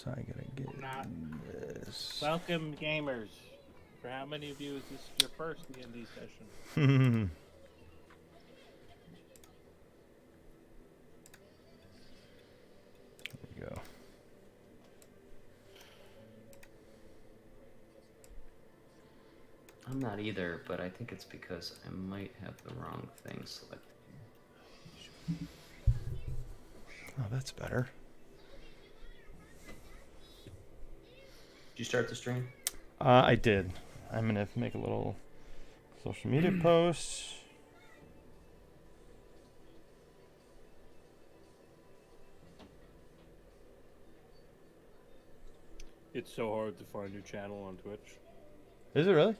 I gotta get Not this. welcome, gamers. For how many of you is this your first D&D session? There we go. I'm not either, but I think it's because I might have the wrong thing selected. Oh, that's better. Did you start the stream? I did. I'm gonna make a little social media post. It's so hard to find your channel on Twitch. Is it really?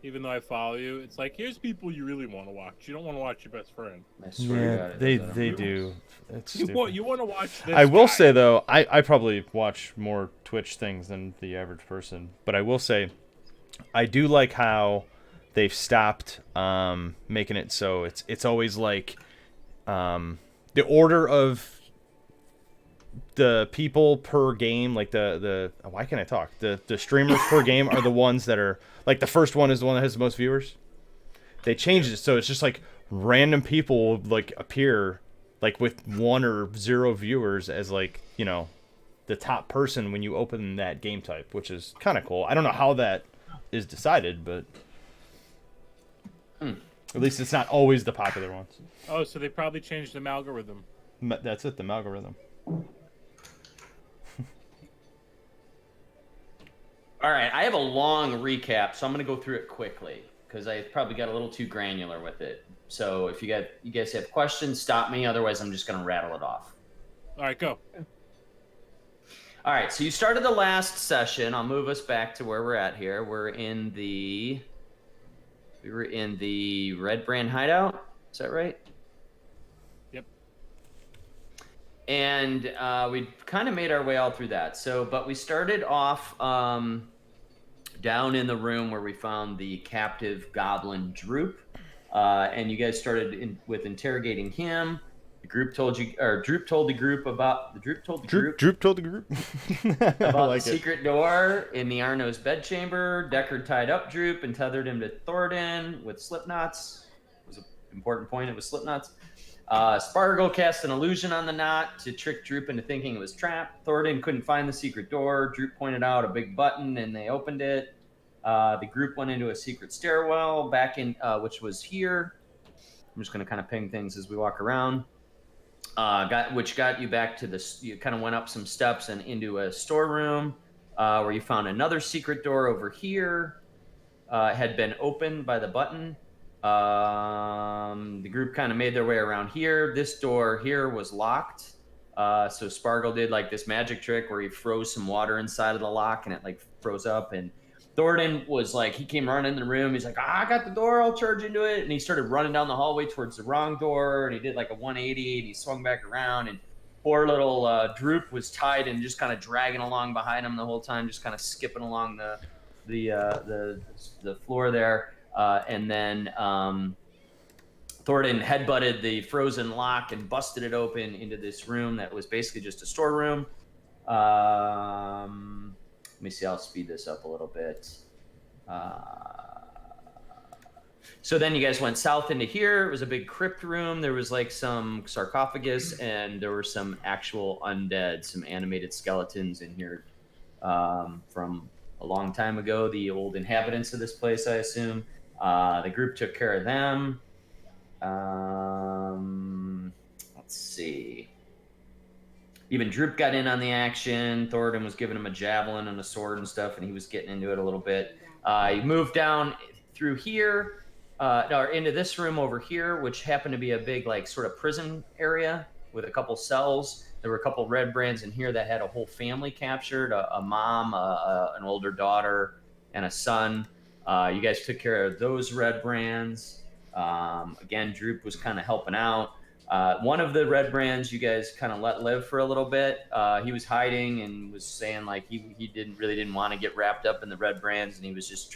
Even though I follow you, it's like, here's people you really want to watch. You don't want to watch your best friend. I swear to God, they it does that on they purpose. do. It's You stupid. want to watch this I will guy. say though, I probably watch more Twitch things than the average person, but I will say, I do like how they've stopped making it so it's always like the order of the people per game, like the why can't I talk? The streamers per game are the ones that are like the first one is the one that has the most viewers. They changed it so it's just like random people like appear like with 1 or 0 viewers as like, you know, the top person when you open that game type, which is kind of cool. I don't know how that is decided, but at least it's not always the popular ones. Oh, so they probably changed the algorithm. That's it, the algorithm. All right, I have a long recap, so I'm going to go through it quickly because I probably got a little too granular with it. So if you guys have questions, stop me. Otherwise, I'm just going to rattle it off. All right, go. All right, so you started the last session. I'll move us back to where we're at here. We were in the Red Brand hideout. Is that right? Yep. And we kind of made our way all through that. So, but we started off down in the room where we found the captive goblin Droop, and you guys started with interrogating him. The group told you, or Droop told the group about Droop told the group about like the secret door in the Arno's bedchamber. Deckard tied up Droop and tethered him to Thoradin with slip knots. It was an important point. It was slip knots. Spargo cast an illusion on the knot to trick Droop into thinking it was trapped. Thoradin couldn't find the secret door. Droop pointed out a big button and they opened it. The group went into a secret stairwell back in, which was here. I'm just going to kind of ping things as we walk around. Which got you back to this. You kind of went up some steps and into a storeroom where you found another secret door over here. Had been opened by the button. The group kind of made their way around here. This door here was locked. So Spargle did like this magic trick where he froze some water inside of the lock and it like froze up. And Thoradin was like, he came running in the room. He's like, I got the door. I'll charge into it. And he started running down the hallway towards the wrong door. And he did like a 180 and he swung back around. And poor little Droop was tied and just kind of dragging along behind him the whole time, just kind of skipping along the floor there. And then Thoradin headbutted the frozen lock and busted it open into this room that was basically just a storeroom. Let me see, I'll speed this up a little bit. So then you guys went south into here. It was a big crypt room. There was like some sarcophagus and there were some actual undead, some animated skeletons in here from a long time ago. The old inhabitants of this place, I assume. The group took care of them. Let's see. Even Droop got in on the action. Thoradin was giving him a javelin and a sword and stuff, and he was getting into it a little bit. He moved down through here, or into this room over here, which happened to be a big, like, sort of prison area with a couple cells. There were a couple red brands in here that had a whole family captured, a mom, an older daughter, and a son. You guys took care of those red brands. Again, Droop was kind of helping out. One of the red brands you guys kind of let live for a little bit. He was hiding and was saying like he didn't want to get wrapped up in the red brands, and he was just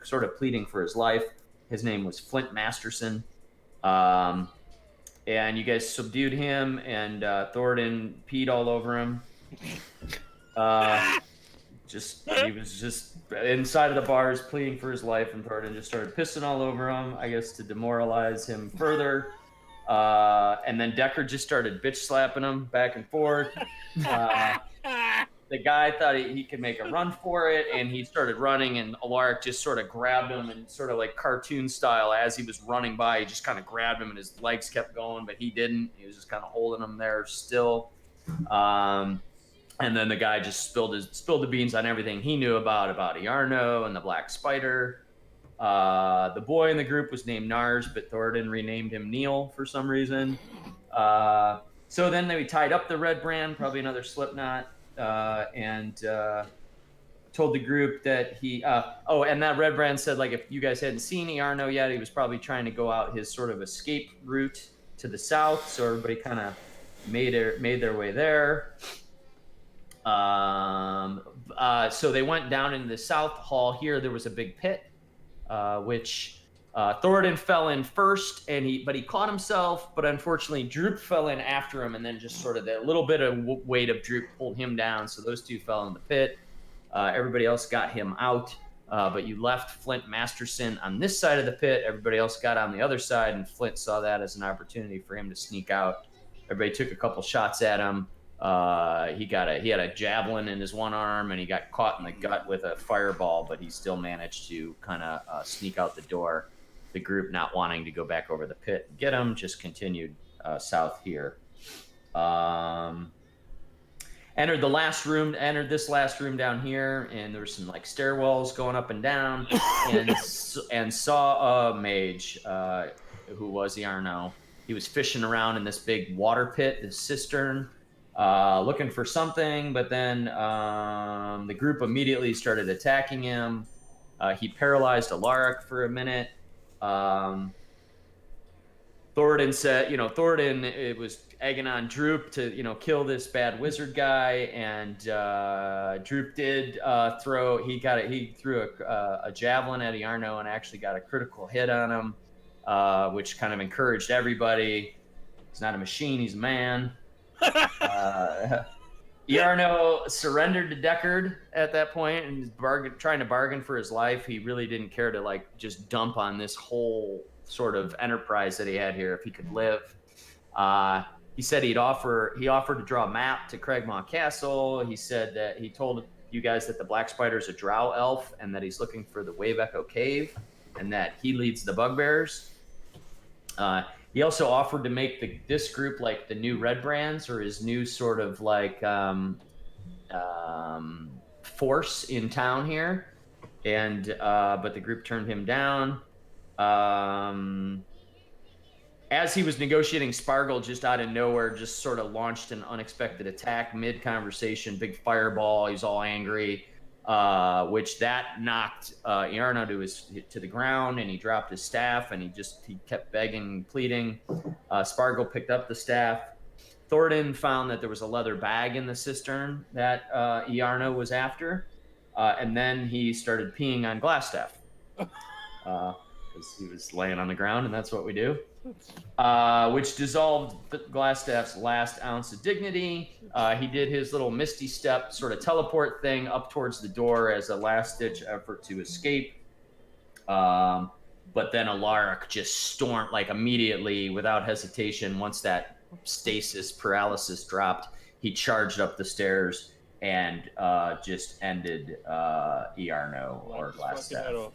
sort of pleading for his life. His name was Flint Masterson. And you guys subdued him, and Thoradin peed all over him. He was just inside of the bars pleading for his life, and Thornton just started pissing all over him, I guess, to demoralize him further. And then Decker just started bitch slapping him back and forth. The guy thought he could make a run for it, and he started running, and Alaric just sort of grabbed him, and sort of like cartoon style, as he was running by, he just kind of grabbed him, and his legs kept going, but he didn't. He was just kind of holding him there still. And then the guy just spilled the beans on everything he knew about Iarno and the Black Spider. The boy in the group was named Nars, but Thoradin renamed him Neil for some reason. So then they tied up the Red Brand, probably another Slipknot, and told the group that he. And that Red Brand said, like, if you guys hadn't seen Iarno yet, he was probably trying to go out his sort of escape route to the south. So everybody kind of made their way there. So they went down into the south hall. Here there was a big pit, which Thoradin fell in first, but he caught himself. But unfortunately, Droop fell in after him, and then just sort of the little bit of weight of Droop pulled him down. So those two fell in the pit. Everybody else got him out, but you left Flint Masterson on this side of the pit. Everybody else got on the other side, and Flint saw that as an opportunity for him to sneak out. Everybody took a couple shots at him. He had a javelin in his one arm, and he got caught in the gut with a fireball, but he still managed to kind of sneak out the door. The group, not wanting to go back over the pit and get him, just continued south here. Entered this last room down here, and there were some like stairwells going up and down, and saw a mage who was Iarno. He was fishing around in this big water pit, this cistern, looking for something, but then the group immediately started attacking him. He paralyzed Alaric for a minute. Thoradin said, Thoradin was egging on Droop to, kill this bad wizard guy, and Droop did he threw a javelin at Iarno and actually got a critical hit on him, which kind of encouraged everybody. He's not a machine, he's a man. Iarno surrendered to Deckard at that point and trying to bargain for his life. He really didn't care to just dump on this whole sort of enterprise that he had here if he could live. He said he offered to draw a map to Cragmaw Castle. He said that he told you guys that the Black Spider is a drow elf and that he's looking for the Wave Echo Cave and that he leads the Bugbears. He also offered to make this group like the new Red Brands, or his new sort of force in town here, but the group turned him down. As he was negotiating, Spargle just out of nowhere just sort of launched an unexpected attack mid-conversation, big fireball. He's all angry, which that knocked Iarno to the ground, and he dropped his staff, and he kept begging and pleading. Spargle picked up the staff. Thoradin found that there was a leather bag in the cistern that Iarno was after, and then he started peeing on Glassstaff. Because he was laying on the ground, and that's what we do, which dissolved Glassstaff's last ounce of dignity. He did his little misty step sort of teleport thing up towards the door as a last-ditch effort to escape. But then Alaric just stormed, immediately, without hesitation. Once that stasis paralysis dropped, he charged up the stairs and just ended Iarno or Glassstaff.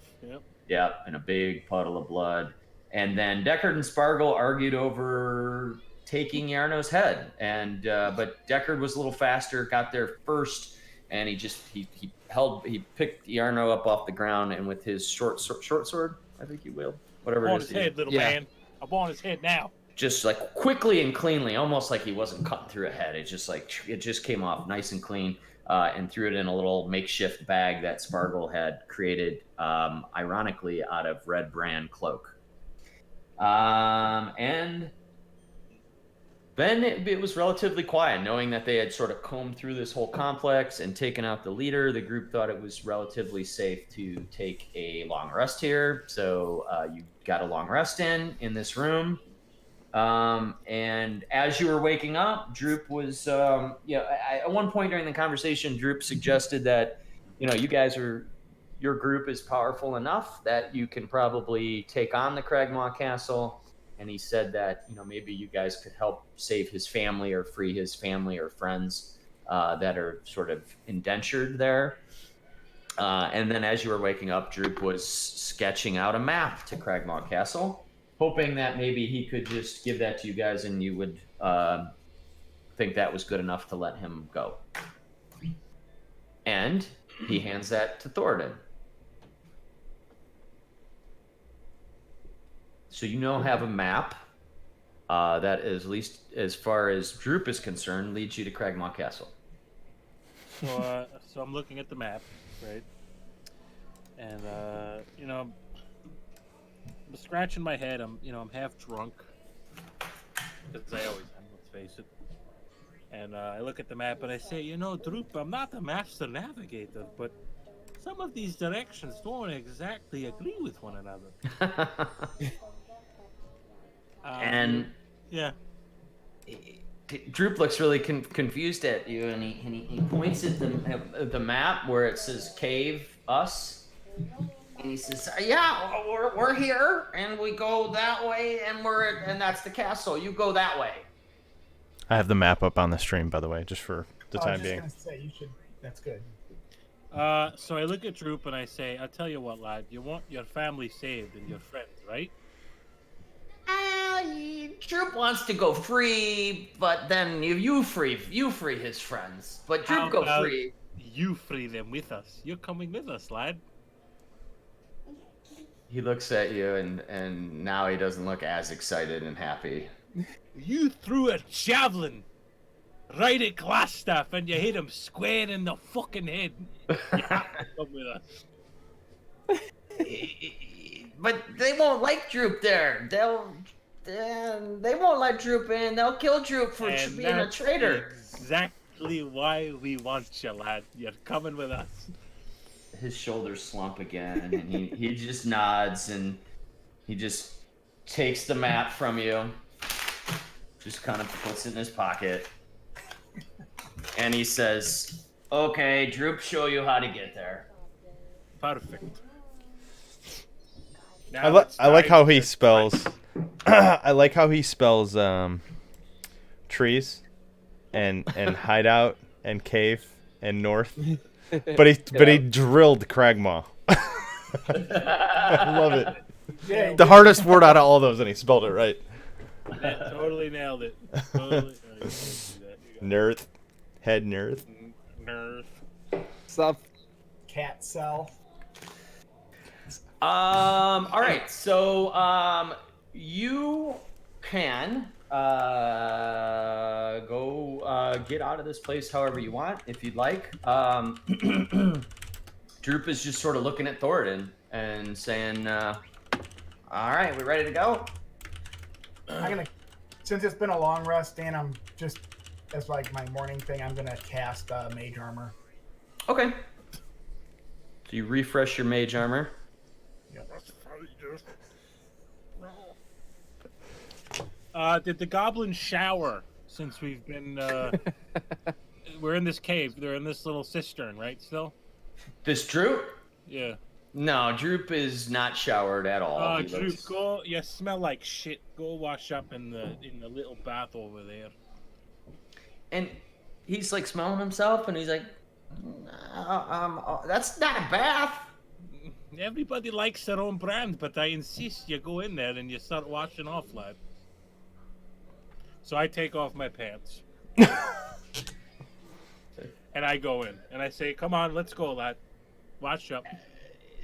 Yep, in a big puddle of blood. And then Deckard and Spargle argued over taking Iarno's head, but Deckard was a little faster, got there first, and he picked Iarno up off the ground, and with his short sword, I think he wielded, whatever it is. On his head, little man. I'm on his head now. Just quickly and cleanly, almost like he wasn't cutting through a head. It just came off nice and clean. And threw it in a little makeshift bag that Spargle had created, ironically, out of Red Brand cloak. And then it was relatively quiet, knowing that they had sort of combed through this whole complex and taken out the leader. The group thought it was relatively safe to take a long rest here. So you got a long rest in this room. And as you were waking up, Droop was, at one point during the conversation, Droop suggested that, you guys your group is powerful enough that you can probably take on the Cragmaw Castle. And he said that, maybe you guys could help save his family or free his family or friends that are sort of indentured there. And then as you were waking up, Droop was sketching out a map to Cragmaw Castle, hoping that maybe he could just give that to you guys and you would think that was good enough to let him go. And he hands that to Thoradin. So you now have a map that is, at least as far as Droop is concerned, leads you to Cragmaw Castle. So I'm looking at the map, right? And I'm scratching my head. I'm half drunk, because I always am. Let's face it. And I look at the map and I say, Droop, I'm not a master navigator, but some of these directions don't exactly agree with one another. And yeah. Droop looks really confused at you, and he points at the map where it says "Cave Us," and he says, "Yeah, we're here, and we go that way, and that's the castle. You go that way." I have the map up on the stream, by the way, just for the time being. I was just gonna say, you should. That's good. So I look at Droop and I say, "I'll tell you what, lad. You want your family saved and your friends, right?" Droop wants to go free, but then you free his friends. But Droop go free. You free them with us. You're coming with us, lad. He looks at you, and now he doesn't look as excited and happy. You threw a javelin right at Glassstaff, and you hit him square in the fucking head. You have to come with us. But they won't like Droop there. They won't let Droop in. They'll kill Droop for being a traitor. Exactly why we want you, lad. You're coming with us. His shoulders slump again, and he just nods, and he just takes the map from you, just kind of puts it in his pocket, and he says, "Okay, Droop, show you how to get there." Perfect. I like how he spells. I like how he spells trees, and hideout and cave and north, but he drilled Cragmaw. I love it. Yeah, The hardest word out of all those, and he spelled it right. Yeah, totally nailed it. Totally. Nerth, head nerth. Nerf. Sup? cat cell. All right. So, you can go get out of this place however you want, if you'd like. Droop is just sort of looking at Thoradin and saying, "All right, we ready to go?" Since it's been a long rest, Dan, I'm just as like my morning thing. I'm gonna cast mage armor. Okay. So you refresh your mage armor. Did the goblins shower since we've been? We're in this cave. They're in this little cistern, right? Still. This Droop? Yeah. No, Droop is not showered at all. He Droop, looks- go. You smell like shit. Go wash up in the little bath over there. And he's like smelling himself, and he's like, "That's not a bath." Everybody likes their own brand, but I insist you go in there and you start washing off, lad. So I take off my pants. And I go in, and I say, "Come on, let's go, lad. Wash up."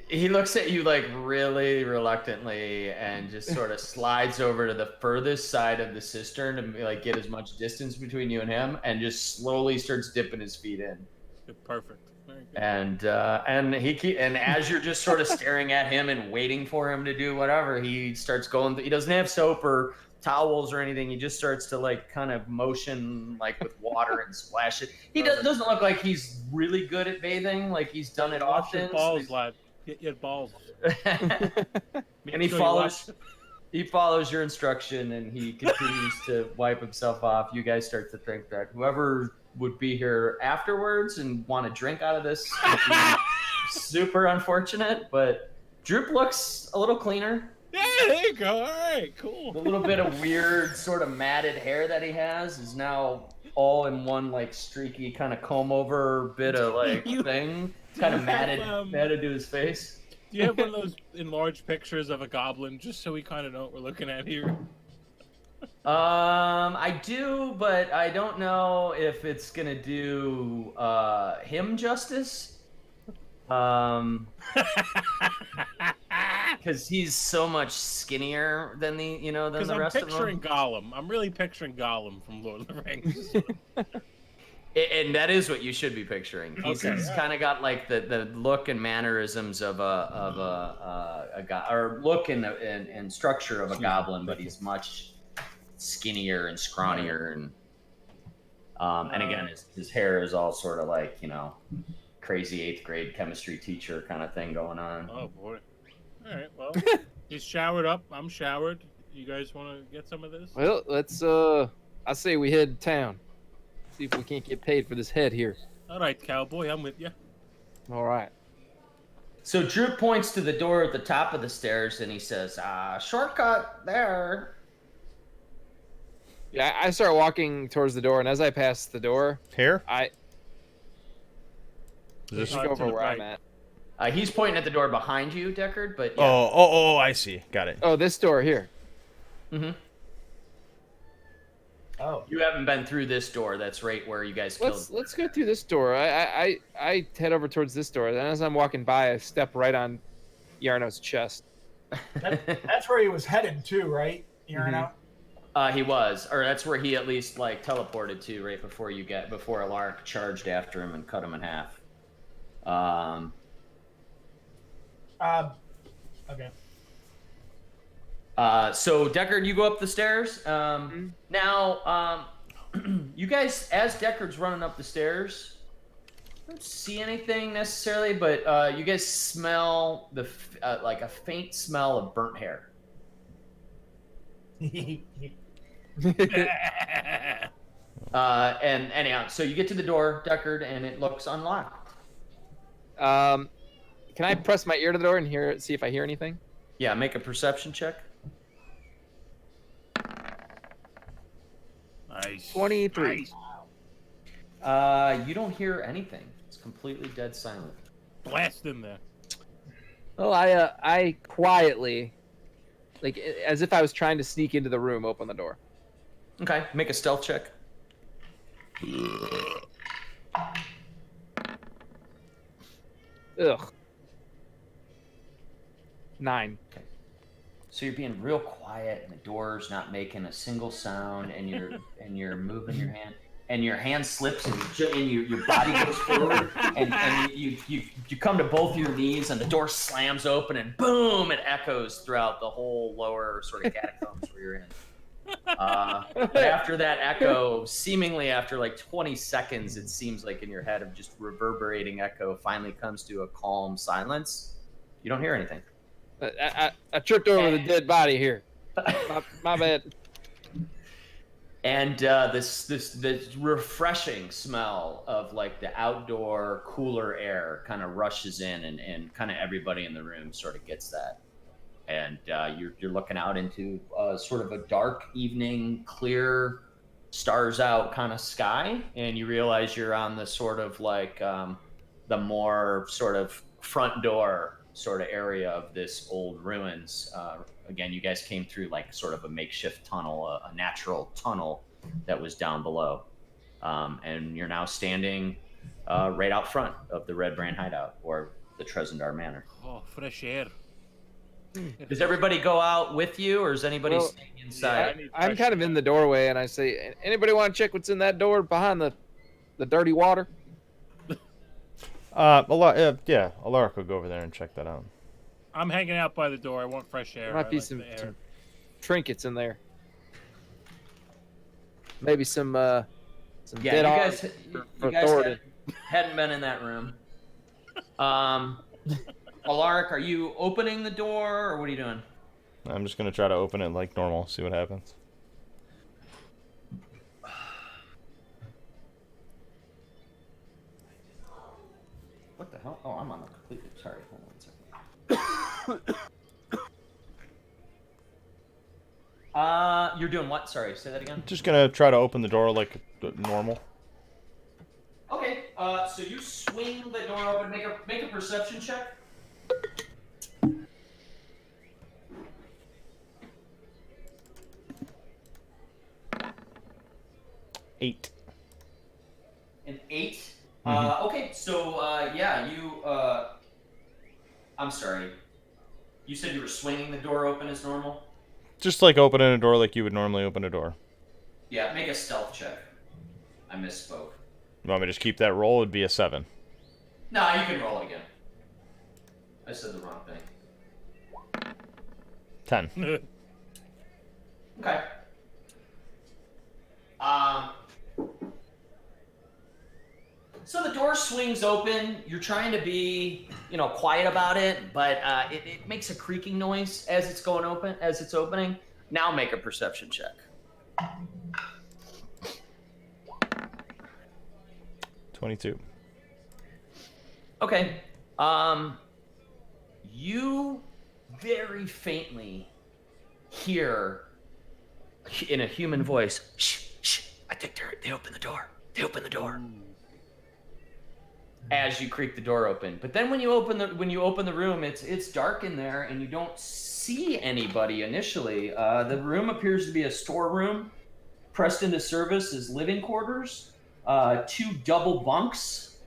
He looks at you like really reluctantly, and just sort of slides over to the furthest side of the cistern to like get as much distance between you and him, and just slowly starts dipping his feet in. Perfect. Very good. And as you're just sort of staring at him and waiting for him to do whatever, he starts going. He doesn't have soap or towels or anything. He just starts to like kind of motion like with water and splash it. He doesn't look like he's really good at bathing. Like he's done it Wash your often. balls, lad. Get your balls. And he follows. He follows your instruction and he continues to wipe himself off. You guys start to think that whoever would be here afterwards and want to drink out of this would be super unfortunate. But Droop looks a little cleaner. Yeah, there you go. All right, The cool. little bit of weird sort of matted hair that he has is now all in one like streaky kind of comb over bit of like You- thing, kind of you matted, have, matted to his face. Do you have one of those enlarged pictures of a goblin, just so we kind of know what we're looking at here? I do, but I don't know if it's gonna do him justice. Because he's so much skinnier than the than Because the I'm rest of picturing them. Gollum. I'm really picturing Gollum from Lord of the Rings. And that is what you should be picturing. He's Okay. kind of got like the look and mannerisms of a or look and structure of a goblin, but he's much skinnier and scrawnier and again his hair is all sort of like crazy 8th grade chemistry teacher kind of thing going on. Oh boy. All right. Well, he's showered up. I'm showered. You guys want to get some of this? Well, let's I say we head to town. See if we can't get paid for this head here. All right, cowboy. I'm with you. All right. So Drew points to the door at the top of the stairs and he says, shortcut there. Yeah, I start walking towards the door, and as I pass the door, Here? I Is this... Uh, look to over the where I'm right. at. He's pointing at the door behind you, Deckard, but yeah. Oh, I see. Got it. Oh, this door here. Mm-hmm. Oh. You haven't been through this door. That's right where you guys killed. Let's go through this door. I head over towards this door, and as I'm walking by, I step right on Yarno's chest. That's where he was headed to, right? Yarno? He was, or that's where he at least like teleported to right before before Alaric charged after him and cut him in half. Okay. So Deckard, you go up the stairs. Now, you guys, as Deckard's running up the stairs, don't see anything necessarily, but you guys smell like a faint smell of burnt hair. And anyhow, so you get to the door, Deckard, and it looks unlocked. Can I press my ear to the door and see if I hear anything? Yeah, make a perception check. Nice. 23. Nice. You don't hear anything. It's completely dead silent. Blast in there. Well, I quietly, like as if I was trying to sneak into the room, open the door. Okay, make a stealth check. Ugh. 9. So you're being real quiet, and the door's not making a single sound, and you're moving your hand, and your hand slips, and your body goes forward, and you come to both your knees, and the door slams open, and boom, it echoes throughout the whole lower sort of catacombs where you're in. But after that echo, seemingly after like 20 seconds, it seems like in your head of just reverberating echo, finally comes to a calm silence. You don't hear anything. I tripped over the dead body here. My bad. And this refreshing smell of like the outdoor cooler air kind of rushes in, and kind of everybody in the room sort of gets that. And you're looking out into sort of a dark evening, clear, stars out kind of sky, and you realize you're on the sort of like the more sort of front door sort of area of this old ruins. Again, you guys came through like sort of a makeshift tunnel, a natural tunnel that was down below. And you're now standing right out front of the Red Brand hideout, or the Trezendar Manor. Oh, fresh air. Does everybody go out with you, or is anybody staying inside? I'm kind of in the doorway, and I say, anybody want to check what's in that door behind the dirty water? Alaric will go over there and check that out. I'm hanging out by the door. I want fresh air. There might I be like some the air. trinkets in there. Maybe some Yeah, you dead guys, arms you for guys Thoradin. hadn't been in that room. Alaric, are you opening the door, or what are you doing? I'm just gonna try to open it like normal, see what happens. What the hell? Oh, I'm on the completely. Sorry, hold on 1 second. You're doing what? Sorry, say that again. Just gonna try to open the door like normal. Okay. So you swing the door open. Make a perception check. 8. An 8. Mhm. Okay. So yeah, you. I'm sorry. You said you were swinging the door open as normal. Just like opening a door like you would normally open a door. Yeah. Make a stealth check. I misspoke. You want me to just keep that roll? It'd be a 7. Nah, you can roll again. I said the wrong thing. 10. Okay. So the door swings open. You're trying to be, quiet about it, but it makes a creaking noise as it's going open, as it's opening. Now make a perception check. 22. Okay. You very faintly hear in a human voice, shh, shh, I think they opened the door. They opened the door. As you creak the door open. But then when you open the room, it's dark in there and you don't see anybody initially. The room appears to be a storeroom pressed into service as living quarters. 2 double bunks.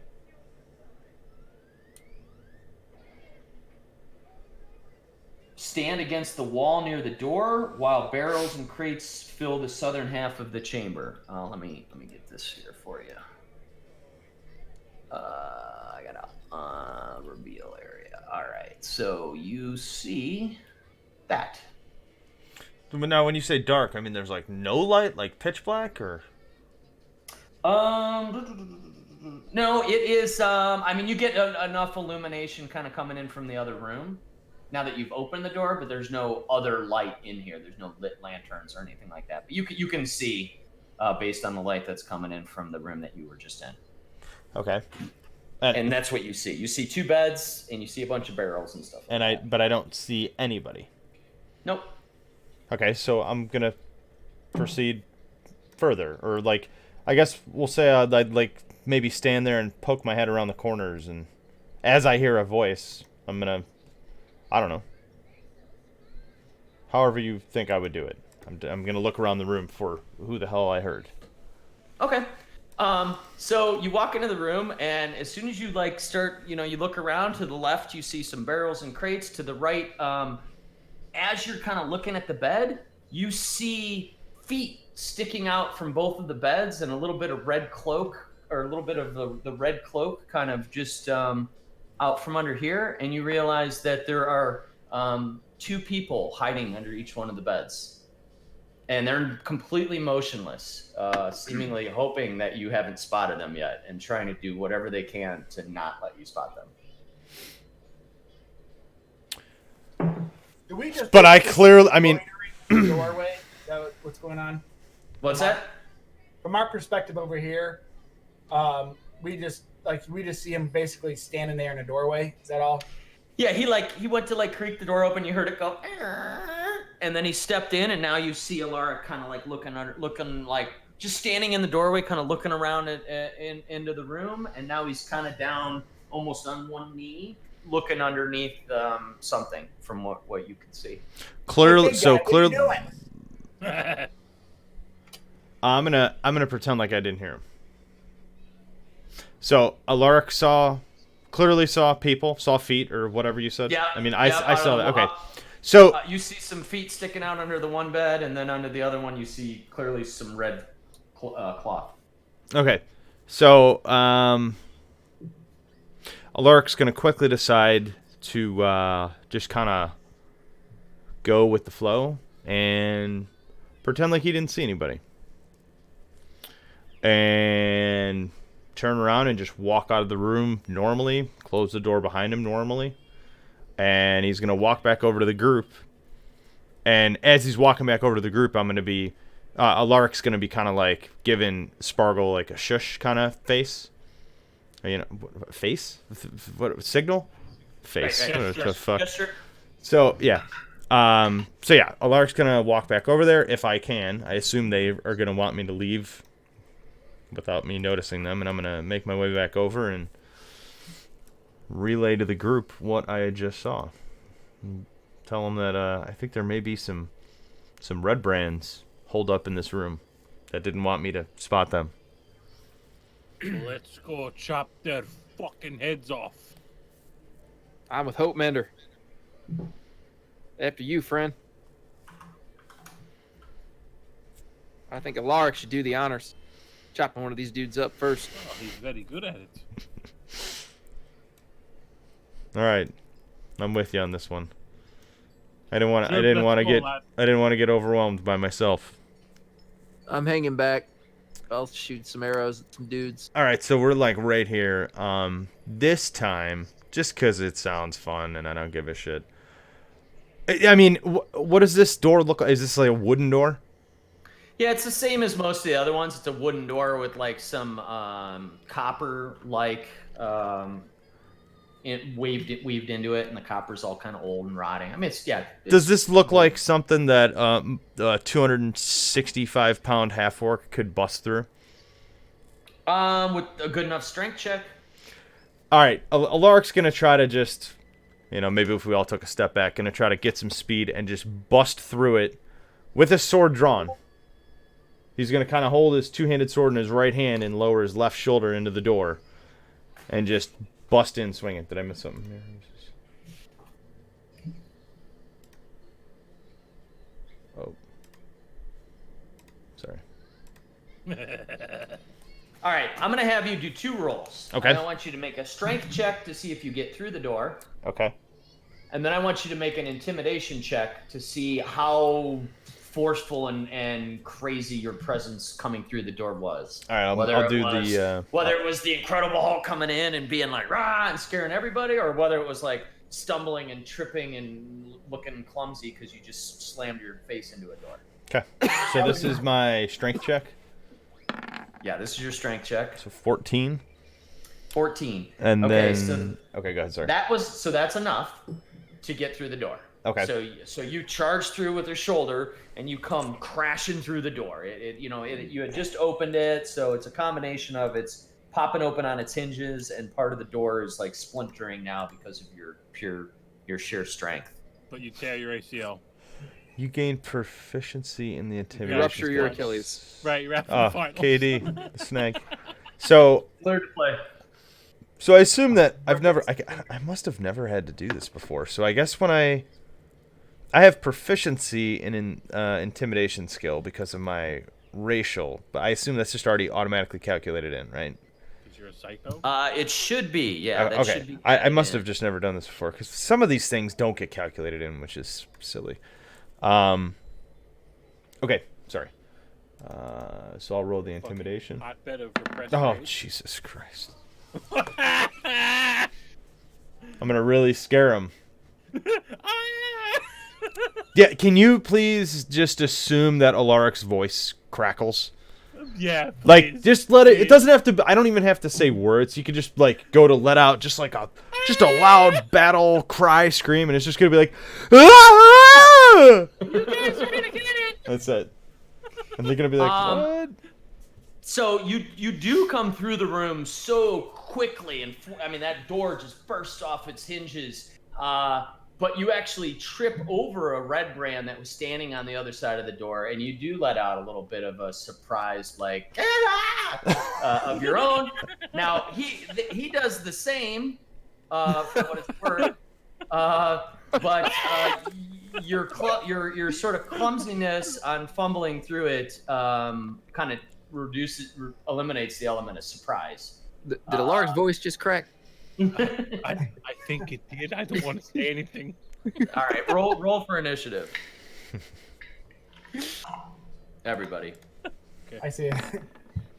Stand against the wall near the door, while barrels and crates fill the southern half of the chamber. Let me get this here for you. I got a reveal area. All right, so you see that. But now, when you say dark, I mean there's like no light, like pitch black, or? No, it is. I mean, you get enough illumination kind of coming in from the other room. Now that you've opened the door, but there's no other light in here. There's no lit lanterns or anything like that. But you can see based on the light that's coming in from the room that you were just in. Okay. And that's what you see. You see 2 beds, and you see a bunch of barrels and stuff. But I don't see anybody. Nope. Okay, so I'm gonna proceed further, or like, I guess we'll say I'd like maybe stand there and poke my head around the corners, and as I hear a voice, I'm gonna. I don't know. However you think I would do it. I'm going to look around the room for who the hell I heard. Okay. So you walk into the room, and as soon as you start, you look around. To the left, you see some barrels and crates. To the right, as you're kind of looking at the bed, you see feet sticking out from both of the beds, and a little bit of red cloak, or a little bit of the red cloak kind of just out from under here, and you realize that there are 2 people hiding under each one of the beds, and they're completely motionless, seemingly hoping that you haven't spotted them yet, and trying to do whatever they can to not let you spot them. Do we just? But I clearly, I mean, doorway. Is that what's going on? What's that? From our perspective over here, we just see him basically standing there in a doorway. Is that all? Yeah, he went to creak the door open. You heard it go, and then he stepped in, and now you see Alaric kind of looking just standing in the doorway, kind of looking around into the room, and now he's kind of down, almost on one knee, looking underneath something from what you can see. clearly, Hey, guy, clearly, what are you doing? I'm gonna pretend like I didn't hear him. So Alaric clearly saw people, saw feet, or whatever you said. Yeah. I mean, I saw that. Okay. Well, So you see some feet sticking out under the one bed, and then under the other one, you see clearly some red cloth. okay, so Alaric's gonna quickly decide to just kind of go with the flow and pretend like he didn't see anybody, and turn around and just walk out of the room normally, close the door behind him normally, and he's going to walk back over to the group And as he's walking back over to the group, I'm gonna be, Alaric's gonna be kind of like giving Spargle like a shush kind of face. You know, face? What signal? Face. Right, What the fuck? Gesture. So yeah. So yeah, Alaric's gonna walk back over there if I can. I assume they are gonna want me to leave without me noticing them, and I'm gonna make my way back over and relay to the group what I just saw. Tell them that I think there may be some red brands holed up in this room that didn't want me to spot them. Let's go chop their fucking heads off. I'm with Hope Mender. After you, friend. I think Alaric should do the honors. Chopping one of these dudes up first. Oh, he's very good at it. All right, I'm with you on this one. I didn't want Sure, to let's go, lad. get overwhelmed by myself. I'm hanging back. I'll shoot some arrows at some dudes. All right, so we're like right here. This time, just because it sounds fun and I don't give a shit. I mean, what does this door look like? Is this like a wooden door? Yeah, it's the same as most of the other ones. It's a wooden door with like some copper-like weaved into it, and the copper's all kind of old and rotting. I mean, Does this look like something that a 265-pound half-orc could bust through? with a good enough strength check? All right, Alaric's gonna try to just, maybe if we all took a step back, gonna try to get some speed and just bust through it with his sword drawn. He's gonna kind of hold his two-handed sword in his right hand and lower his left shoulder into the door, and just bust in swinging. Did I miss something here? Oh, sorry. All right, I'm gonna have you do 2 rolls. Okay. And I want you to make a strength check to see if you get through the door, Okay. and then I want you to make an intimidation check to see how forceful and crazy your presence coming through the door was. All right, I'll Whether do whether it was the Incredible Hulk coming in and being like rah and scaring everybody, or whether it was like stumbling and tripping and looking clumsy because you just slammed your face into a door. Okay. So this is my strength check. Yeah, this is your strength check. So 14. 14. And Okay, then okay, go ahead. Sorry. That's enough to get through the door. Okay. So you charge through with your shoulder and you come crashing through the door. You had just opened it, so it's a combination of it's popping open on its hinges and part of the door is like splintering now because of your sheer strength. But you tear your ACL. You gain proficiency in the intimidation. Rupture your skill. Achilles. Right, you're after Oh, the final. KD, the snag. So Clear to play. I assume that I must have never had to do this before. So I guess when I have proficiency in intimidation skill because of my racial, but I assume that's just already automatically calculated in, right? Because you're a psycho? It should be, yeah. That Okay. should be I must in. have just never done this before because some of these things don't get calculated in, which is silly. Okay, sorry. So I'll roll the intimidation. Hotbed of repressed Oh, rage. Jesus Christ. I'm gonna really scare him. Yeah, can you please just assume that Alaric's voice crackles? Yeah, Like, please, just let it. It please. doesn't have to. I don't even have to say words. You could just like go to let out just a loud battle cry scream, and it's just gonna be like, ah! That's it. And they're gonna be like, what? So you do come through the room so quickly, and I mean that door just bursts off its hinges. But you actually trip over a red brand that was standing on the other side of the door, and you do let out a little bit of a surprised like of your own. Now he does the same for what it's worth, but your sort of clumsiness on fumbling through it kind of eliminates the element of surprise. Did Alaric's voice just crack? I think it did. I don't want to say anything. All right, roll for initiative. Everybody. I see it.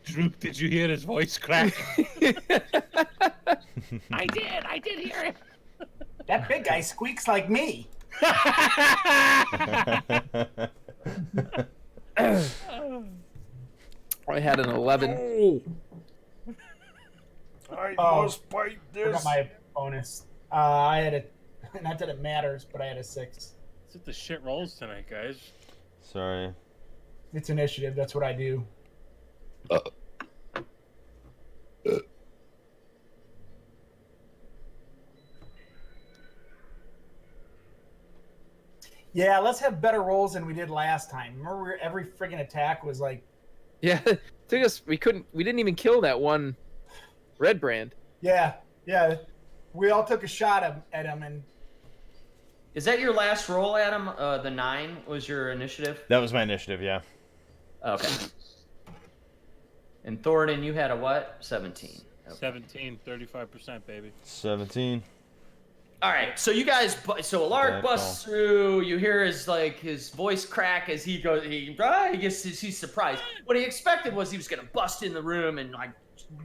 Droop, did you hear his voice crack? I did hear it. That big guy squeaks like me. I had an 11. I Oh, must bite I got my bonus. I had a, not that it matters, but I had a 6. It's just the shit rolls tonight, guys. Sorry. It's initiative. That's what I do. Yeah, let's have better rolls than we did last time. Remember, every friggin' attack was like, Yeah, took us. We didn't even kill that one red brand. yeah. We all took a shot at him, and Is that your last roll, Adam? The 9 was your initiative? That was my initiative, yeah. Okay. And Thoradin, you had a what? 17. Okay. 17, 35%, baby. 17. All right, so you guys, so Alaric Bad busts call. through. You hear his voice crack as he goes. He gets he's surprised. What he expected was he was gonna bust in the room and like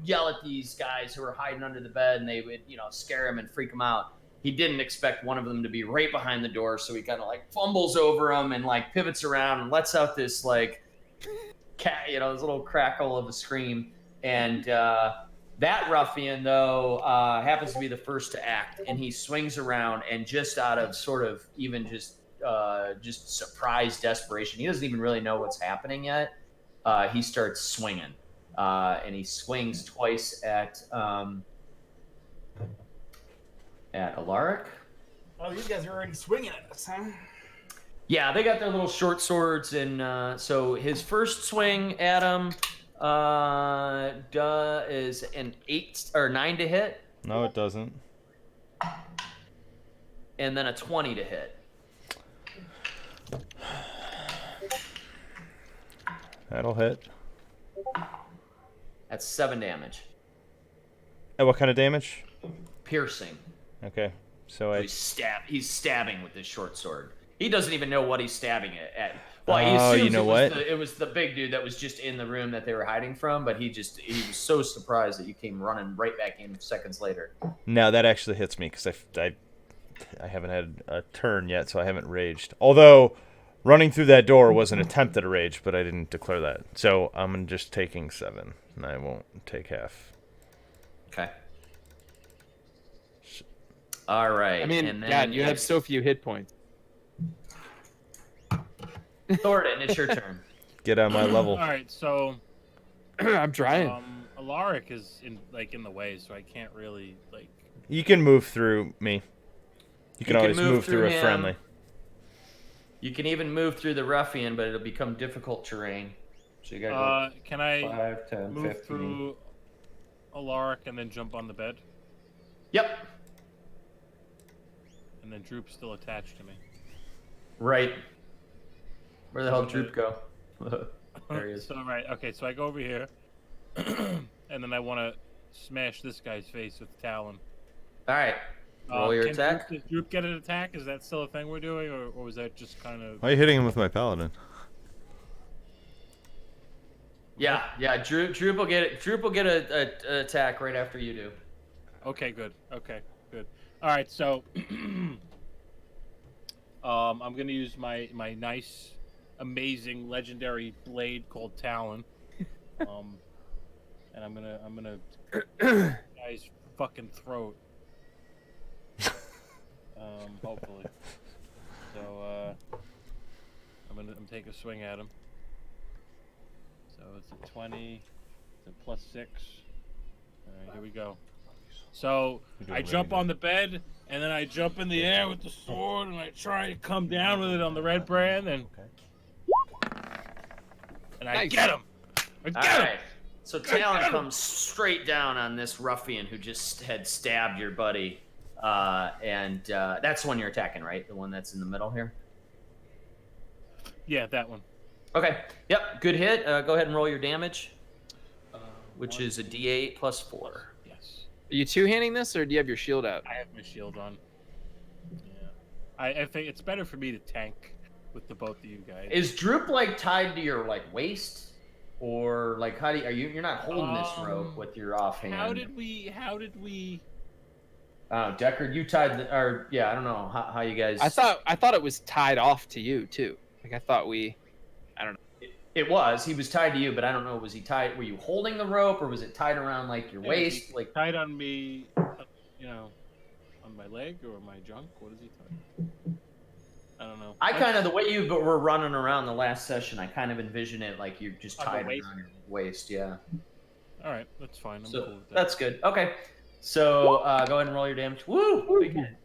yell at these guys who were hiding under the bed, and they would scare him and freak him out. He didn't expect one of them to be right behind the door, so he kind of like fumbles over him and like pivots around and lets out this like cat, this little crackle of a scream, and. That ruffian, though, happens to be the first to act, and he swings around, and just out of sort of even just surprise desperation, he doesn't even really know what's happening yet. He starts swinging, and he swings twice at Alaric. oh, these guys are already swinging at us, huh? Yeah, they got their little short swords, and so his first swing at him is an 8 or 9 to hit, No, it doesn't. and then a 20 to hit. That'll hit. That's 7 damage. And what kind of damage? Piercing. Okay. So So I. he's stabbing with this short sword. He doesn't even know what he's stabbing it at. Well, he Oh, assumes you know it was what? it was the big dude that was just in the room that they were hiding from, but he was so surprised that you came running right back in seconds later. Now that actually hits me because I haven't had a turn yet, so I haven't raged. Although running through that door was an attempt at a rage, but I didn't declare that. So I'm just taking 7, and I won't take half. Okay. All right. I mean, and then God, you have so few hit points. Thoradin, it's your turn. Get on my level. All right, so I'm trying. Alaric is in the way, so I can't really like. You can move through me. You can always move through a him. friendly. You can even move through the ruffian, but it'll become difficult terrain. So you gotta Can I go 5, 10, move 15. through Alaric and then jump on the bed? Yep. And then Droop's still attached to me. Right. Where the hell did Droop go? There he is. So right, okay, so I go over here, and then I want to smash this guy's face with the Talon. All right. Roll your can attack. Does Droop get an attack? Is that still a thing we're doing, or was that just kind of? Why are you hitting him with my paladin? Yeah. Droop will get it. Droop will get an attack right after you do. Okay, good. Okay, good. All right, so I'm gonna use my nice, amazing, legendary blade called Talon, and I'm gonna guy's fucking throat. Hopefully. So I'm take a swing at him. So it's a 20, it's a +6. All right, here we go. So I jump on the bed, and then I jump in the air with the sword, and I try to come down with it on the red brand, and I Nice. get him. I All get him. right. So Talon comes straight down on this ruffian who just had stabbed your buddy, and that's the one you're attacking, right? The one that's in the middle here. Yeah, that one. Okay. Yep. Good hit. Go ahead and roll your damage, which is a D8 plus 4. Yes. Are you two-handing this, or do you have your shield out? I have my shield on. Yeah. I think it's better for me to tank with the both of you guys. Is Droop like tied to your like waist, or like how do you, you're not holding this rope with your offhand? How did we Deckard, you tied the, or yeah, I don't know how you guys. I thought it was tied off to you too. Like I thought I don't know. It was. He was tied to you, but I don't know. Was he tied? Were you holding the rope, or was it tied around like your waist? Like tied on me, on my leg or my junk. What is he tied? I don't know. I kind of the way you were running around the last session. I kind of envision it like you're just On the tied waist? around your waist. Yeah. All right, that's fine. I'm So cool with that. that's good. Okay. So go ahead and roll your damage. Woo! Big hit.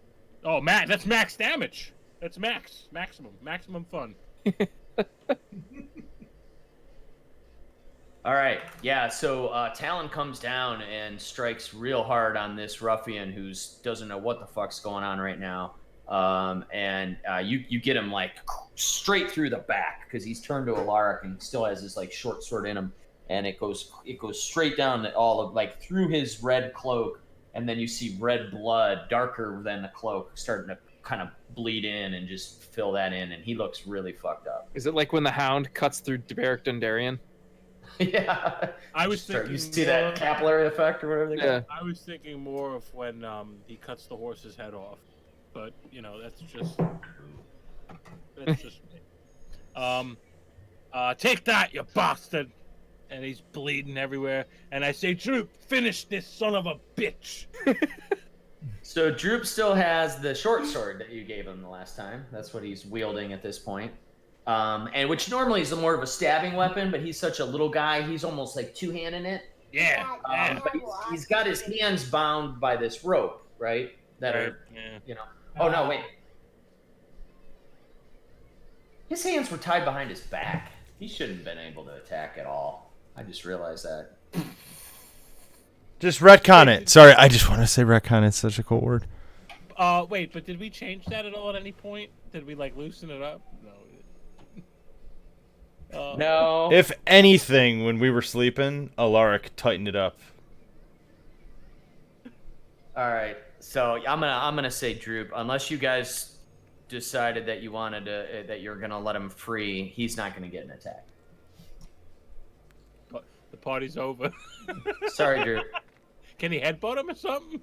Oh, that's max damage. That's maximum fun. All right. Yeah. So Talon comes down and strikes real hard on this ruffian who doesn't know what the fuck's going on right now. And you get him like straight through the back because he's turned to Alaric and still has this like short sword in him, and it goes straight down all of like through his red cloak, and then you see red blood darker than the cloak starting to kind of bleed in and just fill that in, and he looks really fucked up. Is it like when the Hound cuts through Beric Dondarrion? Yeah. I was thinking. You see that capillary effect or whatever they call it? I was thinking more of when he cuts the horse's head off, but that's just me. Take that, you bastard! And he's bleeding everywhere. And I say, Droop, finish this son of a bitch. So Droop still has the short sword that you gave him the last time. That's what he's wielding at this point. And which normally is more of a stabbing weapon, but he's such a little guy, he's almost like two-handing it. Yeah. But he's got his hands bound by this rope, right? That are, Oh no, wait. His hands were tied behind his back. He shouldn't have been able to attack at all. I just realized that. Just retcon it. Sorry, I just want to say retcon. It's such a cool word. Wait, but did we change that at all at any point? Did we like loosen it up? No. No. If anything, when we were sleeping, Alaric tightened it up. All right. So I'm gonna say Droop. Unless you guys decided that you wanted to that you're gonna let him free, he's not gonna get an attack. The party's over. Sorry, Droop. Can he headbutt him or something?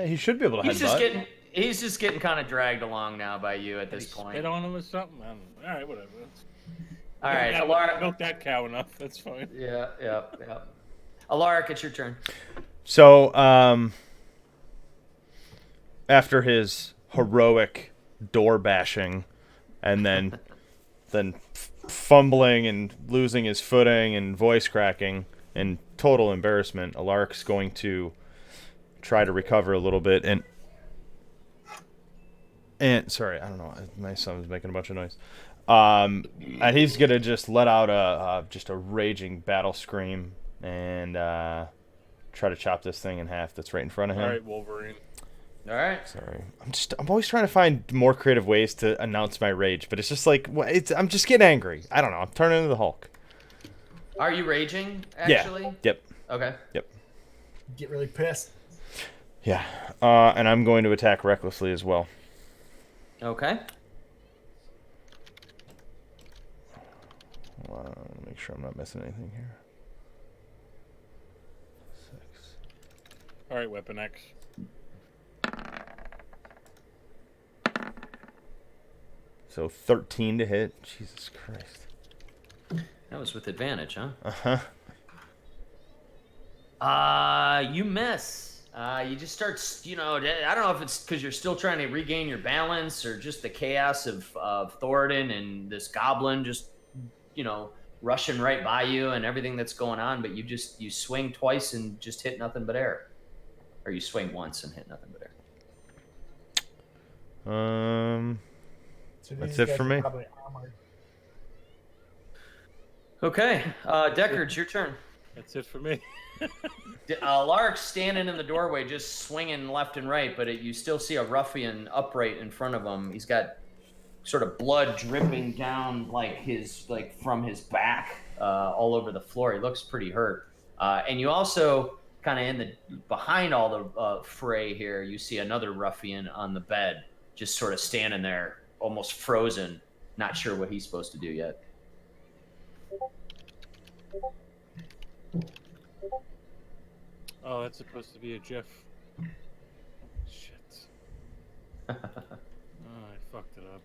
He should be able to headbutt. He's just getting kind of dragged along now by you at this point. Spit on him or something? I don't know. All right, whatever. All right, Alaric. Milk that cow enough. That's fine. Yeah. Alaric, it's your turn. So, after his heroic door bashing, and then fumbling and losing his footing and voice cracking and total embarrassment, Alaric's going to try to recover a little bit and sorry, I don't know, my son's making a bunch of noise. And he's gonna just let out a raging battle scream and try to chop this thing in half that's right in front of him. All right, Wolverine. All right. Sorry, I'm always trying to find more creative ways to announce my rage, but it's just like I'm just getting angry. I don't know. I'm turning into the Hulk. Are you raging? Actually. Yeah. Yep. Okay. Yep. Get really pissed. Yeah. And I'm going to attack recklessly as well. Okay. Make sure I'm not missing anything here. 6. All right, Weapon X. So 13 to hit. Jesus Christ. That was with advantage, huh? Uh-huh. You miss. You just start, I don't know if it's because you're still trying to regain your balance or just the chaos of Thoradin and this goblin just, rushing right by you and everything that's going on, but you swing twice and just hit nothing but air. Or you swing once and hit nothing but air. So That's these it guys for are me. probably armored. Okay, Deckard, it's your turn. That's it for me. Lark's standing in the doorway just swinging left and right, but you still see a ruffian upright in front of him. He's got sort of blood dripping down from his back all over the floor. He looks pretty hurt. And you also kind of behind all the fray here, you see another ruffian on the bed, just sort of standing there, almost frozen, not sure what he's supposed to do yet. Oh, that's supposed to be a GIF. Shit. Oh, I fucked it up.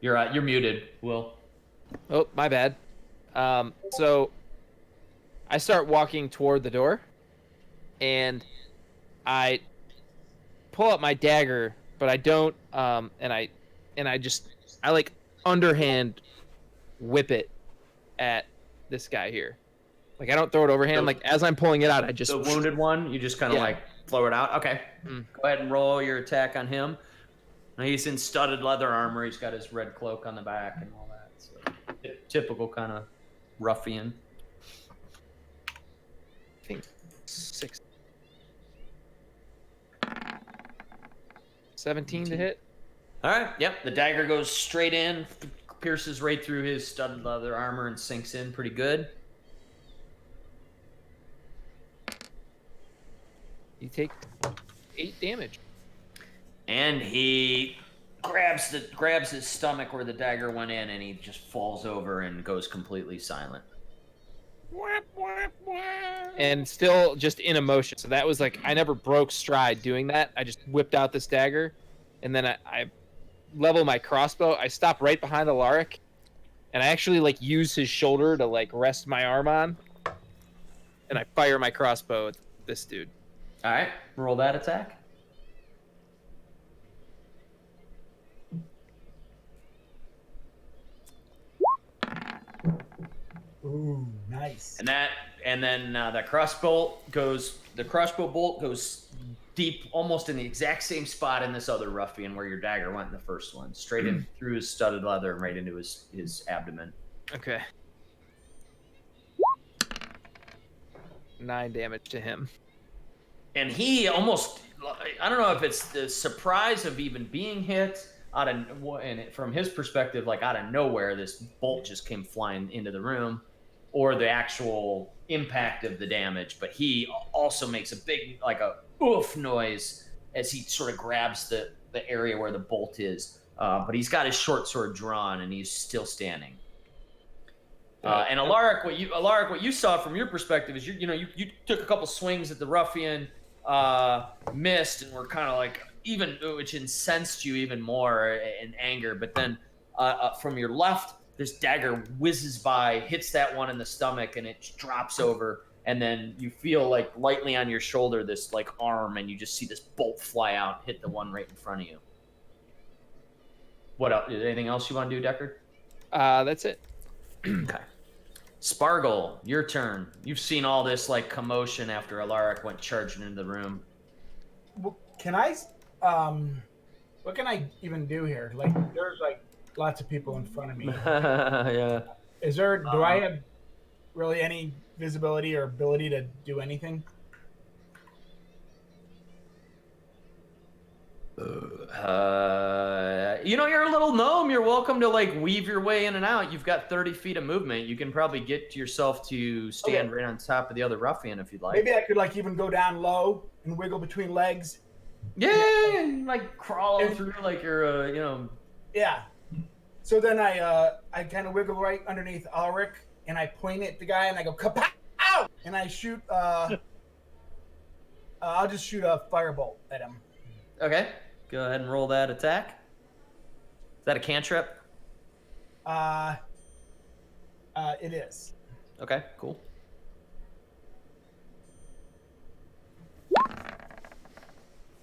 You're muted, Will. Oh, my bad. So I start walking toward the door, and I pull out my dagger, but I don't. And I like underhand whip it at this guy here. Like I don't throw it overhand. Like as I'm pulling it out, I just The wounded one, you just kind of Yeah. like throw it out. Okay. Mm. Go ahead and roll your attack on him. Now he's in studded leather armor. He's got his red cloak on the back and all that. So typical kind of ruffian. I think 6. 17 to hit. All right. Yep. The dagger goes straight in, pierces right through his studded leather armor, and sinks in pretty good. You take 8 damage. And he grabs his stomach where the dagger went in, and he just falls over and goes completely silent. And still just in emotion. So that was like, I never broke stride doing that. I just whipped out this dagger, and then I level my crossbow. I stop right behind Alaric, and I actually like use his shoulder to like rest my arm on, and I fire my crossbow at this dude. All right. Roll that attack. Ooh, nice. And then the crossbow bolt goes deep, almost in the exact same spot in this other ruffian where your dagger went in the first one, straight in through his studded leather and right into his abdomen. Okay. 9 damage to him. And he almost, I don't know if it's the surprise of even being hit from his perspective, like out of nowhere, this bolt just came flying into the room, or the actual impact of the damage. But he also makes a big, like a oof noise as he sort of grabs the area where the bolt is. But he's got his short sword drawn and he's still standing. And Alaric, what you saw from your perspective is you took a couple swings at the ruffian, missed, and were kind of like which incensed you even more in anger. But then from your left, this dagger whizzes by, hits that one in the stomach, and it drops over. And then you feel like lightly on your shoulder this like arm, and you just see this bolt fly out, hit the one right in front of you. What else? Anything else you want to do, Deckard? That's it. Okay. Spargle, your turn. You've seen all this like commotion after Alaric went charging into the room. Well, what can I even do here? Like, there's like lots of people in front of me. Yeah. Do I have really any visibility or ability to do anything? You're a little gnome. You're welcome to like weave your way in and out. You've got 30 feet of movement. You can probably get yourself to stand right on top of the other ruffian if you'd like. Maybe I could like even go down low and wiggle between legs. Yeah, and like crawl through like you're, Yeah. So then I kind of wiggle right underneath Ulrich, and I point at the guy and I go kapow, and I shoot. I'll just shoot a firebolt at him. Okay. Go ahead and roll that attack. Is that a cantrip? It is. Okay, cool.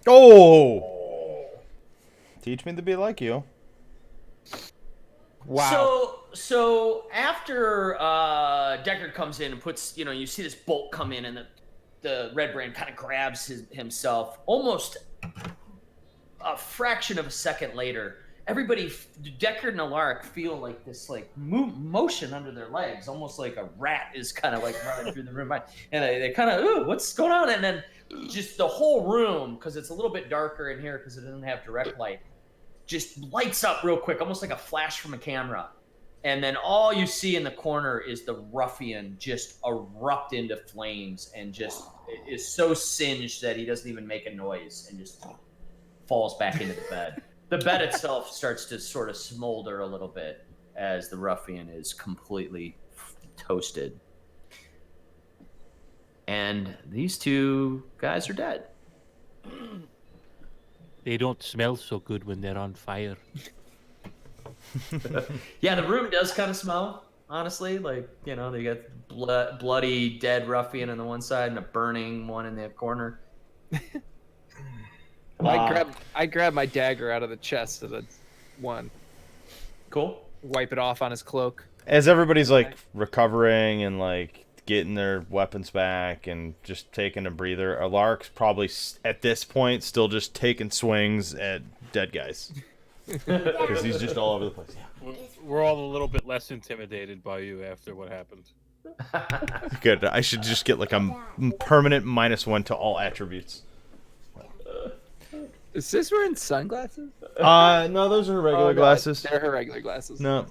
Oh! Teach me to be like you. Wow. So after Deckard comes in and puts, you see this bolt come in, and the Red Brand kind of grabs himself. Almost a fraction of a second later, everybody, Deckard and Alaric, feel like this like motion under their legs, almost like a rat is kind of like running through the room, and they kind of, ooh, what's going on? And then just the whole room, because it's a little bit darker in here because it doesn't have direct light, just lights up real quick, almost like a flash from a camera. And then all you see in the corner is the ruffian just erupt into flames and just is so singed that he doesn't even make a noise and just falls back into the bed. The bed itself starts to sort of smolder a little bit as the ruffian is completely toasted. And these two guys are dead. They don't smell so good when they're on fire. Yeah, the room does kind of smell, honestly. Like, you know, they got bloody dead ruffian on the one side and a burning one in the corner. I grab my dagger out of the chest of the one, Cool. wipe it off on his cloak. As everybody's like recovering and like getting their weapons back and just taking a breather, Alaric's probably at this point still just taking swings at dead guys because he's just all over the place. We're all a little bit less intimidated by you after what happened. Good. I should just get like a permanent -1 to all attributes. Is this wearing sunglasses? No, those are regular God, glasses. They're her regular glasses. No.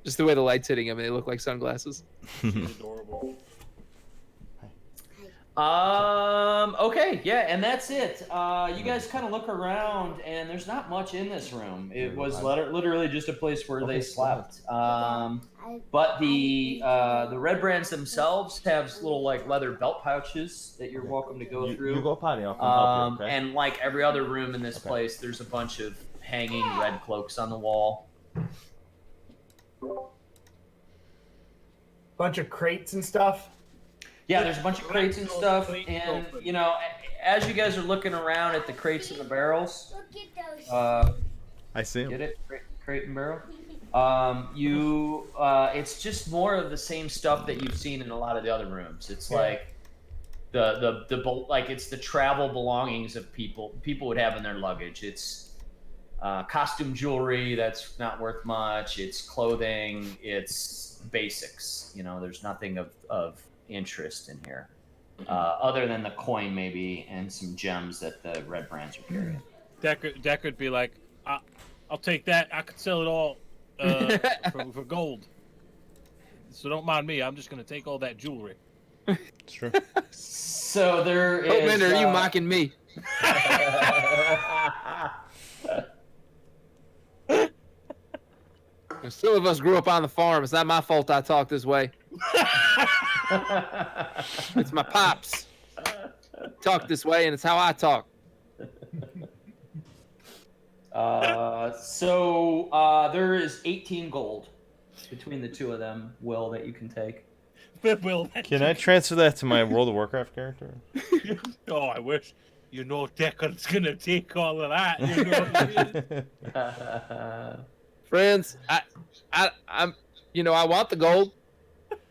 Just the way the light's hitting them, they look like sunglasses. She's adorable. Okay, yeah, and that's it. You guys kind of look around, and there's not much in this room. It was literally just a place where they slept. But the Red Brands themselves have little like leather belt pouches that you're welcome to go through. You go potty. I'll come help you. Okay? And like every other room in this place, there's a bunch of hanging red cloaks on the wall. Bunch of crates and stuff. Yeah, there's a bunch of crates and stuff, and you know, as you guys are looking around at the crates and the barrels, I see him. get it, crate and barrel. It's just more of the same stuff that you've seen in a lot of the other rooms. It's like it's the travel belongings of people would have in their luggage. It's costume jewelry that's not worth much. It's clothing. It's basics. You know, there's nothing of interest in here, other than the coin maybe and some gems that the Red Brands are carrying. Deckard be like, I'll take that. I could sell it all for gold. So don't mind me. I'm just gonna take all that jewelry. It's true. So there is. Hopeman, are you mocking me? Some of us grew up on the farm. It's not my fault I talk this way. It's my pops. Talk this way, and it's how I talk. There is 18 gold between the two of them, Will, that you can take. Can I transfer that to my World of Warcraft character? Oh, I wish. You know, Deckard's gonna take all of that. You know what I mean? Friends, I'm, I want the gold,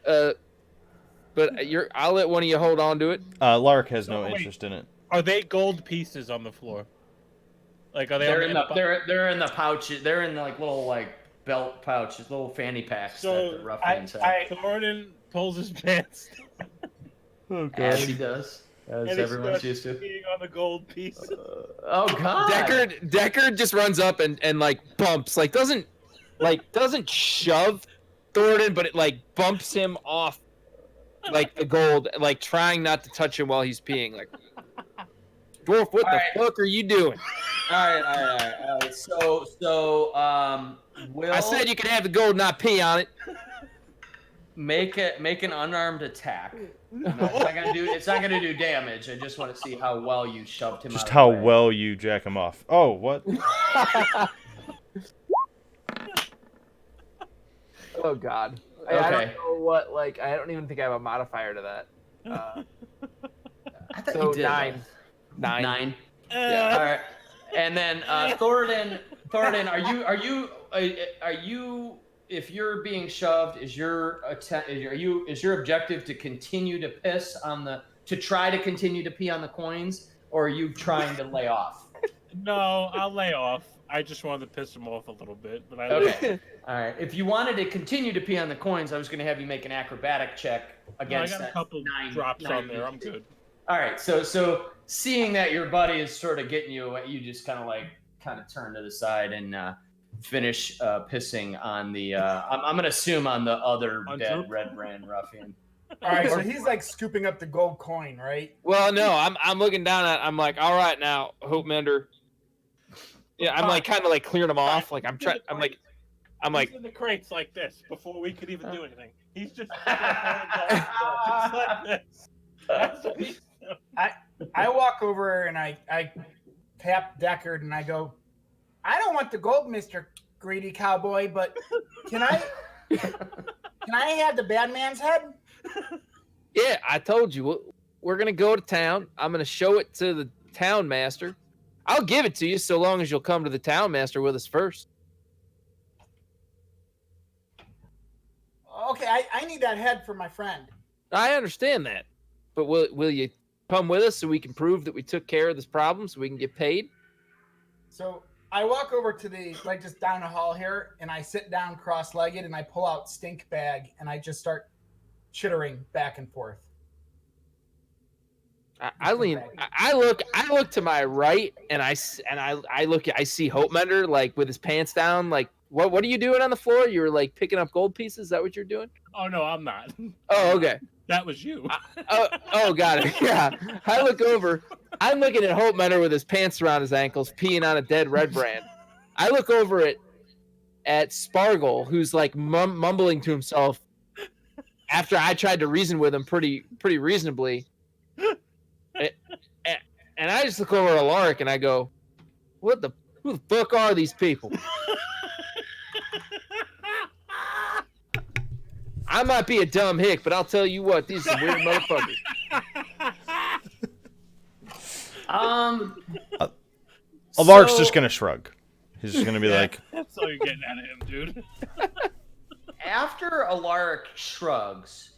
but I'll let one of you hold on to it. Lark has no Oh, wait. interest in it. Are they gold pieces on the floor? Like, are they? They're in the pouches. They're in the little belt pouches, little fanny packs So, that the ruffians have. Thornton pulls his pants Oh, As he does, and as he everyone's starts used to. peeing on the gold piece. Oh God! Deckard just runs up and bumps, doesn't shove Thornton, but it bumps him off the gold, trying not to touch him while he's peeing. Dwarf, what the fuck are you doing? All right. So, Will, I said you could have the gold, not pee on it. make an unarmed attack. It's not gonna do damage. I just want to see how well you shoved him. Just out how of the way. well you jack him off. Oh, what? Oh God. Okay. I don't know what. I don't even think I have a modifier to that. I thought So you did. 9. 9. Yeah. All right. And then Thornton, are you? If you're being shoved, is your objective to continue to piss to try to continue to pee on the coins, or are you trying to lay off? No, I'll lay off. I just wanted to piss him off a little bit, but I Okay. All right. If you wanted to continue to pee on the coins, I was going to have you make an acrobatic check against I got that a couple 9 drops 9 on there. I'm good. All right. So seeing that your buddy is sort of getting you, you just kind of turn to the side and finish pissing on the. I'm going to assume on the other On dead Droop? Red Brand ruffian. All right, so he's scooping up the gold coin, right? Well, no, I'm looking down at. I'm like, all right, now, Hope Mender. Yeah, I'm kind of clearing them off. I'm trying. I'm like. He's in the crates like this before we could even do anything. He's just just like this. That's what he's doing. I walk walk over and I tap Deckard and I go, I don't want the gold, Mr. Greedy Cowboy, but can I have the bad man's head? Yeah, I told you. We're going to go to town. I'm going to show it to the town master. I'll give it to you so long as you'll come to the town master with us first. Okay, I need that head for my friend. I understand that. But will you come with us so we can prove that we took care of this problem so we can get paid? So I walk over to the, like, just down the hall here, and I sit down cross-legged, and I pull out stink bag, and I just start chittering back and forth. I lean. I look to my right, and I look. I see Hope Mender like with his pants down. Like, what are you doing on the floor? You were like picking up gold pieces. Is that what you're doing? Oh no, I'm not. Oh, okay. That was you. Oh, got it. Yeah. I look over. I'm looking at Hope Mender with his pants around his ankles, peeing on a dead red brand. I look over at Spargle, who's like mumbling to himself after I tried to reason with him pretty reasonably. And I just look over at Alaric and I go, who the fuck are these people? I might be a dumb hick, but I'll tell you what, these are weird motherfuckers. Alaric's just gonna shrug. He's just gonna be like, That's all you're getting out of him, dude. After Alaric shrugs,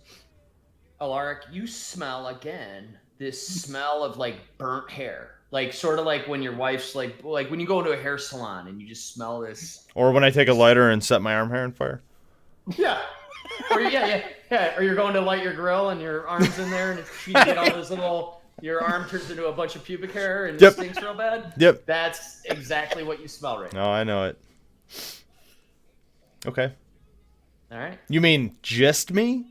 Alaric, you smell again this smell of like burnt hair. Like sort of like when your wife's like when you go into a hair salon and you just smell this. or when I take a lighter and set my arm hair on fire. Yeah. Or yeah. Or you're going to light your grill and your arm's in there and you get all this little. Your arm turns into a bunch of pubic hair and it stinks real bad. Yep. That's exactly what you smell right now. No, I know it. Okay. All right. You mean just me?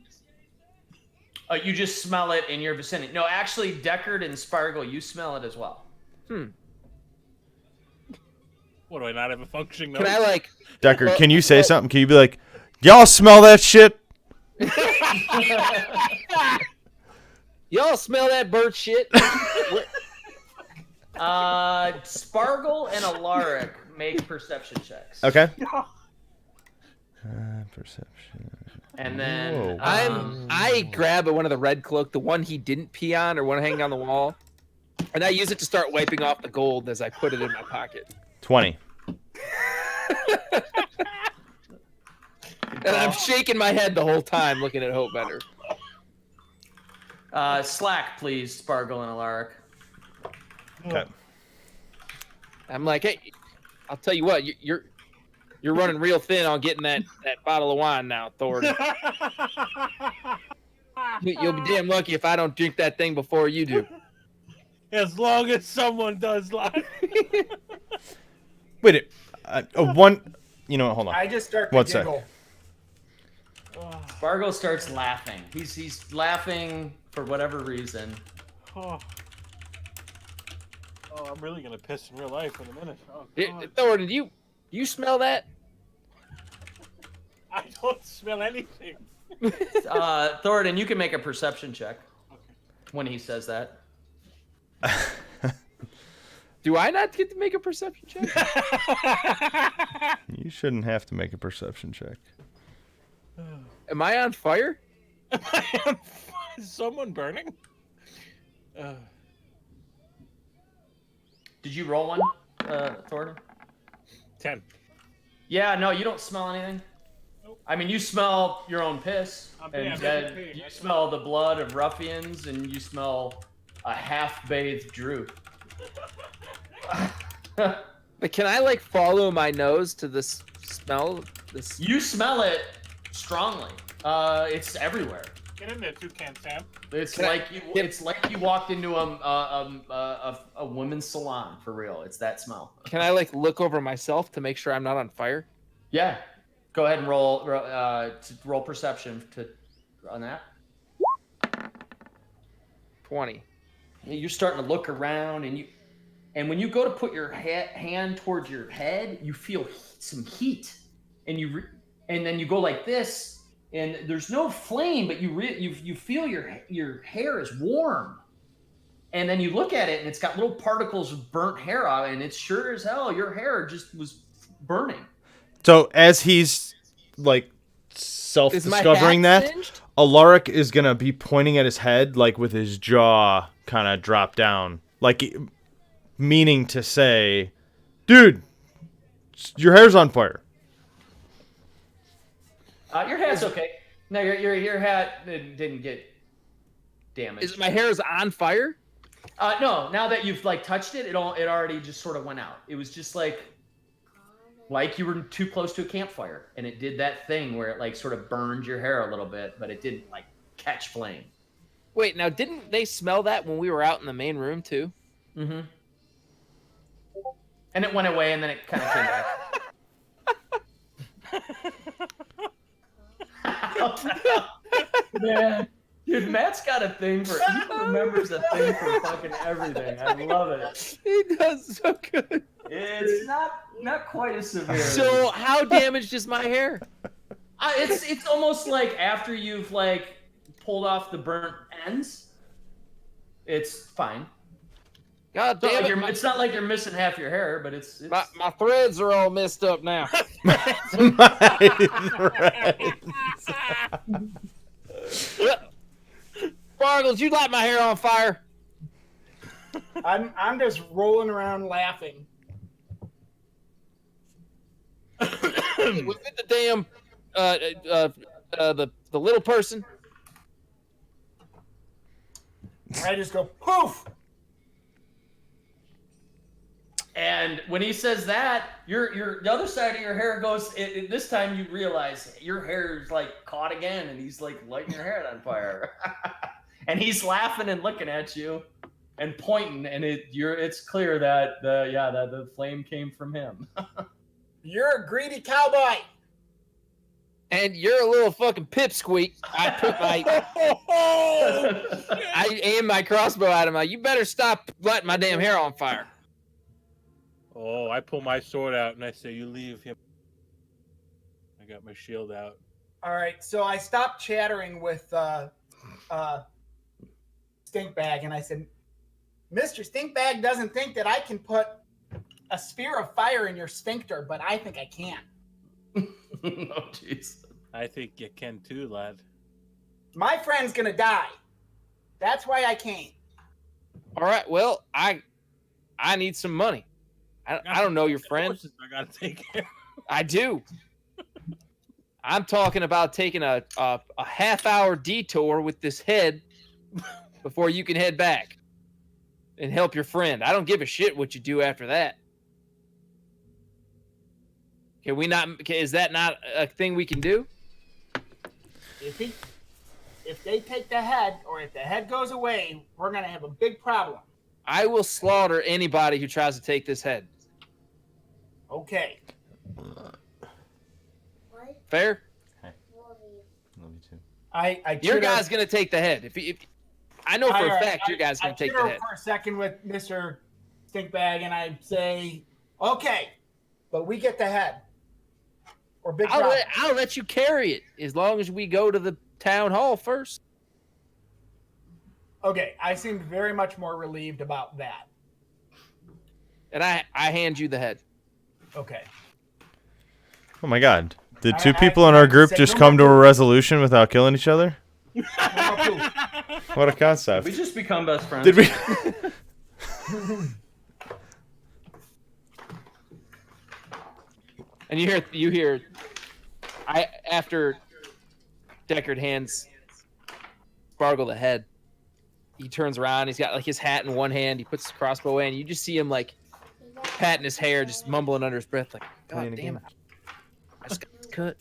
You just smell it in your vicinity. No, actually, Deckard and Spargle, you smell it as well. What, do I not have a functioning nose? Can I like... Deckard, can you say something? Can you be like, y'all smell that shit? Y'all smell that burnt shit? Spargle and Alaric make perception checks. Okay. Perception. And then Whoa. I grab one of the red cloak, the one he didn't pee on or one hanging on the wall, and I use it to start wiping off the gold as I put it in my pocket. 20. And I'm shaking my head the whole time looking at Hope Bender. Slack, please, Spargle and Alaric. Okay. I'm like, hey, I'll tell you what, you're running real thin on getting that bottle of wine now, Thor. You'll be damn lucky if I don't drink that thing before you do. As long as someone does lie. Wait, one. You know what? Hold on. I just start to One sec. giggle. Spargle starts laughing. He's laughing for whatever reason. Oh, I'm really gonna piss in real life in a minute. Oh, God. Thor, did you smell that? I don't smell anything. Thoradin, you can make a perception check Okay. when he says that. Do I not get to make a perception check? You shouldn't have to make a perception check. Am I on fire? Is someone burning? Did you roll one, Thoradin? 10. Yeah, no, you don't smell anything. Nope. I mean, you smell your own piss, I'm and definitely then peeing. you smell the blood of ruffians, and you smell a half-bathed Droop. But can I like follow my nose to this smell? This You smell it strongly. It's everywhere. Get in there, Toucan Sam. It's Can I- like it's like you walked into a women's salon for real. It's that smell. can I like look over myself to make sure I'm not on fire? Yeah. Go ahead and roll perception on that. 20. You're starting to look around, and when you go to put your hand towards your head, you feel some heat, and and then you go like this, and there's no flame, but you feel your hair is warm. And then you look at it, and it's got little particles of burnt hair on it, and it's sure as hell your hair just was burning. So as he's like Is my self-discovering hat that, singed? Alaric is gonna be pointing at his head, like with his jaw kind of dropped down, like meaning to say, "Dude, your hair's on fire." Your hat's okay. No, your hat didn't get damaged. Is my hair is on fire? No, now that you've like touched it, it already just sort of went out. It was just like you were too close to a campfire, and it did that thing where it like sort of burned your hair a little bit, but it didn't like catch flame. Wait, now didn't they smell that when we were out in the main room too? Mm-hmm. And it went away, and then it kind of came back. Man, dude, Matt's got a thing for. He remembers a thing for fucking everything. I love it. He does so good. It's not quite as severe. So how damaged is my hair? It's almost like after you've like pulled off the burnt ends, it's fine. God It's not, damn like it! it's not like you're missing half your hair, but it's My threads are all messed up now. Sparkles, you light my hair on fire. I'm just rolling around laughing. Was it the damn the little person? I just go poof. And when he says that, the other side of your hair goes. This time you realize your hair is like caught again, and he's like lighting your hair on fire. And he's laughing and looking at you, and pointing, and it's clear that the flame came from him. You're a greedy cowboy. And you're a little fucking pipsqueak. I put my I aim my crossbow at him. You better stop lighting my damn hair on fire. Oh, I pull my sword out and I say, "You leave him." I got my shield out. All right, so I stopped chattering with Stinkbag, and I said, "Mr. Stinkbag doesn't think that I can put a sphere of fire in your sphincter, but I think I can. Oh, jeez. I think you can too, lad. My friend's gonna die. That's why I came." All right, well, I need some money. I don't know your friend. Horses I gotta take care. I do. I'm talking about taking a half-hour detour with this head before you can head back and help your friend. I don't give a shit what you do after that. Can we not? Is that not a thing we can do? If they take the head, or if the head goes away, we're gonna have a big problem. I will slaughter anybody who tries to take this head. Okay. Fair? Love you too. I Your cheered guy's up- gonna take the head. If I know for All a right, fact your guy's gonna take cheered the up head. for a second with Mr. Stinkbag, and I say, "Okay, but we get the head." Or big problem. I'll let you carry it as long as we go to the town hall first. Okay, I seemed very much more relieved about that. And I hand you the head. Okay. Oh my God! Did I- two I- people in our group say just no come to more a resolution without killing each other? No more poof. What a concept! We just become best friends. Did we? And you hear after Deckard hands Spargle the head, he turns around, he's got like his hat in one hand, he puts his crossbow in, you just see him like patting his hair, just mumbling under his breath like, God Playing a damn game. it. I just got cut.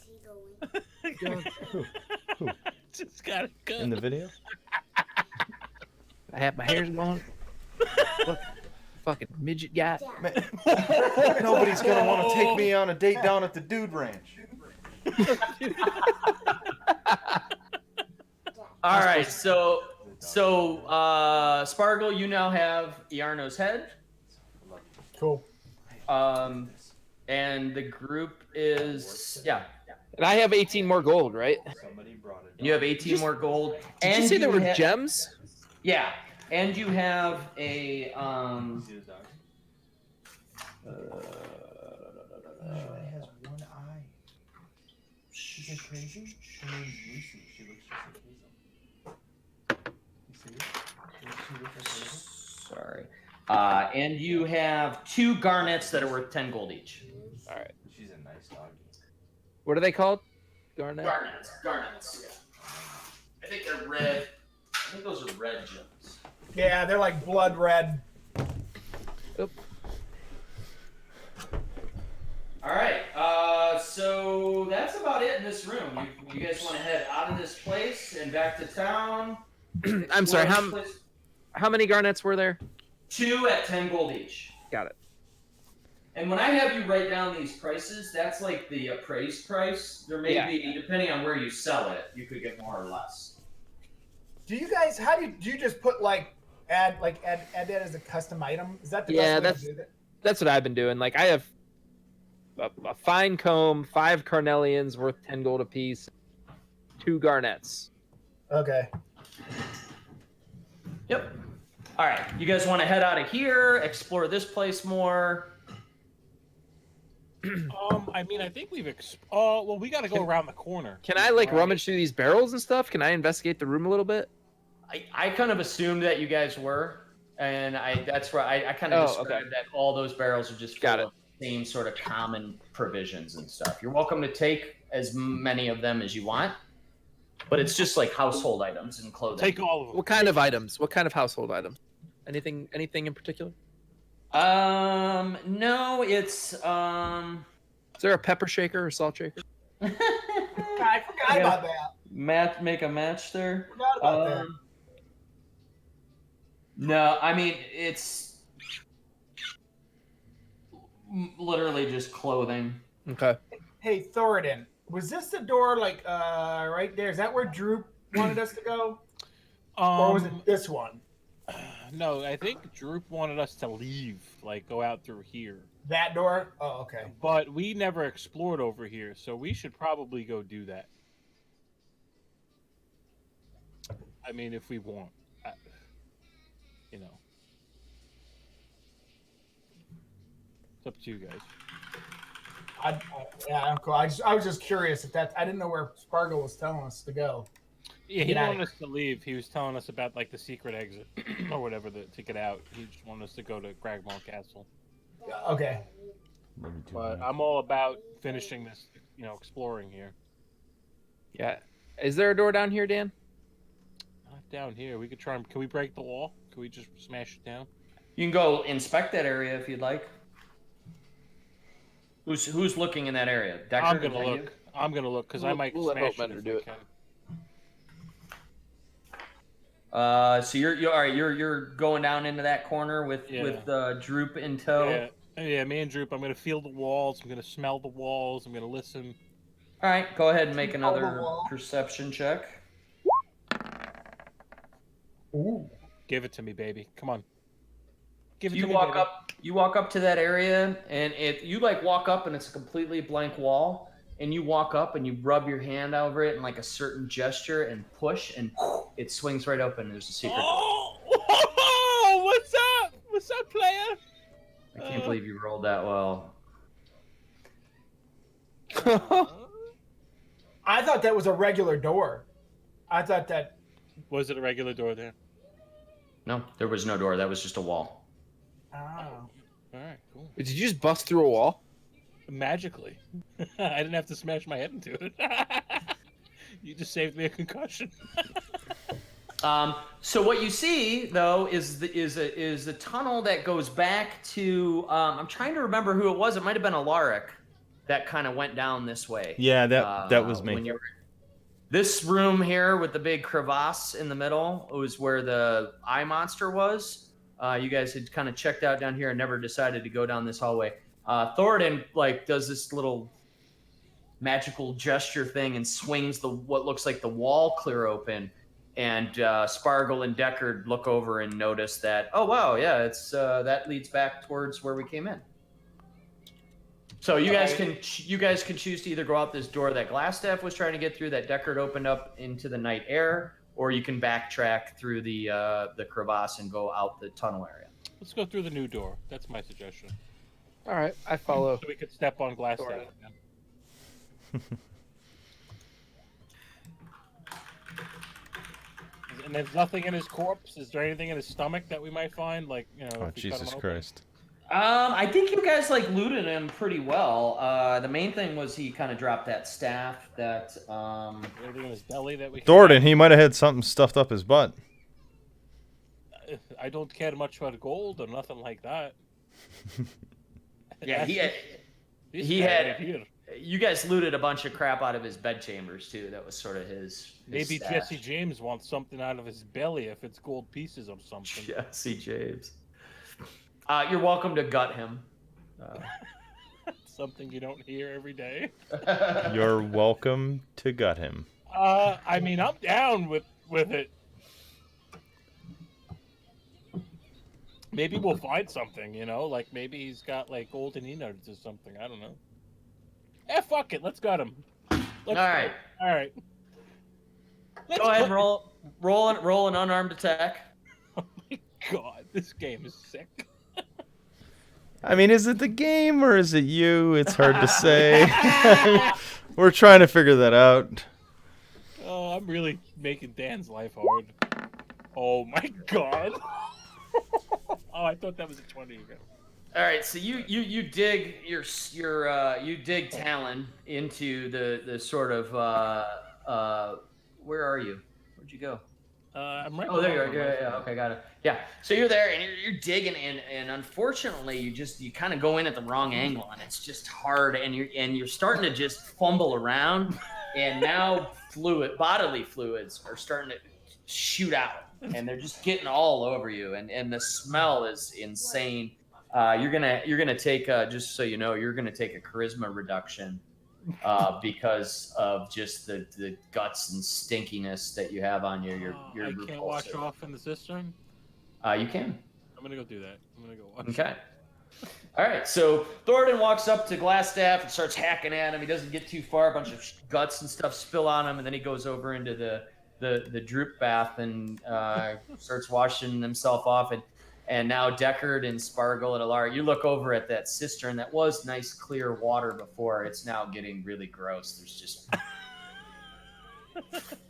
Just got it good. In the video? I have my hair's gone. Look, fucking midget guy. Nobody's gonna want to take me on a date down at the Dude Ranch. All right, so Spargle, you now have Iarno's head, Cool. and the group is And I have 18 more gold, right? You have 18 more gold. Did and you say there were have- gems? Yeah. And you have a It has one eye. Is it crazy? Her name's Lucy. She looks just like Hazel. You see it? Does she look like Hazel? sorry. And you have 2 garnets that are worth 10 gold each. All right. She's a nice doggy. What are they called? Garnet. Garnets. Yeah. I think they're red. I think those are red gems. Yeah, they're like blood red. All right. So that's about it in this room. You guys want to head out of this place and back to town? I'm sorry. Explore this place? How many garnets were there? 2 at 10 gold each. Got it. And when I have you write down these prices, that's like the appraised price. There may be, depending on where you sell it, you could get more or less. Do you guys? How do you just put add that as a custom item? Is that the best way to do that? That's what I've been doing. Like I have a fine comb, 5 carnelians worth 10 gold apiece, 2 garnets. Okay. Yep. All right. You guys want to head out of here, explore this place more? I mean, I think we've. Well, we got to go around the corner. Can I rummage through these barrels and stuff? Can I investigate the room a little bit? I kind of assumed that you guys were, and that's where I kind of described that all those barrels are just full of the same sort of common provisions and stuff. You're welcome to take as many of them as you want, but it's just like household items and clothing. Take all of them. What kind of items? What kind of household items? Anything in particular? No, it's Is there a pepper shaker or salt shaker? I forgot about that. Make a match there. Forgot about that. No, I mean it's literally just clothing. Okay. Hey, Thoradin, was this the door right there? Is that where Droop wanted us to go, or was it this one? No, I think Droop wanted us to leave, go out through here. That door? Oh, okay. But we never explored over here, so we should probably go do that. I mean, if we want. You know. It's up to you guys. I'm cool. I was just curious if I didn't know where Spargo was telling us to go. Yeah, he didn't want us to leave. He was telling us about the secret exit or whatever to get out. He just wanted us to go to Cragmaw Castle. Okay. But I'm all about finishing this, exploring here. Yeah. Is there a door down here, Dan? Not down here. We could try. Can we break the wall? Can we just smash it down? You can go inspect that area if you'd like. Who's looking in that area? Deckard, I'm gonna look. I'm gonna look because I might we'll let smash Oatmender it. do it. So you're all right. You're going down into that corner with Droop in tow. Yeah. Me and Droop. I'm gonna feel the walls. I'm gonna smell the walls. I'm gonna listen. All right. Go ahead and make another perception check. Ooh. Give it to me, baby. Come on. Give it You to me, walk baby. up. You walk up to that area, and you walk up, and it's a completely blank wall. And you walk up, and you rub your hand over it in a certain gesture, and push, and it swings right open. There's a secret. Oh, what's up? What's up, player? I can't believe you rolled that well. I thought that was a regular door. I thought that. Was it a regular door there? No, there was no door. That was just a wall. Oh. All right, cool. Did you just bust through a wall? Magically. I didn't have to smash my head into it. You just saved me a concussion. So what you see though is a tunnel that goes back to I'm trying to remember who it was. It might have been Alaric that kind of went down this way. Yeah, that was me. This room here with the big crevasse in the middle was where the eye monster was. You guys had kind of checked out down here and never decided to go down this hallway. Thoradin does this little magical gesture thing and swings what looks like the wall clear open, and Spargle and Deckard look over and notice that, oh wow, yeah, it's that leads back towards where we came in. So you guys can choose to either go out this door that Glassstaff was trying to get through that Deckard opened up into the night air, or you can backtrack through the crevasse and go out the tunnel area. Let's go through the new door. That's my suggestion. All right, I follow. So we could step on glass Sort staff of. again. And there's nothing in his corpse. Is there anything in his stomach that we might find? Like, you know, Oh, if we cut him Jesus open? Christ. I think you guys like looted him pretty well. The main thing was he kind of dropped that staff that Anything in his belly that we can Thornton, he might have had something stuffed up his butt. I don't care much about gold or nothing like that. yeah, he This he guy had- right here. you guys looted a bunch of crap out of his bed chambers too. That was sort of his Maybe stash. Jesse James wants something out of his belly if it's gold pieces or something. Jesse James. You're welcome to gut him. Something you don't hear every day. You're welcome to gut him. I mean, I'm down with it. Maybe we'll find something, you know, like maybe he's got like golden innards or something. I don't know. Fuck it, let's gut him. All right, All right. Let's go ahead and gut- roll an unarmed attack. Oh my god, this game is sick. I mean, is it the game or is it you? It's hard to say. We're trying to figure that out. Oh, I'm really making Dan's life hard. Oh my god. Oh, I thought that was a 20 again. All right, so you dig you dig Talon into the sort of where are you? Where'd you go? I'm right. Oh, there you are. below him. Yeah, okay, got it. Yeah, so you're there and you're digging, and unfortunately, you kind of go in at the wrong angle, and it's just hard, and you're starting to just fumble around, and now bodily fluids are starting to shoot out, and they're just getting all over you, and the smell is insane. You're gonna take just so you know, you're gonna take a charisma reduction. Because of just the guts and stinkiness that you have on you. You're I can't wash off in the cistern. You can. I'm gonna go do that. I'm gonna go wash. Okay. All right. So Thornton walks up to Glassstaff and starts hacking at him. He doesn't get too far. A bunch of guts and stuff spill on him, and then he goes over into the droop bath and starts washing himself off. And now Deckard and Spargle and Alara, you look over at that cistern that was nice clear water before. It's now getting really gross. There's just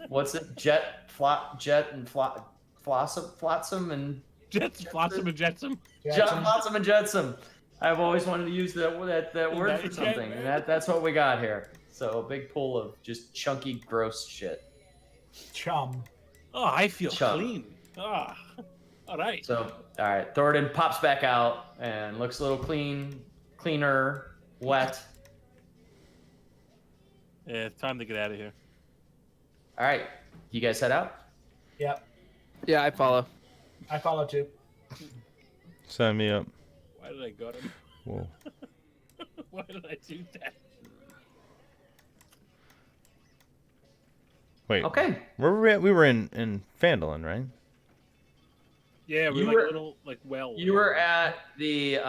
what's it? Flotsam and Flotsam and Jetsam. Flotsam and Jetsam. I've always wanted to use that word that for it, something, Jet? and that's what we got here. So a big pool of just chunky, gross shit. Chum. Oh, I feel Chum. clean. Ah, all right. So, all right, Thornton pops back out and looks a little cleaner, wet. Yeah, it's time to get out of here. All right, you guys head out. Yep. Yeah, I follow. I follow too. Sign me up. Why did I gut him? Whoa. Why did I do that? Wait. Okay. Where were we at? We were in Phandalin, right? Yeah, You we're like were- a little like well. You were at the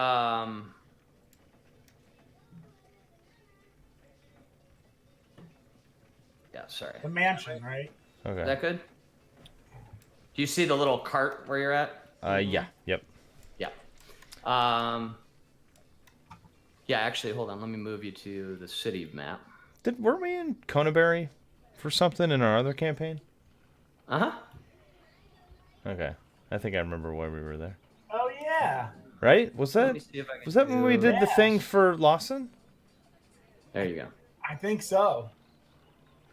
yeah, sorry. The mansion, right? Is Okay. that good? Do you see the little cart where you're at? Yeah. Yep. Yeah. Yeah, actually, hold on. Let me move you to the city map. Weren't we in Conaberry for something in our other campaign? Uh-huh. Okay. I think I remember why we were there. Oh yeah. Right? Was Let that me see if I can when we do- did the thing for Lawson? There you go. I think so.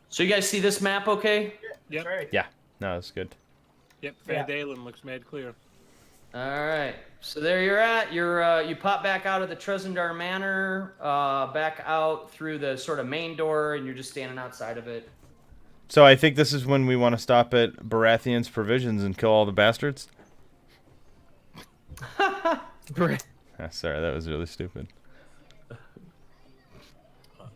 So you guys see this map okay? Yep. Right. Yeah. No, that's good. Yep. Yeah. Van Dalen looks mad clear. All right. So there you're at. You pop back out of the Trezendar Manor, back out through the sort of main door, and you're just standing outside of it. So I think this is when we want to stop at Baratheon's Provisions and kill all the bastards. Sorry, that was really stupid.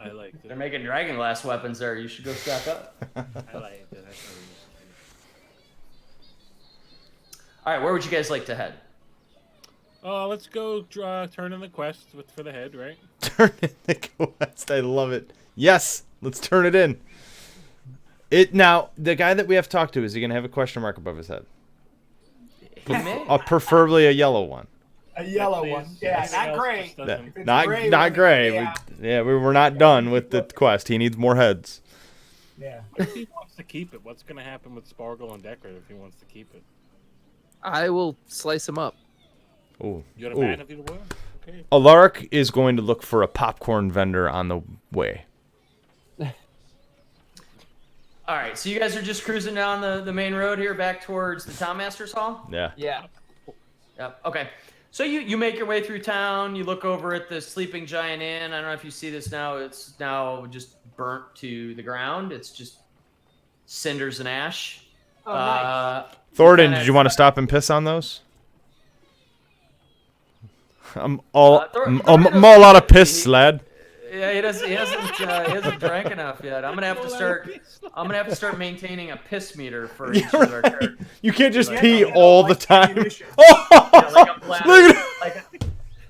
I liked They're it. making dragonglass weapons there. You should go stock up. I liked it. All right. Where would you guys like to head? Let's go turn in the quest for the head, right? Turn in the quest. I love it. Yes, let's turn it in. It now the guy that we have to talk to, is he gonna have a question mark above his head? He may. Preferably a yellow one. A yellow Please. one. Yeah, Everything not else gray. just doesn't- If it's Not gray, not we're gray. gonna- Yeah, we're not done with the quest. He needs more heads. Yeah. If he wants to keep it, what's going to happen with Spargle and Decker if he wants to keep it? I will slice him up. Ooh. You're Ooh. a man of your word. Okay. Alaric is going to look for a popcorn vendor on the way. All right, so you guys are just cruising down the main road here back towards the Town Master's Hall? Yeah. Yeah. Yep. Okay. So you make your way through town. You look over at the Sleeping Giant Inn. I don't know if you see this now. It's now just burnt to the ground. It's just cinders and ash. Oh, nice. Thornton, kinda- did you want to stop and piss on those? I'm all Thornton I'm all out of piss, he- lad. Yeah, he hasn't drank enough yet. I'm gonna have to start maintaining a piss meter for each of our characters. You can't just Like, pee you know, all like the time. ammunition. Oh, Yeah, like a bladder. look at Like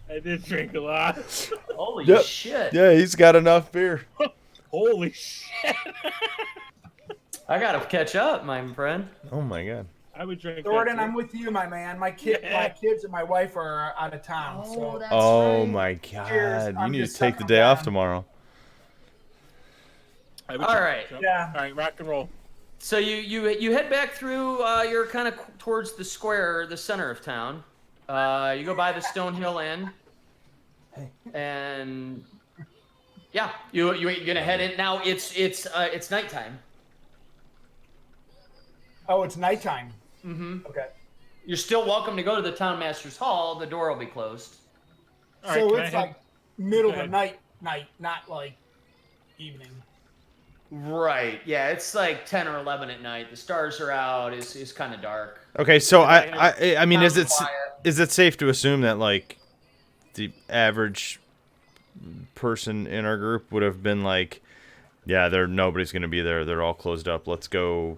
I did drink a lot. holy Yep. shit! Yeah, he's got enough beer. Holy shit. I gotta catch up, my friend. Oh my god. I would drink Thornton, that I'm with you, my man. My kids and my wife are out of town. So Oh my god. Cheers. You I'm need to just take the sucking day off down. tomorrow. I would All drink right. that. Yeah. All right, rock and roll. So you head back through. You're kind of towards the square, the center of town. You go by the Stonehill Inn, and yeah, you're gonna head in now. It's nighttime. Oh, it's nighttime. Mm-hmm. Okay. You're still welcome to go to the Town Master's Hall. The door will be closed. All right, So can I it's have- like middle of Go the night, not like evening. Right. Yeah, it's like 10 or 11 at night. The stars are out. It's kind of dark. Okay, so I mean, is Sounds it quiet. is it safe to assume that like the average person in our group would have been like, yeah, nobody's gonna be there. They're all closed up. Let's go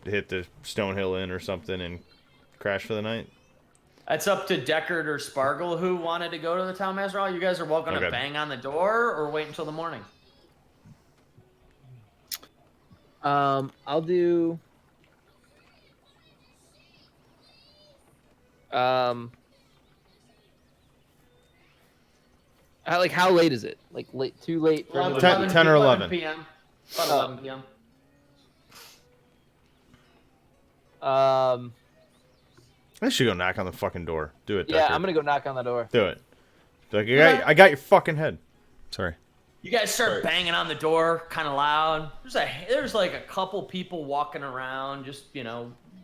hit the Stonehill Inn or something and crash for the night. It's up to Deckard or Spargle who wanted to go to the Town Master Hall. You guys are welcome Okay. to bang on the door or wait until the morning. I'll do. How late is it? Like late, too late for anybody? 10 or 11. p.m. About Oh. 11 p.m. I should go knock on the fucking door. Do it, Yeah, Deckard. I'm gonna go knock on the door. do it. Like, I got your fucking head. Sorry. You guys start banging on the door, kind of loud. There's like a couple people walking around, just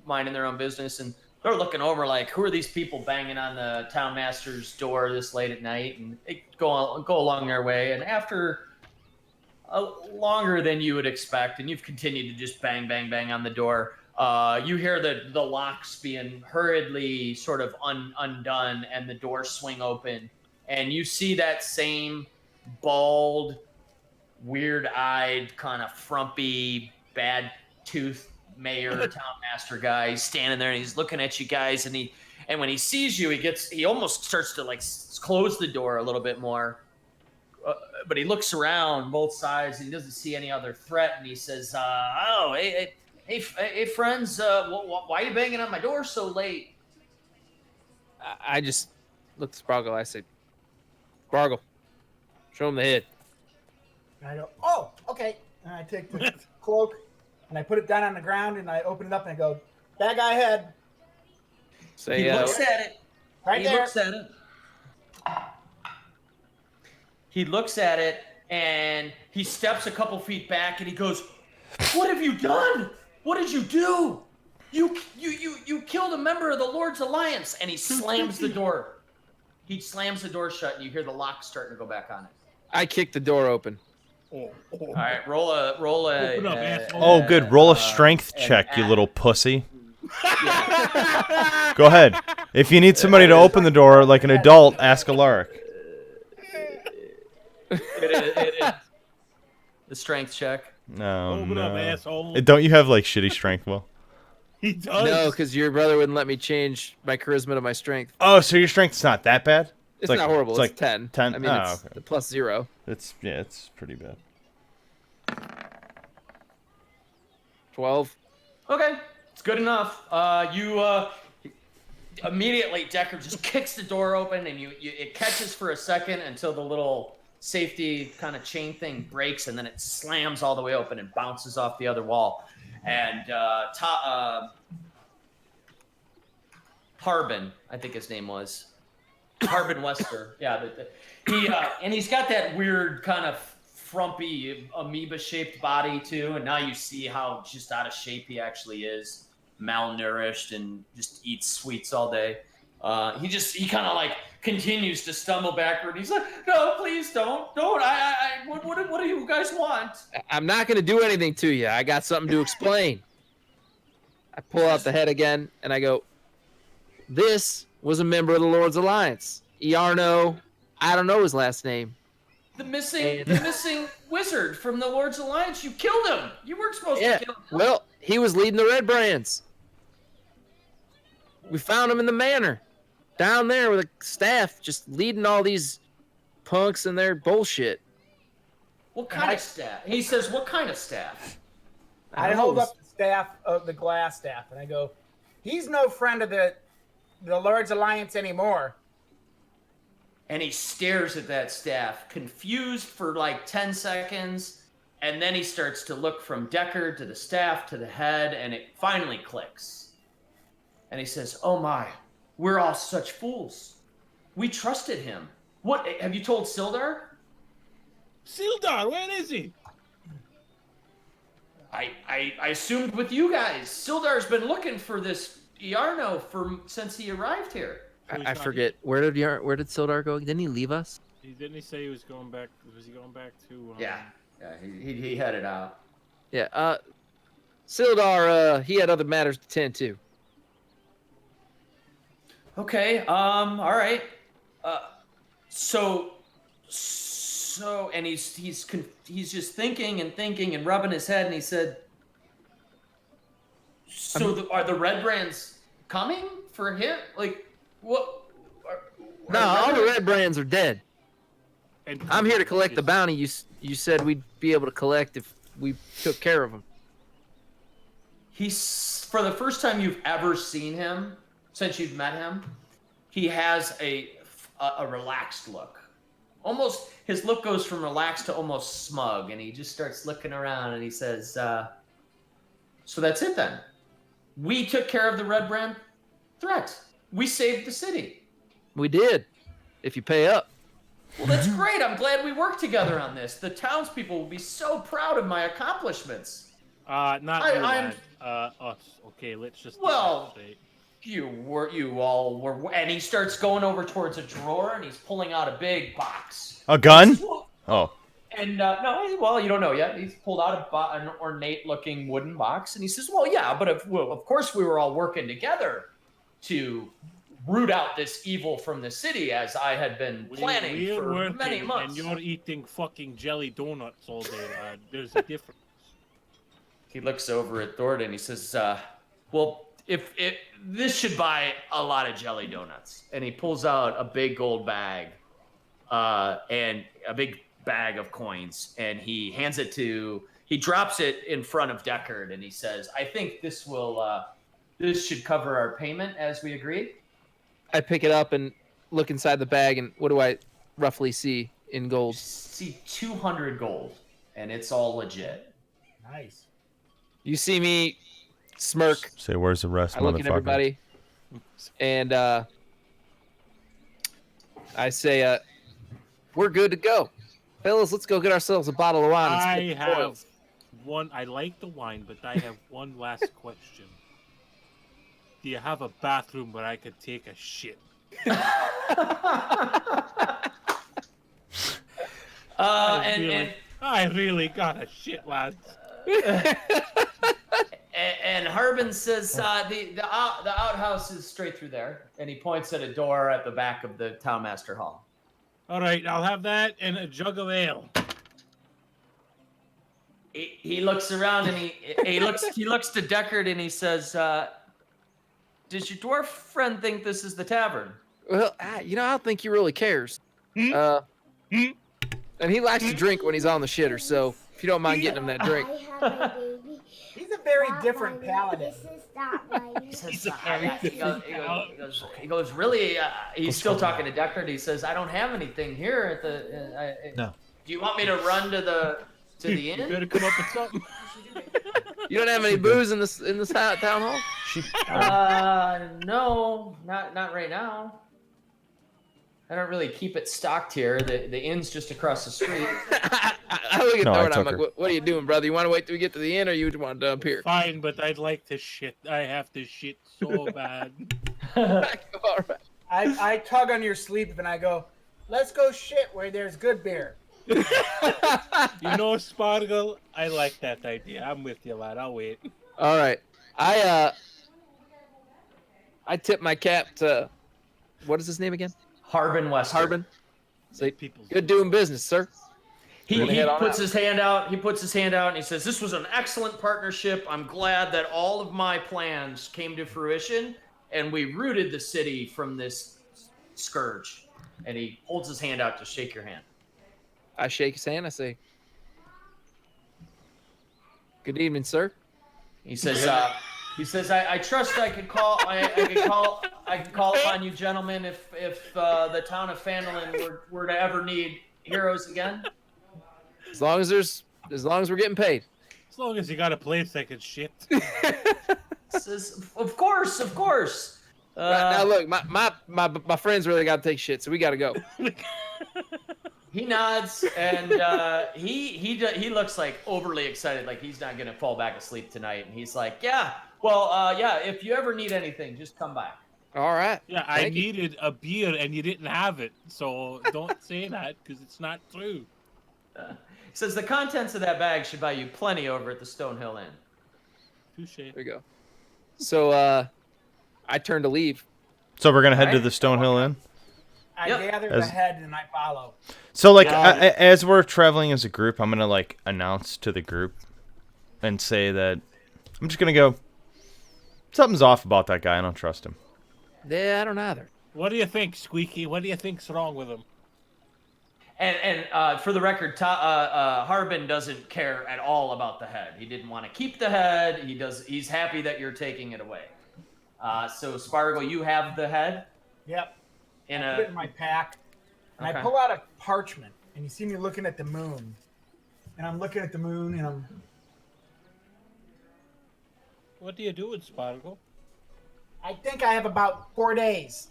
minding their own business, and they're looking over like, who are these people banging on the Town Master's door this late at night? And they go along their way, and after longer than you would expect, and you've continued to just bang, bang, bang on the door. You hear the locks being hurriedly sort of undone, and the door swing open, and you see that same bald, weird-eyed, kind of frumpy, bad tooth mayor, town master guy. He's standing there and he's looking at you guys, and when he sees you, he almost starts to like close the door a little bit more. But he looks around both sides and he doesn't see any other threat, and he says, hey, friends, why are you banging on my door so late? I just look at Spargle. I say, Spargle, show him the head. And I go, oh, okay. And I take the cloak and I put it down on the ground and I open it up and I go, bad guy head, Say, He looks at it. right He there. looks at it. He looks at it and he steps a couple feet back and he goes, "What have you done? What did you do? You killed a member of the Lord's Alliance." And he slams the door. He slams the door shut, and you hear the lock starting to go back on it. I kick the door open. Oh, All right, roll a. Open up, asshole. Oh, good. Roll a uh, strength an check, you act. little pussy. Go ahead. If you need somebody to open the door like an adult, ask Alaric. It is. The strength check. No, Open up, no. asshole. Don't you have like shitty strength, Will? He does. No, because your brother wouldn't let me change my charisma to my strength. Oh, so your strength's not that bad? It's like- not horrible. it's It's, like 10. 10? I mean, Oh, it's okay. the plus 0. It's pretty bad. 12. Okay, it's good enough. Immediately Deckard just kicks the door open, and it catches for a second until the little safety kind of chain thing breaks, and then it slams all the way open and bounces off the other wall. And Harbin, I think his name was Harbin Wester. Yeah, and he's got that weird kind of frumpy amoeba-shaped body too, and now you see how just out of shape he actually is, malnourished and just eats sweets all day. He kind of like continues to stumble backward. He's like, "No, please don't. What do you guys want?" I'm not going to do anything to you. I got something to explain. I pull out the head again, and I go, this was a member of the Lord's Alliance. Iarno, I don't know his last name. The missing wizard from the Lord's Alliance. You killed him. You weren't supposed to kill him. Well, he was leading the Red Brands. We found him in the manor, down there with a staff, just leading all these punks and their bullshit. What kind of staff? He says, "What kind of staff?" I hold up the staff of the glass staff, and I go, "He's no friend of the Lord's Alliance anymore." And he stares at that staff, confused for like 10 seconds, and then he starts to look from Deckard to the staff to the head, and it finally clicks. And he says, "Oh my, we're all such fools. We trusted him. What, have you told Sildar?" Sildar, where is he? I assumed with you guys. Sildar's been looking for this Iarno since he arrived here. I forget. Where did Sildar go? Didn't he leave us? Didn't he say he was going back? Was he going back to? Yeah, he headed out. Yeah. Sildar, he had other matters to tend to. Okay. All right. So, and he's just thinking and rubbing his head, and he said, "So are the Red Brands coming for him? Like, what?" No, all the Red Brands are dead. And I'm here to collect the bounty you said we'd be able to collect if we took care of him. He's, for the first time you've ever seen him since you've met him, he has a relaxed look. Almost, his look goes from relaxed to almost smug, and he just starts looking around, and he says, "So that's it then. We took care of the Red Brand threat. We saved the city." We did, if you pay up. "Well, that's great. I'm glad we worked together on this. The townspeople will be so proud of my accomplishments." Not I'm us. Okay, let's just. Well, you all were, and he starts going over towards a drawer, and he's pulling out a big box. A gun? Oh. And no, well, you don't know yet. He's pulled out an ornate-looking wooden box, and he says, "Well, yeah, but of course we were all working together to root out this evil from the city, as I had been planning for many months." And you're eating fucking jelly donuts all day, lad. There's a difference. He looks over at Thornton. He says, "Well, if this should buy a lot of jelly donuts." And he pulls out a big gold bag, and a big bag of coins, and he hands it he drops it in front of Deckard, and he says, "I think this should cover our payment as we agreed." I pick it up and look inside the bag, and what do I roughly see in gold? See 200 gold, and it's all legit. Nice. You see me smirk. Say, where's the rest, I look at motherfucker? everybody, and I say, "We're good to go, fellas. Let's go get ourselves a bottle of wine." And I like the wine, but I have one last question. Do you have a bathroom where I could take a shit? I really got a shit, lads. And Harbin says, the outhouse is straight through there, and he points at a door at the back of the Townmaster Hall. All right, I'll have that and a jug of ale. He looks around, and he looks to Deckard, and he says, "Does your dwarf friend think this is the tavern?" Well, I don't think he really cares. And he likes to drink when he's on the shitter, so if you don't mind getting him that drink. He's a very different paladin. He says, he goes, really? He's still talking to Deckard. He says, I don't have anything here at the. No. Do you want me to run to the You inn? better come up with something. You don't have any booze in this town hall? No, not right now. I don't really keep it stocked here. The inn's just across the street. I look at No, I Thor and I'm took like, her. what are you doing, brother? You want to wait till we get to the inn, or you want to dump here? Fine, but I'd like to shit. I have to shit so bad. All right. I tug on your sleeve and I go, let's go shit where there's good beer. You know, Spargle, I like that idea. I'm with you, lad. I'll wait. All right. I tip my cap to, what is his name again? Harbin Wester. Harbin. Say, People's good doing business, sir. He We're gonna head on puts out. his hand out. He puts his hand out and he says, "This was an excellent partnership. I'm glad that all of my plans came to fruition, and we rooted the city from this scourge." And he holds his hand out to shake your hand. I shake his hand. I say, good evening, sir. He says, I trust I could call. I could call upon you, gentlemen, if the town of Phandalin were to ever need heroes again." As long as we're getting paid. As long as you got a place that can shit. Says, "Of course, of course." Now look, my friends really got to take shit, so we got to go. He nods and he looks like overly excited, like he's not gonna fall back asleep tonight. And he's like, "Yeah, well, yeah. If you ever need anything, just come back." All right. Yeah, I Thank you. needed a beer and you didn't have it, so don't say that because it's not true. He says the contents of that bag should buy you plenty over at the Stonehill Inn. Touche. There you go. So I turn to leave. So we're gonna head to Alright. the Stonehill Inn. I Yep. gather As- the head and I follow. So like Got as we're traveling as a group, I'm gonna like announce to the group and say that I'm just gonna go. Something's off about that guy. I don't trust him. Yeah, I don't either. What do you think, Squeaky? What do you think's wrong with him? And for the record, Harbin doesn't care at all about the head. He didn't want to keep the head. He's happy that you're taking it away. So Spargle, you have the head Yep. in I put it in my pack. And Okay. I pull out a parchment and you see me looking at the moon. And I'm looking at the moon and I'm What do you do with Spargle? I think I have about 4 days.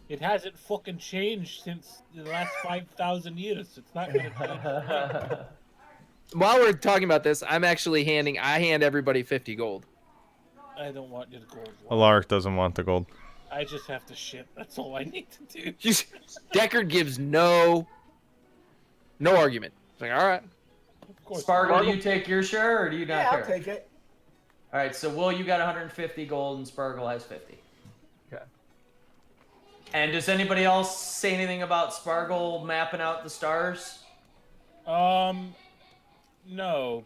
It hasn't fucking changed since the last 5,000 years. It's not gonna change. While we're talking about this, I hand everybody 50 gold. I don't want you to go. Alaric doesn't want the gold. I just have to shit. That's all I need to do. Deckard gives no argument. It's like, all right. Of course. Spargle, do you take your share or do you not Yeah, care? I'll take it. All right, so Will, you got 150 gold and Spargle has 50. Okay. And does anybody else say anything about Spargle mapping out the stars? No,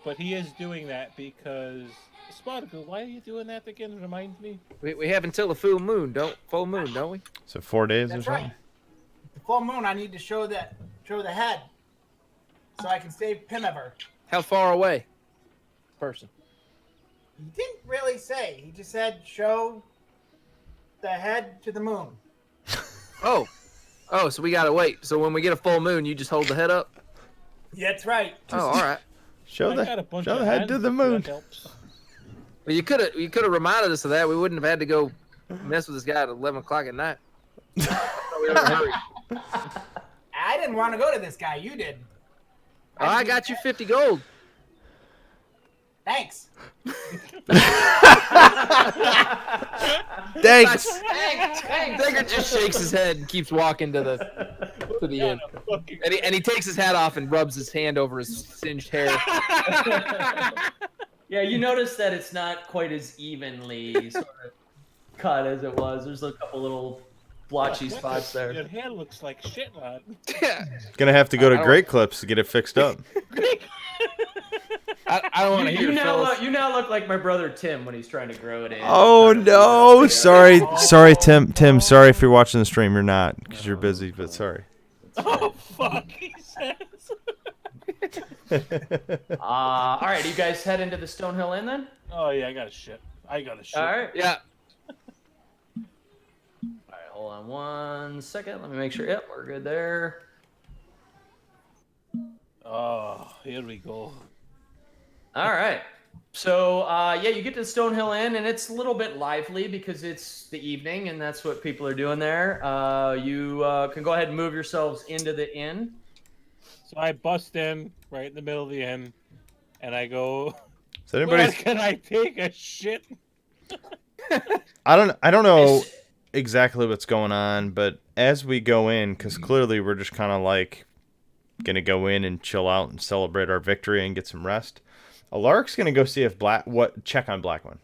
but he is doing that because Spargle. Why are you doing that again? Remind me. We have until the full moon, don't we? So 4 days or That's something. right. The full moon, I need to show the head, so I can save Pimiver. How far away? Person. He didn't really say. He just said show the head to the moon. Oh, so we gotta wait. So when we get a full moon, you just hold the head up. Yeah, that's right. Oh, all right. Show I got a the bunch show of the head to hands the if moon. that helps. Well, you could have reminded us of that. We wouldn't have had to go mess with this guy at 11 o'clock at night. We were in a hurry. I didn't want to go to this guy. You did. Oh, I got you 50 gold. Thanks. Thanks. Deckard just shakes his head and keeps walking to the inn. Fucking- And he takes his hat off and rubs his hand over his singed hair. Yeah, you notice that it's not quite as evenly sort of cut as it was. There's a couple little blotchy What spots the- there. Your hair looks like shit, lad. Gonna have to go I to don't- Great Clips to get it fixed up. I don't want to hear You it, now fellas. look, you now look like my brother Tim when he's trying to grow it in. Oh no! Sorry, Tim. Tim, sorry if you're watching the stream. You're not because you're busy. But sorry. Oh fuck! He says. All right, you guys head into the Stonehill Inn then? Oh yeah, I got a shit. All right. Yeah. All right, hold on 1 second. Let me make sure. Yep, we're good there. Oh, here we go. All right. So, yeah, you get to the Stonehill Inn, and it's a little bit lively because it's the evening, and that's what people are doing there. You can go ahead and move yourselves into the inn. So I bust in right in the middle of the inn, and I go, Is "Where anybody? can I take a shit?" I don't know It's- exactly what's going on, but as we go in, because clearly we're just kind of like gonna go in and chill out and celebrate our victory and get some rest. Alaric's gonna go see if check on Blackman.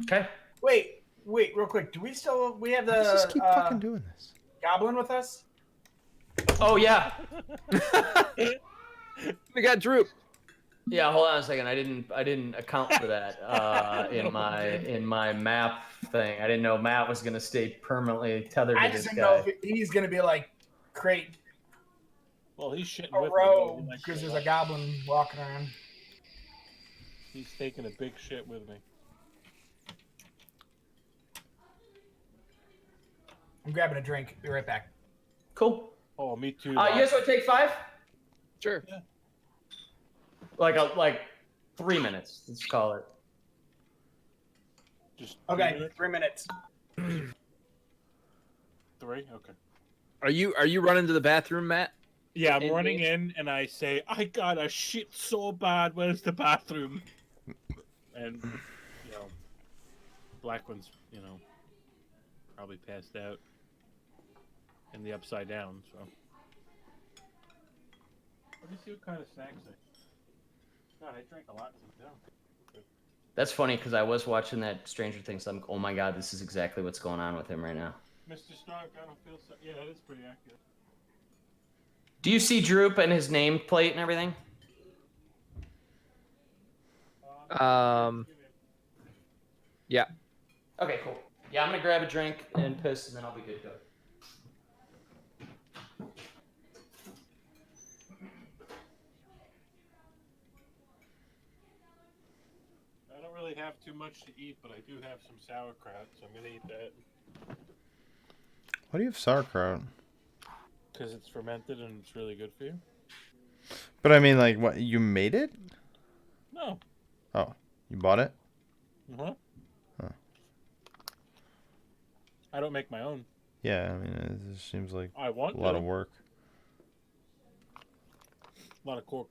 Okay. Wait, real quick. Do we have Let's just the keep fucking doing this. goblin with us? Oh, yeah. We got Droop. Yeah, hold on a second. I didn't account for that in my map thing. I didn't know Matt was gonna stay permanently tethered I to just this didn't know guy. if he's gonna be like create Well, he's shitting a with row me. because there's a goblin walking around. He's taking a big shit with me. I'm grabbing a drink. Be right back. Cool. Oh, me too. You guys want to take 5? Sure. Like 3 minutes. Let's call it. Just Okay, 3 minutes. 3. Okay. Are you running to the bathroom, Matt? Yeah, I'm In running range? in and I say, I got a shit so bad. Where's the bathroom? And, Black one's, probably passed out in the upside down, so. Let me see what kind of snacks God, I drank a lot since then. That's funny because I was watching that Stranger Things. I'm like, oh my god, this is exactly what's going on with him right now. Mr. Stark, I don't feel so. Yeah, that is pretty accurate. Do you see Droop and his nameplate and everything? Yeah. Okay, cool. Yeah, I'm gonna grab a drink and piss, and then I'll be good to go. I don't really have too much to eat, but I do have some sauerkraut, so I'm gonna eat that. Why do you have sauerkraut? Because it's fermented and it's really good for you. But I mean, like, what, you made it? No. Oh, you bought it? Uh-huh. Huh. I don't make my own. Yeah, I mean, it just seems like I want a lot to. of work. A lot of cork.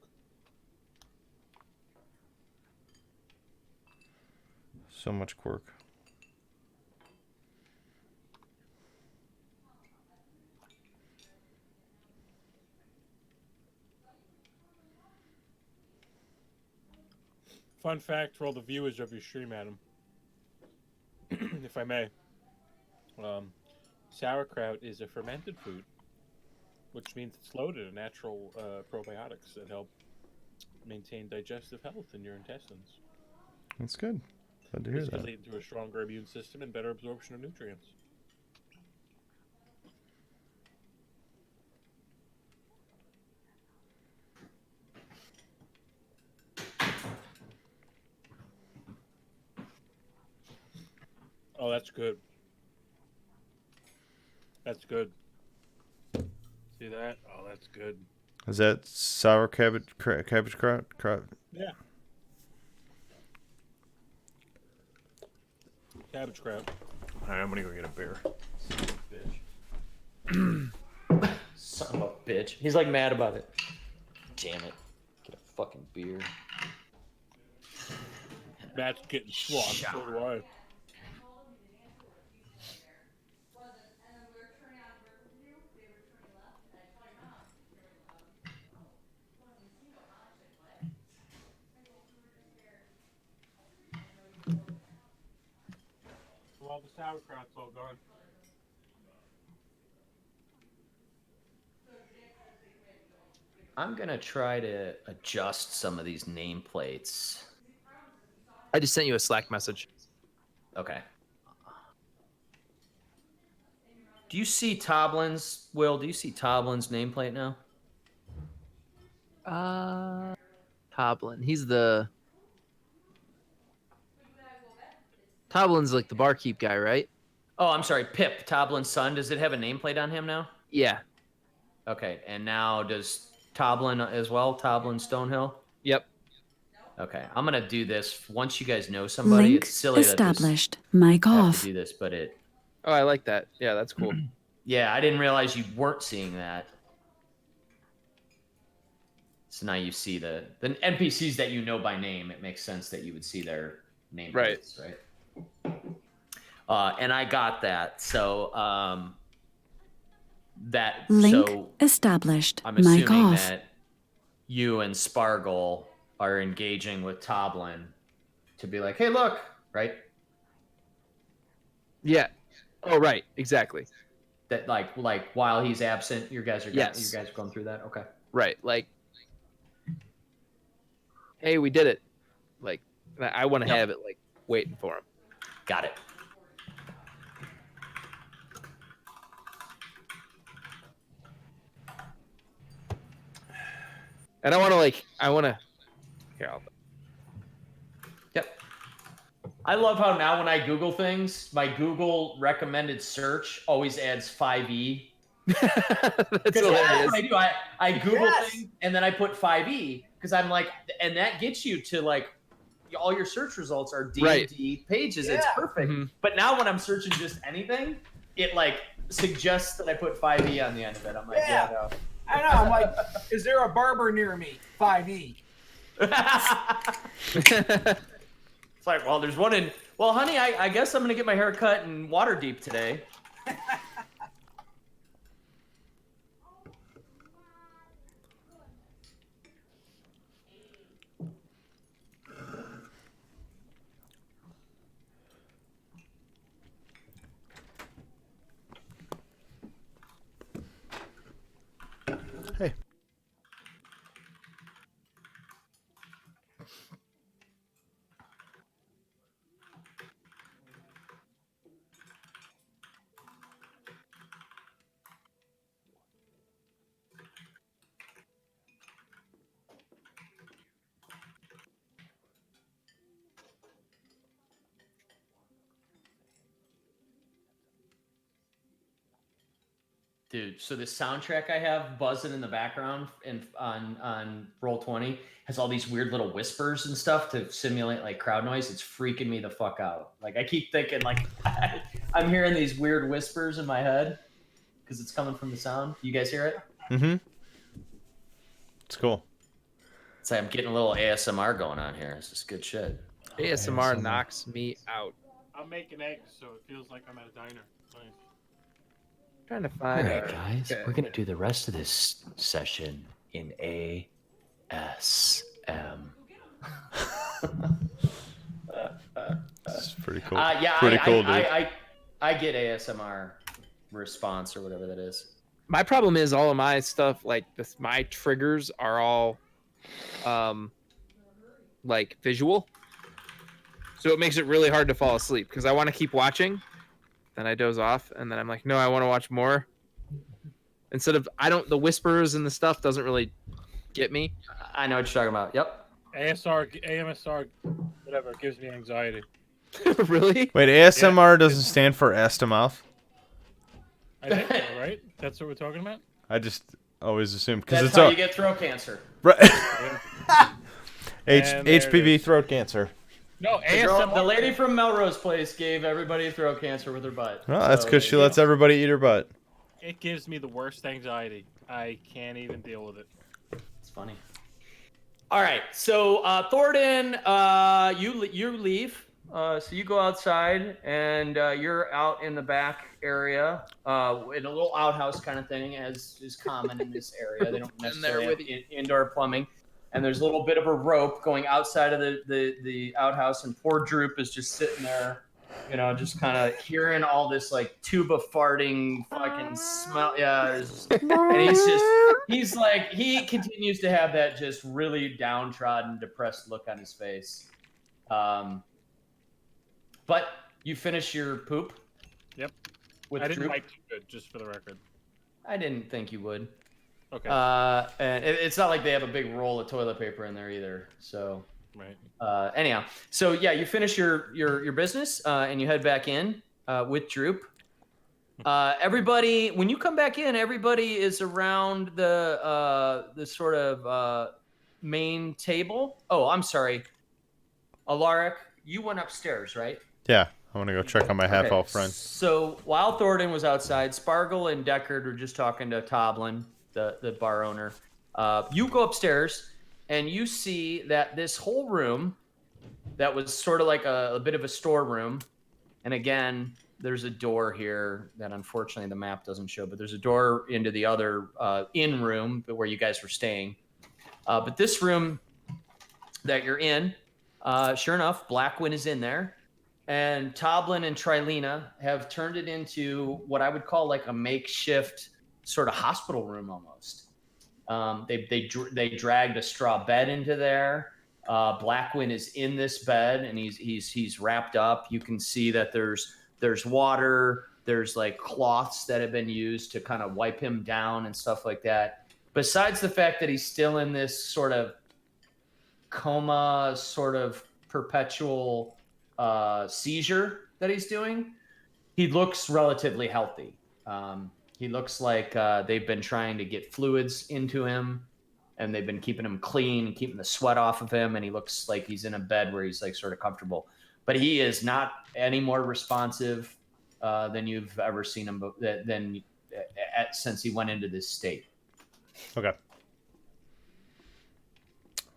So much quirk. Fun fact for all the viewers of your stream, Adam, if I may. Sauerkraut is a fermented food, which means it's loaded in natural probiotics that help maintain digestive health in your intestines. That's good. Glad to hear This can that. lead to a stronger immune system and better absorption of nutrients. Oh, that's good. That's good. See that? Oh, that's good. Is that sour cabbage kraut? Yeah. Cabbage crab. All right, I'm gonna go get a beer. Son of a bitch. He's like mad about it. Damn it. Get a fucking beer. Matt's getting sloshed. So do I. Well, the sauerkraut's all gone. I'm gonna try to adjust some of these nameplates. I just sent you a Slack message. Okay. Do you see Toblin's, Will? Do you see Toblin's nameplate now? Toblin. He's the. Toblin's like the barkeep guy, right? Oh, I'm sorry, Pip, Toblin's son. Does it have a nameplate on him now? Yeah. Okay, and now does Toblin as well? Toblin Stonehill? Yep. Okay, I'm gonna do this once you guys know somebody. Link It's silly established. Mic that this, I have off. to do this, but it. Oh, I like that. Yeah, that's cool. Yeah, I didn't realize you weren't seeing that. So now you see the NPCs that you know by name. It makes sense that you would see their name Right. plates, right? And I got that. So that Link so established. I'm Mic assuming off. that you and Spargle are engaging with Toblin to be like, hey, look, right? Yeah. Oh, right. Exactly. That like while he's absent, you guys are Yes. going through that. Okay. Right. Like, hey, we did it. Like, I want to Yep. have it like waiting for him. Got it. And I want to. Here, I'll. Yep. I love how now when I Google things, my Google recommended search always adds 5e. That's Because that's hilarious. what I do. I Google Yes. things and then I put 5e because I'm like, and that gets you to like all your search results are D&D Right. pages. It's Yeah. perfect. Mhm. But now when I'm searching just anything, it like suggests that I put 5e on the end of it. I'm like, Yeah. yeah, I know. I'm like, is there a barber near me? 5e. no. It's like, well, there's one in. Well, honey, I guess I'm gonna get my hair cut in Waterdeep today. Hey. Dude, so the soundtrack I have buzzing in the background and on Roll20 has all these weird little whispers and stuff to simulate like crowd noise. It's freaking me the fuck out. Like I keep thinking like I'm hearing these weird whispers in my head because it's coming from the sound. You guys hear it? Mm-hmm. It's cool. It's like I'm getting a little ASMR going on here. This is good shit. ASMR knocks me out. I'm making eggs, so it feels like I'm at a diner. Nice. Trying to find. guys, okay. we're gonna do the rest of this session in ASM. It's pretty cool. Yeah, Pretty cool, dude. I get ASMR response or whatever that is. My problem is all of my stuff, like this, my triggers are all, like visual. So it makes it really hard to fall asleep because I want to keep watching, then I doze off, and then I'm like, no, I want to watch more. Instead of the whispers and the stuff doesn't really get me. I know what you're talking about. Yep. AMSR, whatever, gives me anxiety. Really? Wait, ASMR doesn't stand for ass to mouth? I think so, right? That's what we're talking about? I just always assumed because That's it's how all you get throat cancer. right. And there it HPV is. throat cancer. No, The, girl, ASMR. the lady from Melrose Place gave everybody throat cancer with her butt. Well, that's So because there she you lets go. everybody eat her butt. It gives me the worst anxiety. I can't even deal with it. It's funny. All right, so Thornton, you leave. So you go outside, and you're out in the back area, in a little outhouse kind of thing, as is common in this area. They don't necessarily have indoor plumbing, and there's a little bit of a rope going outside of the outhouse, and poor Droop is just sitting there, just kind of hearing all this like tuba farting fucking smell. Yeah, and he continues to have that just really downtrodden, depressed look on his face. But you finish your poop. Yep. With I didn't Droop. like too good, just for the record. I didn't think you would. Okay. And it's not like they have a big roll of toilet paper in there either. So Right. anyhow, so yeah, you finish your business and you head back in with Droop. Everybody, when you come back in, everybody is around the sort of main table. Oh, I'm sorry, Alaric, you went upstairs, right? Yeah, I want to go check on my half elf friend. So while Thornton was outside, Spargle and Deckard were just talking to Toblin, the bar owner. You go upstairs and you see that this whole room that was sort of like a bit of a storeroom. And again, there's a door here that unfortunately the map doesn't show, but there's a door into the other in room where you guys were staying. But this room that you're in, sure enough, Blackwind is in there. And Toblin and Trilena have turned it into what I would call like a makeshift sort of hospital room almost. They dragged a straw bed into there. Blackwind is in this bed and he's wrapped up. You can see that there's water, there's like cloths that have been used to kind of wipe him down and stuff like that. Besides the fact that he's still in this sort of coma, sort of perpetual seizure that he's doing, he looks relatively healthy. He looks like they've been trying to get fluids into him and they've been keeping him clean and keeping the sweat off of him, and he looks like he's in a bed where he's like sort of comfortable, but he is not any more responsive than you've ever seen him since he went into this state. Okay.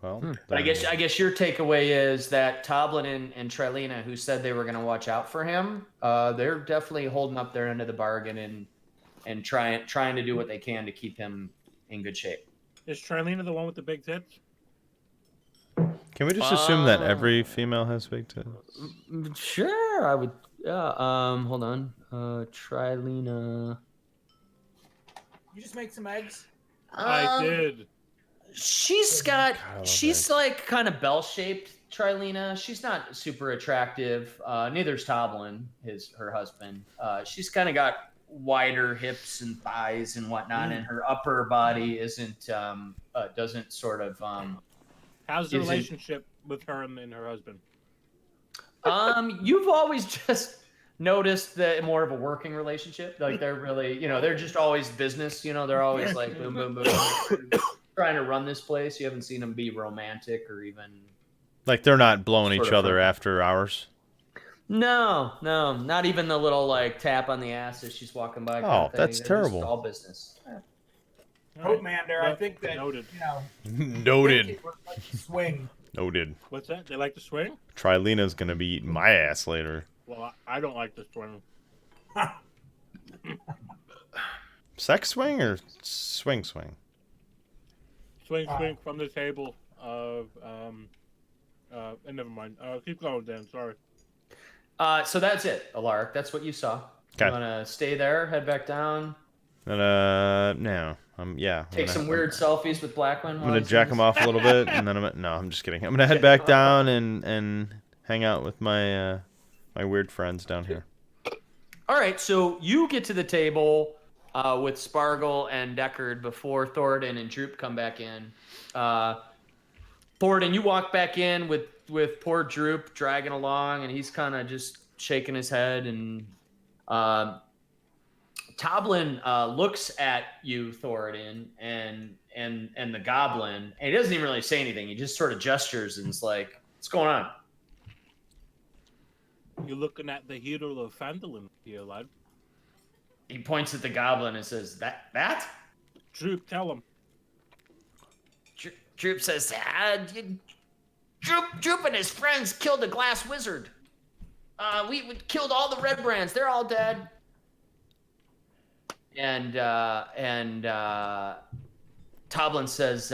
Well, But I guess your takeaway is that Toblin and Trilena, who said they were going to watch out for him, they're definitely holding up their end of the bargain and trying to do what they can to keep him in good shape. Is Trilena the one with the big tits? Can we just assume that every female has big tits? Sure, I would. Yeah. Hold on. Trilena. You just make some eggs. I did. She's like kind of bell-shaped, Trilena. She's not super attractive. Neither's Toblin, her husband. She's kind of got wider hips and thighs and whatnot, and her upper body doesn't sort of. How's the relationship with her and her husband? You've always just noticed that more of a working relationship. Like they're really, they're just always business. They're always like boom, boom, boom. Trying to run this place. You haven't seen them be romantic or even like they're not blowing each other after hours. No, not even the little like tap on the ass as she's walking by. Oh, that's terrible. Just all business. Hope Mander, I think that Noted. Noted. Swing. Noted. What's that? They like to swing? Trilena's gonna be eating my ass later. Well, I don't like to swing. Sex swing or swing? Swing from the table of and never mind. Keep going, Dan. Sorry. So that's it, Alaric. That's what you saw. Okay. You wanna stay there, head back down? No. Take some weird selfies with Blackwind. I'm gonna jack him off a little bit, and then I'm just kidding. I'm gonna head back down and hang out with my my weird friends down here. All right, so you get to the table with Spargle and Deckard before Thornton and Droop come back in. Thornton, you walk back in with poor Droop dragging along, and he's kind of just shaking his head. And Toblin looks at you, Thornton, and the Goblin, and he doesn't even really say anything. He just sort of gestures and is like, "What's going on?" You're looking at the hero of Phandalin here, lad. He points at the Goblin and says, "That?" Droop, tell him. Droop says, Droop and his friends killed a glass wizard. We killed all the Red Brands. They're all dead. And Toblin says,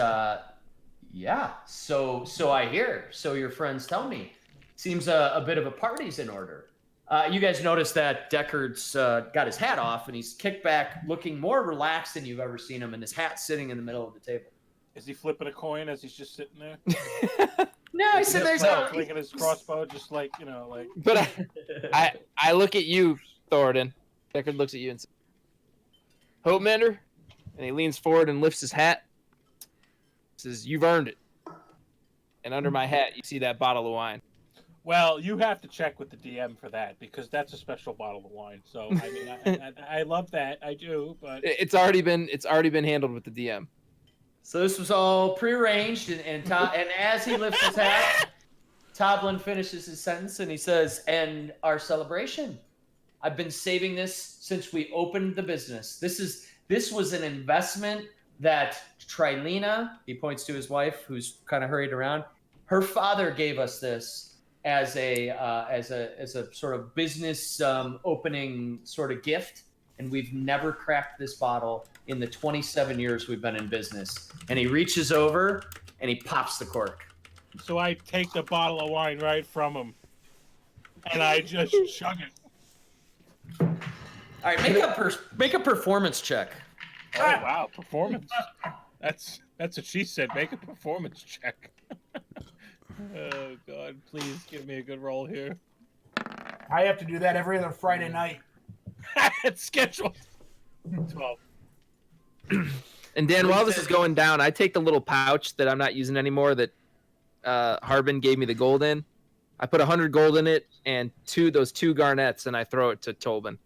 yeah, so I hear. So your friends tell me. Seems a bit of a party's in order. You guys notice that Deckard's got his hat off and he's kicked back, looking more relaxed than you've ever seen him, and his hat's sitting in the middle of the table. Is he flipping a coin as he's just sitting there? No, I said there's no. Clicking his crossbow, just like like. But I look at you, Thornton. Deckard looks at you and says, "Hope Mander, And he leans forward and lifts his hat. Says, "You've earned it." And under my hat, you see that bottle of wine. Well, you have to check with the DM for that because that's a special bottle of wine. So I mean, I love that, I do, but It's already been handled with the DM. So this was all prearranged, and as he lifts his hat, Toblin finishes his sentence, and he says, "And our celebration. I've been saving this since we opened the business. This was an investment that Trilina," he points to his wife, who's kind of hurried around. "Her father gave us this as a sort of business opening sort of gift, and we've never cracked this bottle in the 27 years we've been in business." And he reaches over and he pops the cork. so I take the bottle of wine right from him, and I just chug it. All right, make a performance check. Oh wow, performance. That's what she said. Make a performance check. Oh God, please give me a good roll here. I have to do that every other Friday night. It's scheduled. 12. And Dan, while this is going down, I take the little pouch that I'm not using anymore that Harbin gave me the gold in. I put 100 gold in it and those two garnets, and I throw it to Tobin.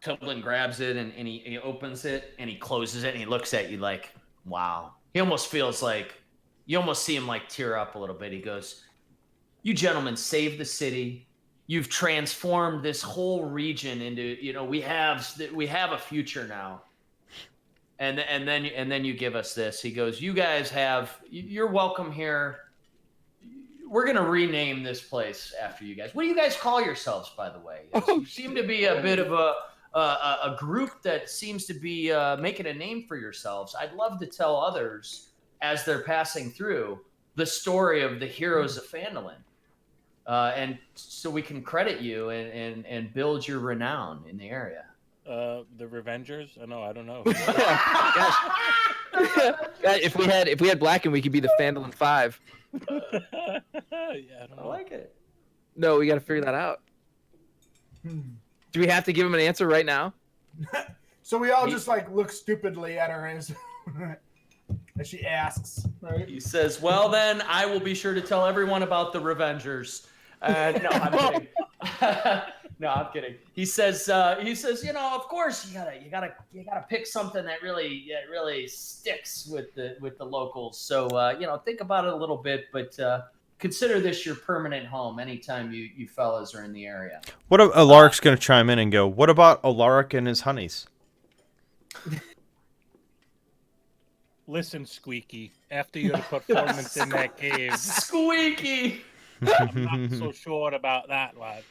Tobin grabs it and he opens it and he closes it and he looks at you like, wow. He almost feels like, you almost see him like tear up a little bit. He goes, "You gentlemen saved the city. You've transformed this whole region into, we have a future now. And then you give us this." He goes, "You're welcome here. We're going to rename this place after you guys. What do you guys call yourselves, by the way? You seem to be a bit of a group that seems to be making a name for yourselves. I'd love to tell others as they're passing through the story of the heroes of Phandalin. And so we can credit you and build your renown in the area." The Revengers? I don't know. Gosh, if we had Blacken, we could be the Phandalin 5. Yeah, I don't know. I like it. No, we got to figure that out. Do we have to give him an answer right now? So we all just like look stupidly at her as she asks, right? He says, "Well, then I will be sure to tell everyone about the Revengers." No, I'm kidding. No, I'm kidding. He says, of course you gotta pick something that really sticks with the locals. So, think about it a little bit, but consider this your permanent home anytime you fellas are in the area. What if Alaric's going to chime in and go, "What about Alaric and his honeys?" Listen, Squeaky, after your performance in that cave, Squeaky! I'm not so sure about that, lad.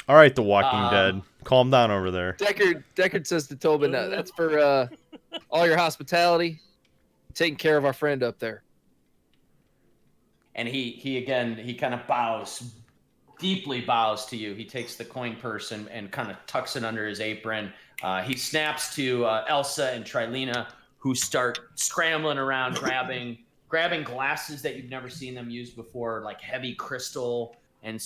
All right, The Walking Dead. Calm down over there. Deckard says to Tobin, "That's for all your hospitality, taking care of our friend up there." And he kind of bows, deeply bows to you. He takes the coin purse and kind of tucks it under his apron. He snaps to Elsa and Trilina, who start scrambling around, grabbing glasses that you've never seen them use before, like heavy crystal, and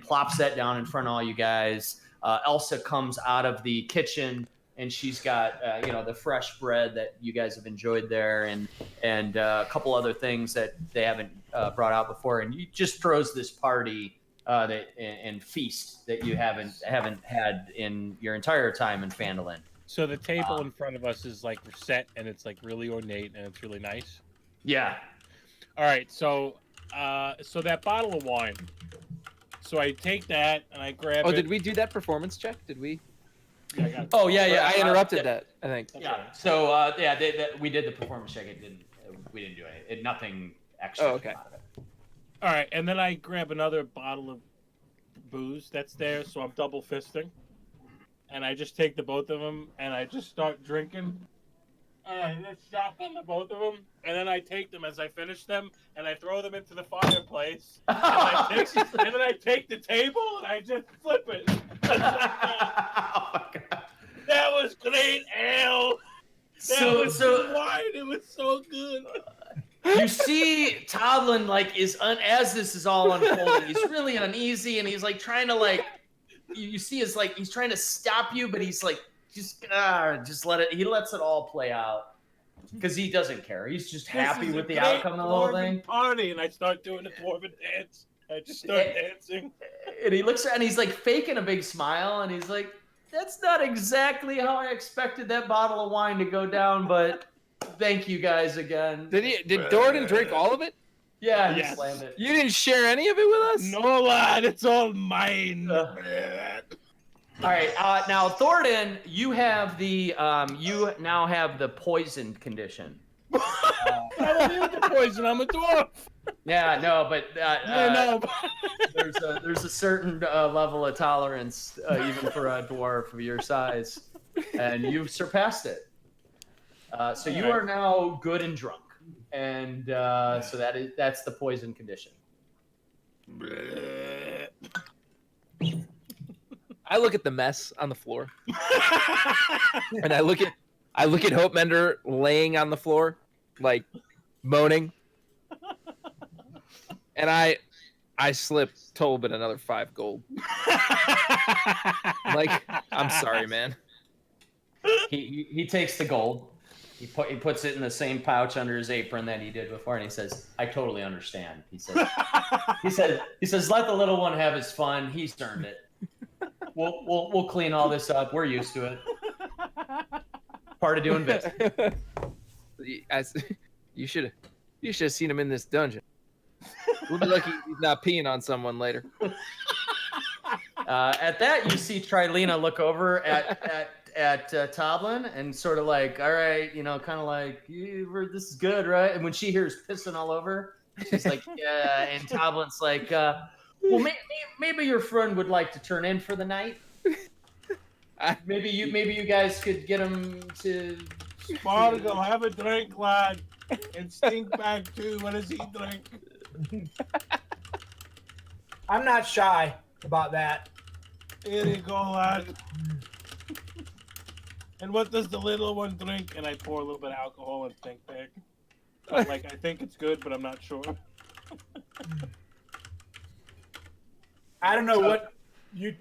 plops that down in front of all you guys. Elsa comes out of the kitchen, and she's got the fresh bread that you guys have enjoyed there, and a couple other things that they haven't brought out before, and he just throws this party and feast that you haven't had in your entire time in Phandalin. So the table in front of us is like set, and it's like really ornate, and it's really nice. Yeah. All right, so that bottle of wine. So I take that and I grab it. Oh, did we do that performance check? Did we? Yeah, I got it. Oh yeah. I interrupted that, I think. Yeah. So we did the performance check. We didn't do it. Nothing extra. Oh, okay. Out of it. All right, and then I grab another bottle of booze that's there, so I'm double fisting. And I just take the both of them and I just start drinking. And I just shop on the both of them, and then I take them as I finish them, and I throw them into the fireplace. And then I take the table and I just flip it. Oh my God. That was great ale. That was wine. It was so good. You see, Toblin as this is all unfolding, he's really uneasy, and he's like trying to you see is like he's trying to stop you, but he's like just let it. He lets it all play out because he doesn't care. He's just happy with the outcome of the whole thing. Party, and I start doing the dwarven dance. I just start dancing. And he looks around and he's like faking a big smile, and he's like, "That's not exactly how I expected that bottle of wine to go down, but thank you guys again." Did Dordan drink all of it? Yeah, he Yes. slammed it. You didn't share any of it with us? No, lad, it's all mine. All right, now Thornton, you have the you now have the poisoned condition. I don't need the poison. I'm a dwarf. Yeah, no, but No. there's a certain level of tolerance even for a dwarf of your size, and you've surpassed it. So you are now good and drunk, and so that's the poison condition. I look at the mess on the floor, and I look at Hope Mender laying on the floor, like moaning, and I slip Tolbin another 5 gold. Like, I'm sorry, man. He takes the gold. He puts it in the same pouch under his apron that he did before, and he says, "I totally understand." He says, "Let the little one have his fun. He's earned it. We'll clean all this up. We're used to it. Part of doing business." You should have seen him in this dungeon. We'll be lucky he's not peeing on someone later. At that, you see Trilena look over at Toblin and sort of like, "All right, kind of like, this is good, right?" And when she hears pissing all over, she's like, "Yeah." And Toblin's like, "Well, maybe your friend would like to turn in for the night. Maybe you guys could get him to." Spargo, have a drink, lad. And stink bag too. What does he drink? I'm not shy about that. Here you go, lad. And what does the little one drink? And I pour a little bit of alcohol in stink bag. Like, I think it's good, but I'm not sure. I don't know what you,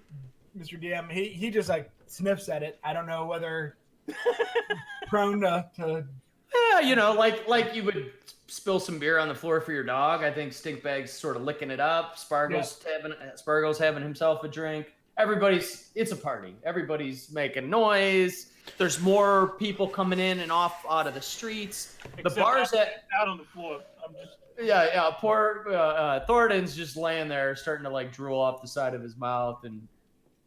Mr. DM. He just like sniffs at it. I don't know whether prone to. Yeah, like you would spill some beer on the floor for your dog. I think Stinkbag's sort of licking it up. Spargo's having himself a drink. It's a party. Everybody's making noise. There's more people coming in and off out of the streets. Except the bar's out on the floor. I'm just. Yeah. Poor Thornton's just laying there, starting to like drool off the side of his mouth, and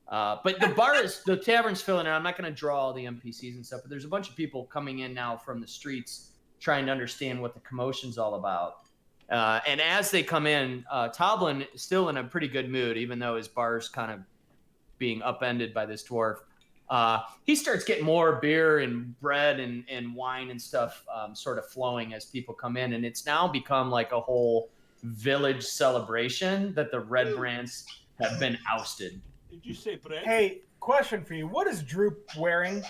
but the tavern's filling in. I'm not going to draw all the NPCs and stuff, but there's a bunch of people coming in now from the streets, trying to understand what the commotion's all about. And as they come in, Toblin is still in a pretty good mood, even though his bar's kind of being upended by this dwarf. He starts getting more beer and bread and wine and stuff sort of flowing as people come in. And it's now become like a whole village celebration that the Red Brands have been ousted. Did you say bread? Hey, question for you. What is Droop wearing?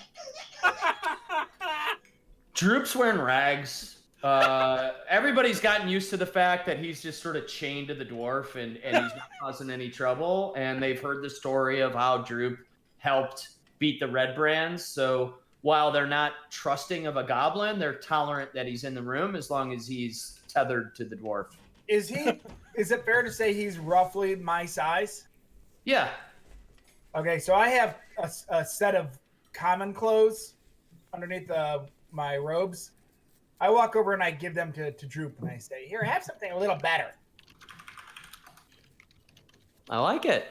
Droop's wearing rags. Everybody's gotten used to the fact that he's just sort of chained to the dwarf and he's not causing any trouble. And they've heard the story of how Droop helped beat the Red Brands. So while they're not trusting of a goblin, they're tolerant that he's in the room as long as he's tethered to the dwarf. Is it fair to say he's roughly my size? Yeah. Okay, so I have a set of common clothes underneath my robes. I walk over and I give them to Droop and I say, "Here, have something a little better." I like it.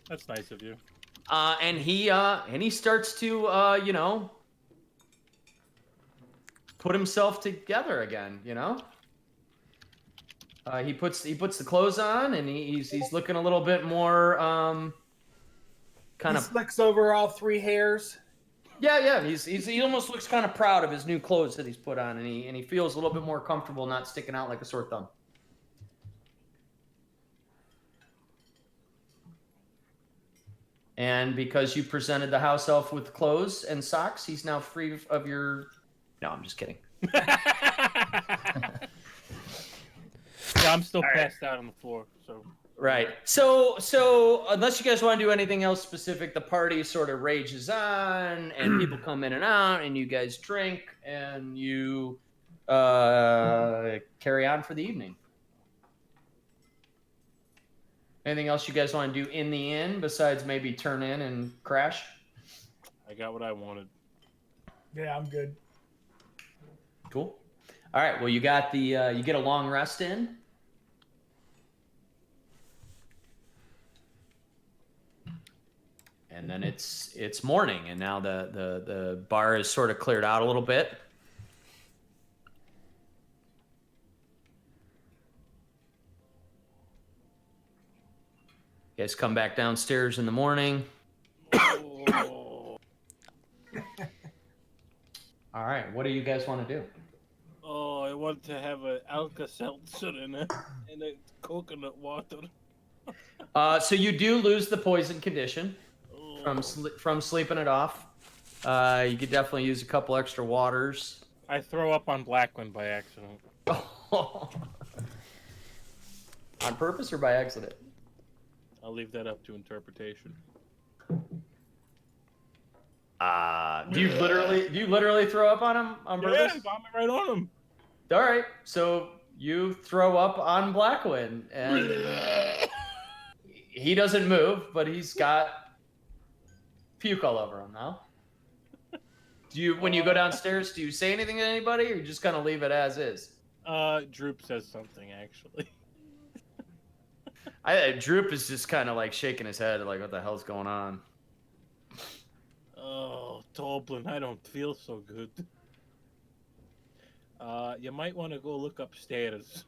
That's nice of you. And he starts to put himself together again. He puts the clothes on and he's looking a little bit more He slicks over all 3 hairs. Yeah. He almost looks kind of proud of his new clothes that he's put on, and he feels a little bit more comfortable, not sticking out like a sore thumb. And because you presented the house elf with clothes and socks, he's now free of your. No, I'm just kidding. Yeah, I'm still passed out on the floor. So Right. So unless you guys want to do anything else specific, the party sort of rages on, and people come in and out, and you guys drink, and you carry on for the evening. Anything else you guys want to do in the inn besides maybe turn in and crash? I got what I wanted. Yeah, I'm good. Cool. All right. Well, you got the you get a long rest in. And then it's morning, and now the bar is sort of cleared out a little bit. You guys come back downstairs in the morning. Oh, All right, what do you guys want to do? oh, I want to have an Alka-Seltzer and a coconut water. So you do lose the poison condition Oh. from sleeping it off. You could definitely use a couple extra waters. I throw up on Blackwind by accident. On purpose or by accident? I'll leave that up to interpretation. Do you literally throw up on him on purpose? Yeah, vomit right on him. All right, so you throw up on Blackwind, and he doesn't move, but he's got puke all over him now. When you go downstairs, do you say anything to anybody, or you just kind of leave it as is? Droop says something actually. Droop is just kind of like shaking his head, like, what the hell's going on? Oh, Toblin, I don't feel so good. You might want to go look upstairs.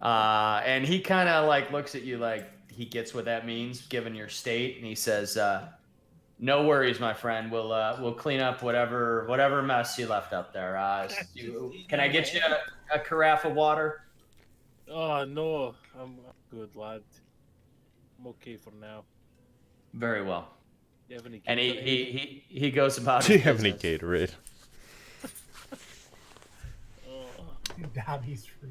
And he kind of like looks at you like he gets what that means, given your state, and he says, "No worries, my friend. We'll clean up whatever mess you left up there. Can I get you a carafe of water?" Oh no, I'm good, lad. I'm okay for now. Very well. You have any And Gatorade? he goes about. Do you his have any business. Gatorade? Oh, Dobby's free.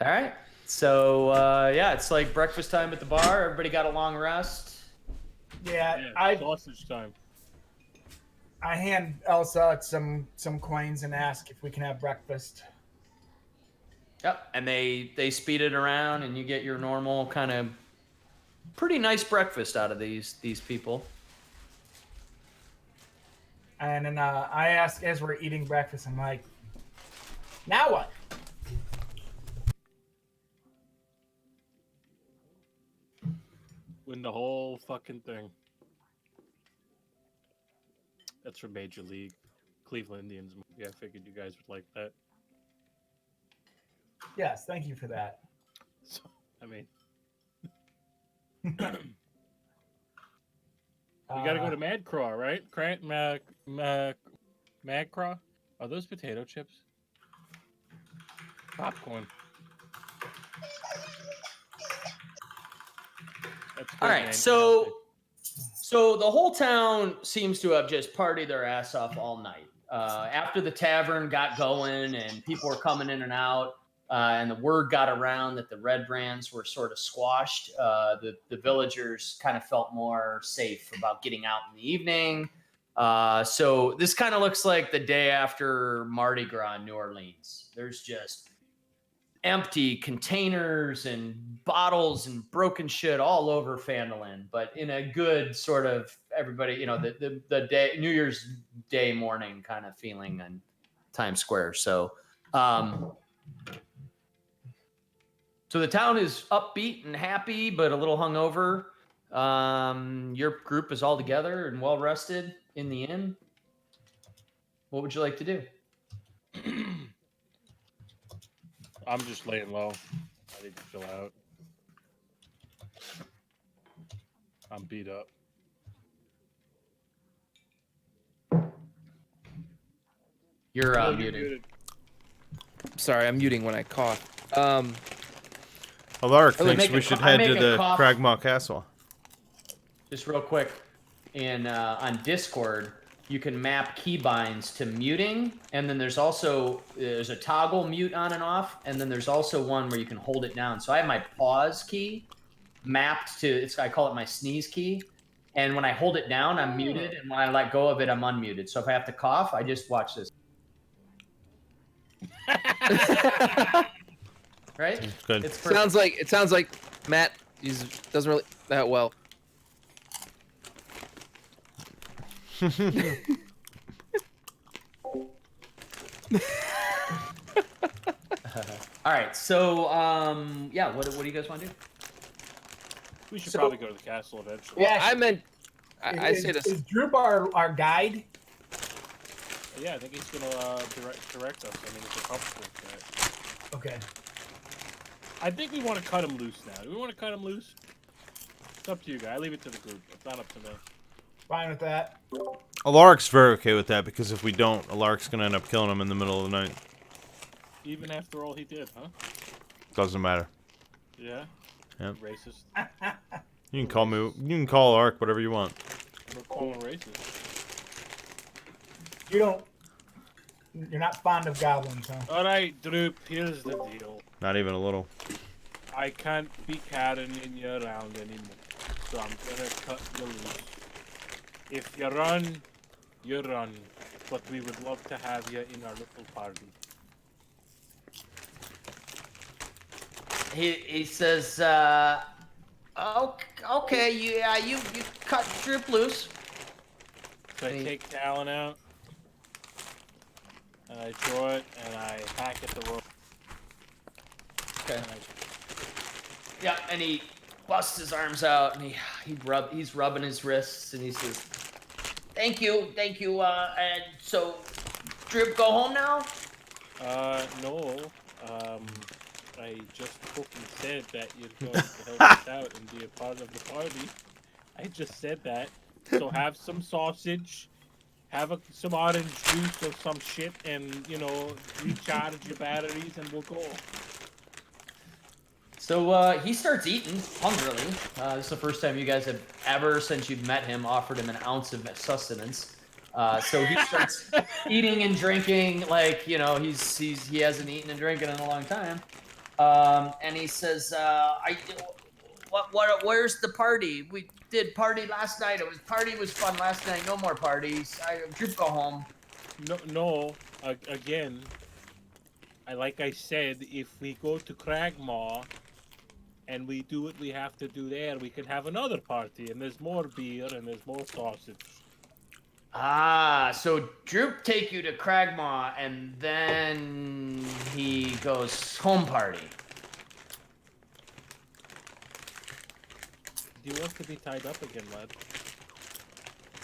All right. So yeah, it's like breakfast time at the bar. Everybody got a long rest. Yeah, yeah, sausage time. I hand Elsa some coins and ask if we can have breakfast. Yep. And they speed it around, and you get your normal kind of pretty nice breakfast out of these people. And then I ask as we're eating breakfast, I'm like, now what? Win the whole fucking thing. That's from Major League. Cleveland Indians movie. I figured you guys would like that. Yes, thank you for that. So, I mean, we gotta go to Mad Craw, right? Mad Craw? Are those potato chips? Popcorn. That's good, All right, man. so the whole town seems to have just partied their ass off all night. After the tavern got going and people were coming in and out, and the word got around that the Red Brands were sort of squashed, the villagers kind of felt more safe about getting out in the evening. So this kind of looks like the day after Mardi Gras in New Orleans. There's just empty containers and bottles and broken shit all over Fandolin, but in a good sort of everybody, you know, the day, New Year's Day morning kind of feeling in Times Square. So, so the town is upbeat and happy, but a little hungover. Your group is all together and well rested in the inn. What would you like to do? I'm just laying low. I need to chill out. I'm beat up. You're Oh, muted. Sorry, I'm muting when I cough. Alaric I thinks make we a should co- I head make to a the cough. Cragmaw Castle. Just real quick, on Discord, you can map keybinds to muting, and then there's a toggle mute on and off, and then there's also one where you can hold it down. So I have my pause key mapped to I call it my sneeze key, and when I hold it down, I'm muted, and when I let go of it, I'm unmuted. So if I have to cough, I just watch this. Right? Good. It's perfect. Sounds like Matt doesn't really that well. All right, so yeah, what do you guys want to do? We should So- probably go to the castle eventually. Yeah. I meant I Is, say this. is Droop our guide? Yeah, I think he's gonna direct us. I mean, it's a comfortable threat. Okay. I think we want to cut him loose now. Do we want to cut him loose? It's up to you guys. I leave it to the group. It's not up to me. Fine with that. Alaric's very okay with that because if we don't, Alaric's gonna end up killing him in the middle of the night. Even after all he did, huh? Doesn't matter. Yeah. Yep. Racist. You can call Alaric whatever you want. We're calling racist. You're not fond of goblins, huh? All right, Droop. Here's the deal. Not even a little. I can't be carrying you around anymore, so I'm gonna cut you loose. If you run, you run. But we would love to have you in our little party. He says, okay, you cut Droop loose. So I take Talon out, and I draw it, and I hack at the rope. Okay. And Yeah, and he busts his arms out, and he's rubbing his wrists, and he says, thank you, and so, Droop, go home now? No. I just fucking said that you're going to help us out and be a part of the party. I just said that. So have some sausage, have some orange juice or some shit, and, recharge your batteries, and we'll go. So he starts eating hungrily. This is the first time you guys have ever, since you've met him, offered him an ounce of sustenance. So he starts eating and drinking like he hasn't eaten and drinking in a long time. And he says, where's the party? We did party last night. Party was fun last night. No more parties. Droop, go home. No. Again, like I said, if we go to Cragmaw and we do what we have to do there, we can have another party, and there's more beer and there's more sausage. So Droop take you to Cragmaw, and then he goes home party. Do you want to be tied up again, lad?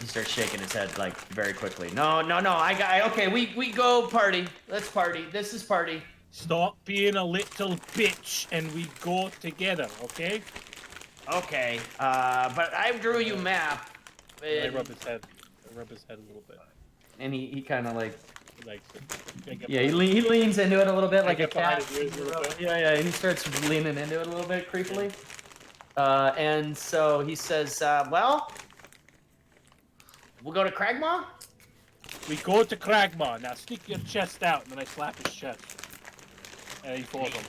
He starts shaking his head like very quickly. No. Okay, we go party. Let's party. This is party. Stop being a little bitch, and we go together, okay? Okay. But I drew you map. I rub his head. A little bit. And he kind of like. He likes it. Yeah, he leans into it a little bit like a get behind cat. his ears a little bit. Yeah. He starts leaning into it a little bit creepily. And so he says, well, we'll go to Cragmaw? We go to Cragmaw. Now stick your chest out, and then I slap his chest. And he falls on the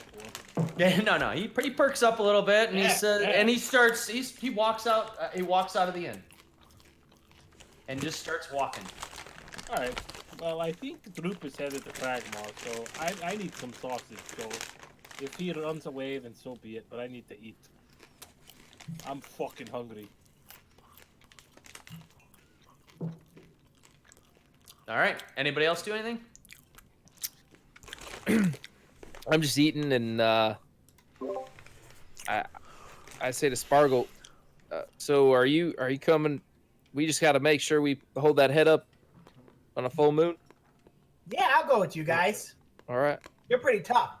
floor. Yeah, no. He perks up a little bit, and he Yeah, says, yeah. and he walks out. He walks out of the inn, and just starts walking. All right. Well, I think Droop is headed to Cragmaw, so I need some sausage. So if he runs away, then so be it. But I need to eat. I'm fucking hungry. All right. Anybody else do anything? I'm just eating, and I say to Spargle, so are you coming? We just got to make sure we hold that head up on a full moon. Yeah, I'll go with you guys. All right. You're pretty tough.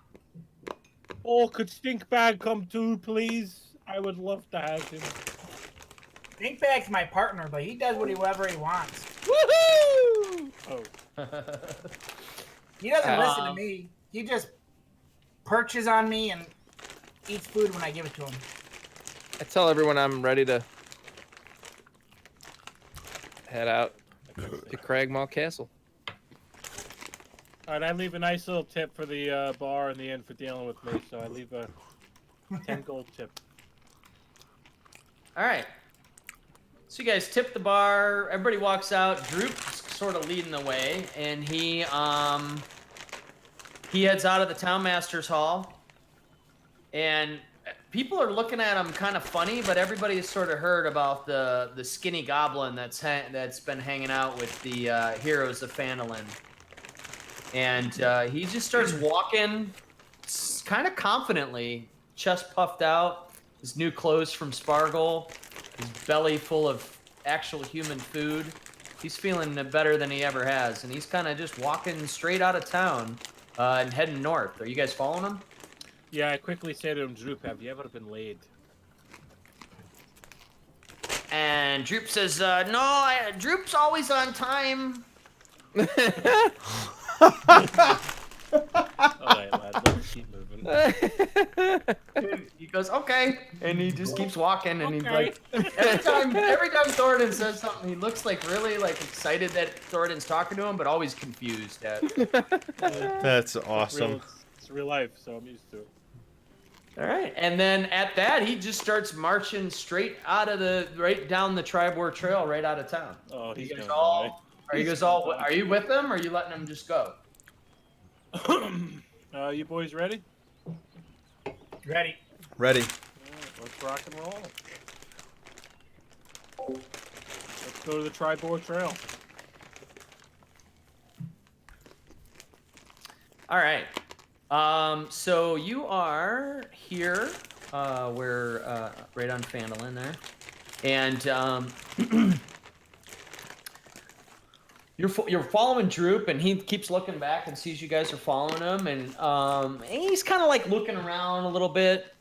Oh, could Stinkbag come too, please? I would love to have him. Dinkbag's my partner, but he does whatever he wants. Woohoo! Oh, He doesn't listen to me. He just perches on me and eats food when I give it to him. I tell everyone I'm ready to head out. The Cragmaw Castle. All right, I leave a nice little tip for the bar in the end for dealing with me. So I leave a 10 gold tip. All right. So you guys tip the bar. Everybody walks out. Droop's sort of leading the way, and he heads out of the townmaster's hall. And people are looking at him kind of funny, but everybody has sort of heard about the skinny goblin that's been hanging out with the heroes of Phandalin. And he just starts walking kind of confidently, chest puffed out, his new clothes from Spargle, his belly full of actual human food. He's feeling better than he ever has, and he's kind of just walking straight out of town and heading north. Are you guys following him? Yeah, I quickly say to him, Droop, have you ever been laid? And Droop says, no, Droop's always on time. All right, lads, let's keep moving. He goes, okay, and he just keeps walking, and he's like, every time Thoradin says something, he looks like really like excited that Thoradin's talking to him, but always confused. That's awesome. It's real life, so I'm used to it. All right, and then at that, he just starts marching straight right down the Tribor Trail, right out of town. Oh, he's you guys gonna all, are you with him, or are you letting him just go? You boys ready? Ready. Ready. All right, let's rock and roll. Let's go to the Tribor Trail. All right. So you are here, we're right on Phandalin there, and you're following Droop, and he keeps looking back and sees you guys are following him, and he's kind of like looking around a little bit,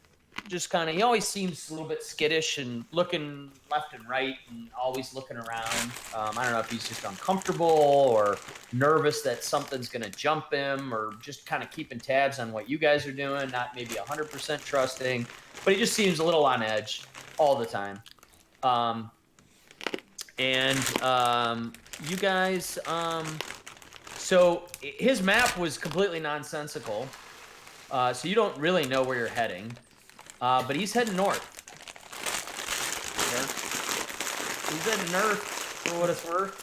just kind of. He always seems a little bit skittish and looking left and right, and always looking around. I don't know if he's just uncomfortable or nervous that something's gonna jump him, or just kind of keeping tabs on what you guys are doing, not maybe 100% trusting, but he just seems a little on edge all the time. You guys, so his map was completely nonsensical, so you don't really know where you're heading, but he's heading north. He's heading north, for what it's worth.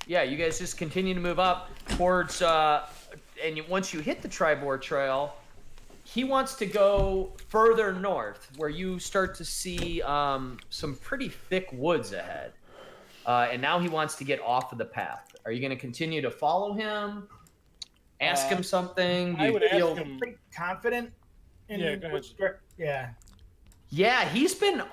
Yeah, you guys just continue to move up towards, once you hit the Tribor Trail, he wants to go further north, where you start to see some pretty thick woods ahead. And now he wants to get off of the path. Are you going to continue to follow him? Ask him something? I would ask him. I'm pretty confident in Yeah, go ahead. Yeah, he's been...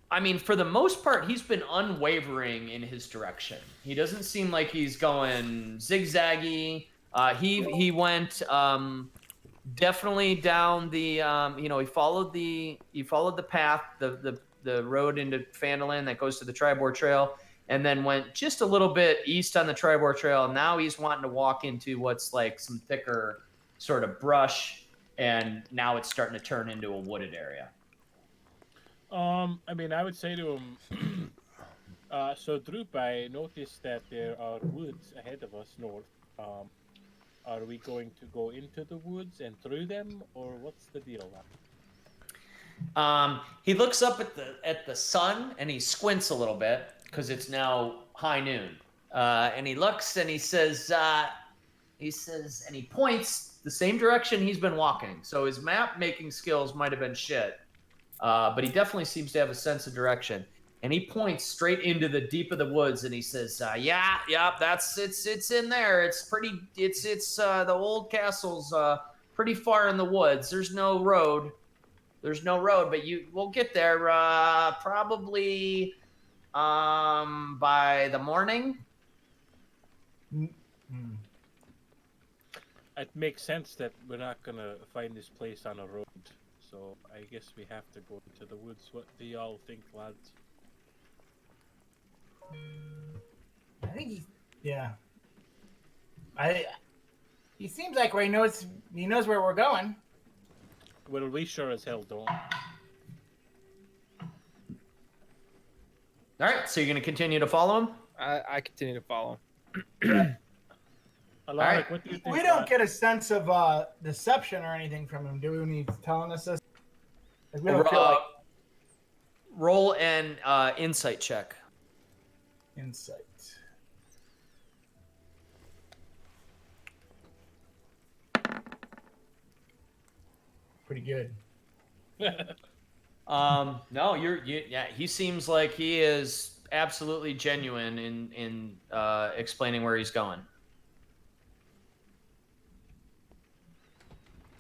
I mean, for the most part, he's been unwavering in his direction. He doesn't seem like he's going zigzaggy. He went... definitely down the he followed the path, the road into Phandalin that goes to the Tribor Trail, and then went just a little bit east on the Tribor Trail. Now he's wanting to walk into what's like some thicker sort of brush, and now it's starting to turn into a wooded area. I mean, I would say to him, so Droop, I noticed that there are woods ahead of us north. Are we going to go into the woods and through them, or what's the deal? He looks up at the sun, and he squints a little bit because it's now high noon. And he looks and he says, and he points the same direction he's been walking. So his map making skills might have been shit, but he definitely seems to have a sense of direction. And he points straight into the deep of the woods, and he says, yeah, it's in there. It's the old castle's pretty far in the woods. There's no road, but we'll get there probably by the morning. It makes sense that we're not gonna find this place on a road, so I guess we have to go into the woods. What do y'all think, lads? I think he seems like he knows where we're going. Well, we sure as hell don't. All right, so you're going to continue to follow him? I continue to follow. Alaric, right. what do you think? We don't get a sense of deception or anything from him, do we? When he's telling us this, like, we don't feel like Roll an insight check. insight. Pretty good. No, yeah, he seems like he is absolutely genuine in explaining where he's going.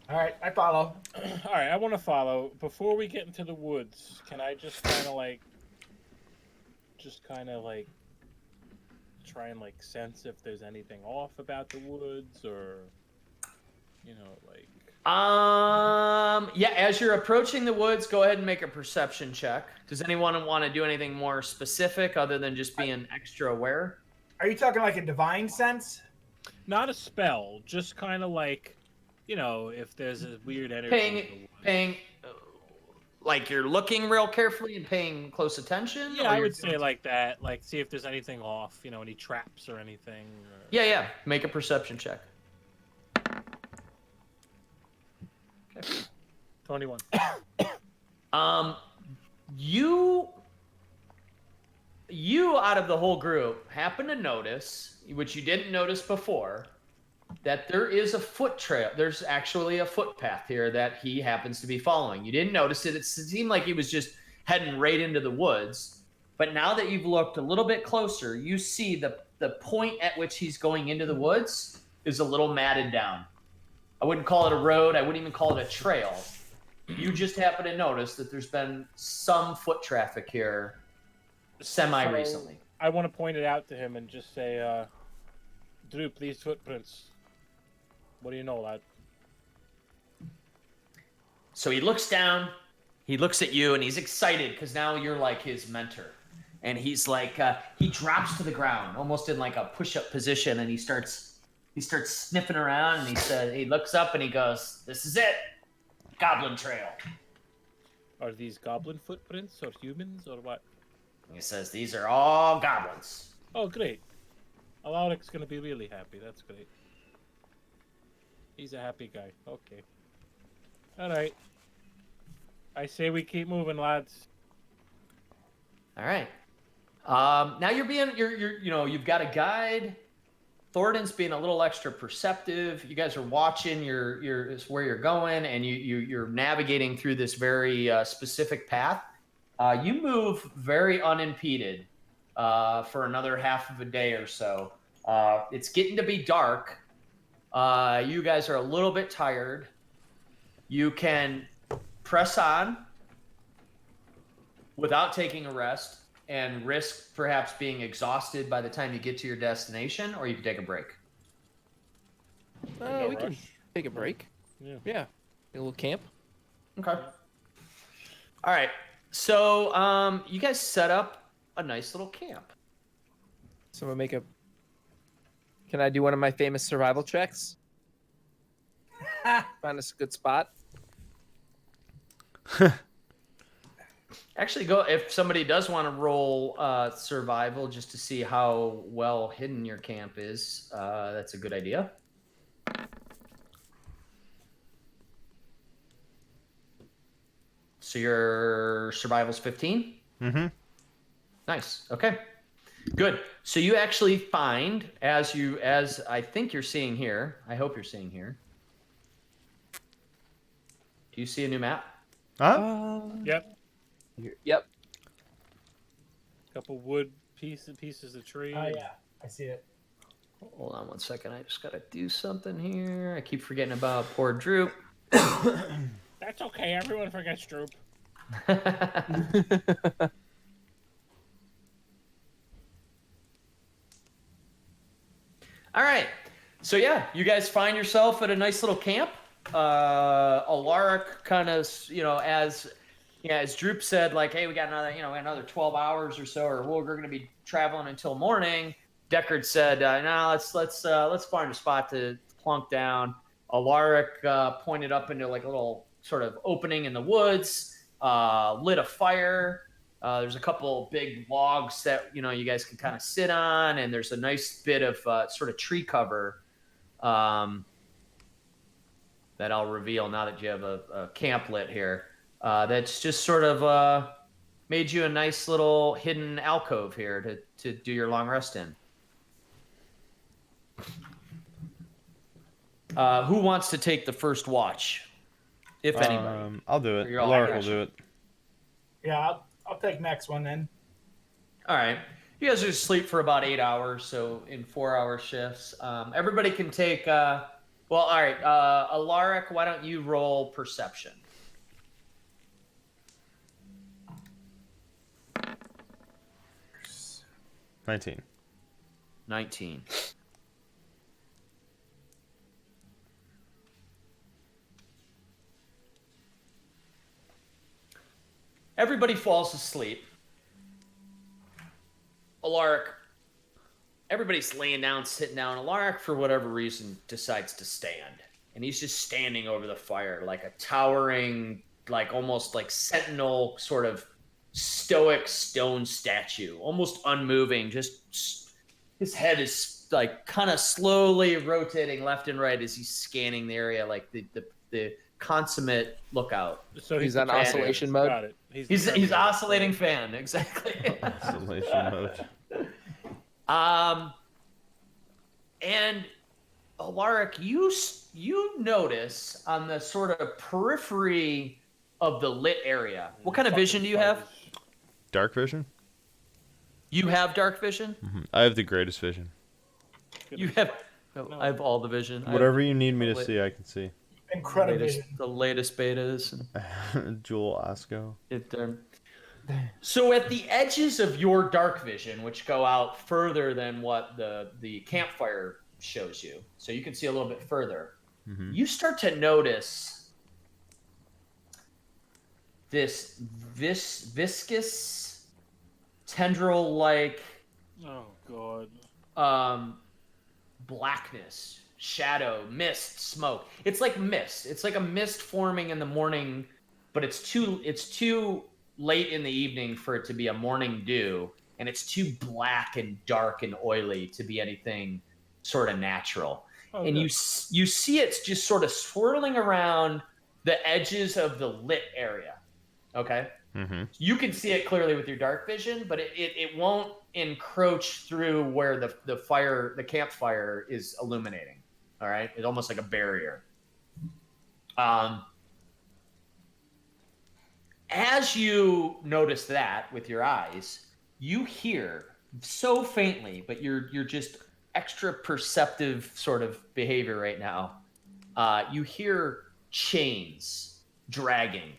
All right, I follow. All right, I want to follow. Before we get into the woods, can I just kind of like try and like sense if there's anything off about the woods, or like. Yeah, as you're approaching the woods, go ahead and make a perception check. Does anyone want to do anything more specific other than just being extra aware? Are you talking like a divine sense? Not a spell, just kind of like, if there's a weird energy. in the woods. Paying, like you're looking real carefully and paying close attention? Yeah, or I you're would say like that. Like, see if there's anything off, any traps or anything. Or... Yeah. Make a perception check. 21. You out of the whole group happen to notice, which you didn't notice before, that there is a foot trail. There's actually a footpath here that he happens to be following. You didn't notice it. It seemed like he was just heading right into the woods. But now that you've looked a little bit closer, you see the point at which he's going into the woods is a little matted down. I wouldn't call it a road. I wouldn't even call it a trail. You just happen to notice that there's been some foot traffic here semi-recently. I want to point it out to him and just say, Droop, these footprints. What do you know, lad? So he looks down, he looks at you, and he's excited because now you're like his mentor. And he's like, he drops to the ground, almost in like a push-up position, and he starts sniffing around, and he looks up and he goes, "This is it, Goblin Trail." Are these goblin footprints or humans or what? And he says, "These are all goblins." Oh, great. Alaric's gonna be really happy. That's great. He's a happy guy. Okay. All right. I say we keep moving, lads. All right. Now you've got a guide. Thornton's being a little extra perceptive. You guys are watching where you're going, and you're navigating through this very specific path. You move very unimpeded for another half of a day or so. It's getting to be dark. You guys are a little bit tired. You can press on without taking a rest and risk perhaps being exhausted by the time you get to your destination, or you can take a break. No We can rush. take a break. Yeah. A little camp. Okay. All right. So you guys set up a nice little camp. So I'm gonna make a. Can I do one of my famous survival checks? Find us a good spot. Actually, go if somebody does want to roll survival just to see how well hidden your camp is. That's a good idea. So your survival's 15? Mm-hmm. Nice. Okay. Good. So you actually find, as I think you're seeing here, I hope you're seeing here. Do you see a new map? Huh? Yep. Yep. Couple wood pieces of tree. Oh yeah, I see it. Hold on one second. I just gotta do something here. I keep forgetting about poor Droop. That's okay. Everyone forgets Droop. All right. So yeah, you guys find yourself at a nice little camp. Alaric kind of, as Droop said, like, hey, we got another 12 hours or so, or we're going to be traveling until morning. Deckard said, no, let's find a spot to plunk down. Alaric pointed up into like a little sort of opening in the woods, lit a fire, There's a couple big logs that you guys can kind of sit on, and there's a nice bit of sort of tree cover that I'll reveal now that you have a camp lit here. That's just sort of made you a nice little hidden alcove here to do your long rest in. Who wants to take the first watch, if anybody? I'll do it. You're all Lark will Irish. do it. Yeah, I'll take next one then. All right. You guys are asleep for about 8 hours, so in 4-hour shifts. Everybody can take. Well, all right. Alaric, why don't you roll perception? 19. 19. Everybody falls asleep. Alaric, everybody's laying down, sitting down. Alaric, for whatever reason, decides to stand. And he's just standing over the fire like a towering, like almost like sentinel sort of stoic stone statue, almost unmoving. Just his head is like kind of slowly rotating left and right as he's scanning the area like the consummate lookout. So He's the on fan. oscillation mode? Got it. He's oscillating fan, exactly. Isolation mode. And Alaric, you notice on the sort of periphery of the lit area. What kind of vision do you have? Dark vision? You have dark vision? I have the greatest vision. You have. I have all the vision. Whatever you need me to lit- see, I can see. Incredible. The latest betas. Jewel Osco. So at the edges of your dark vision, which go out further than what the campfire shows you, so you can see a little bit further, you start to notice this viscous, tendril-like Oh God. blackness, shadow, mist, smoke. It's like mist. It's like a mist forming in the morning, but it's too late in the evening for it to be a morning dew, and it's too black and dark and oily to be anything sort of natural. Oh, And good. you see it's just sort of swirling around the edges of the lit area. Okay? Mm-hmm. You can see it clearly with your dark vision, but it won't encroach through where the campfire is illuminating. All right, it's almost like a barrier. As you notice that with your eyes, you hear so faintly, but you're just extra perceptive sort of behavior right now. You hear chains dragging.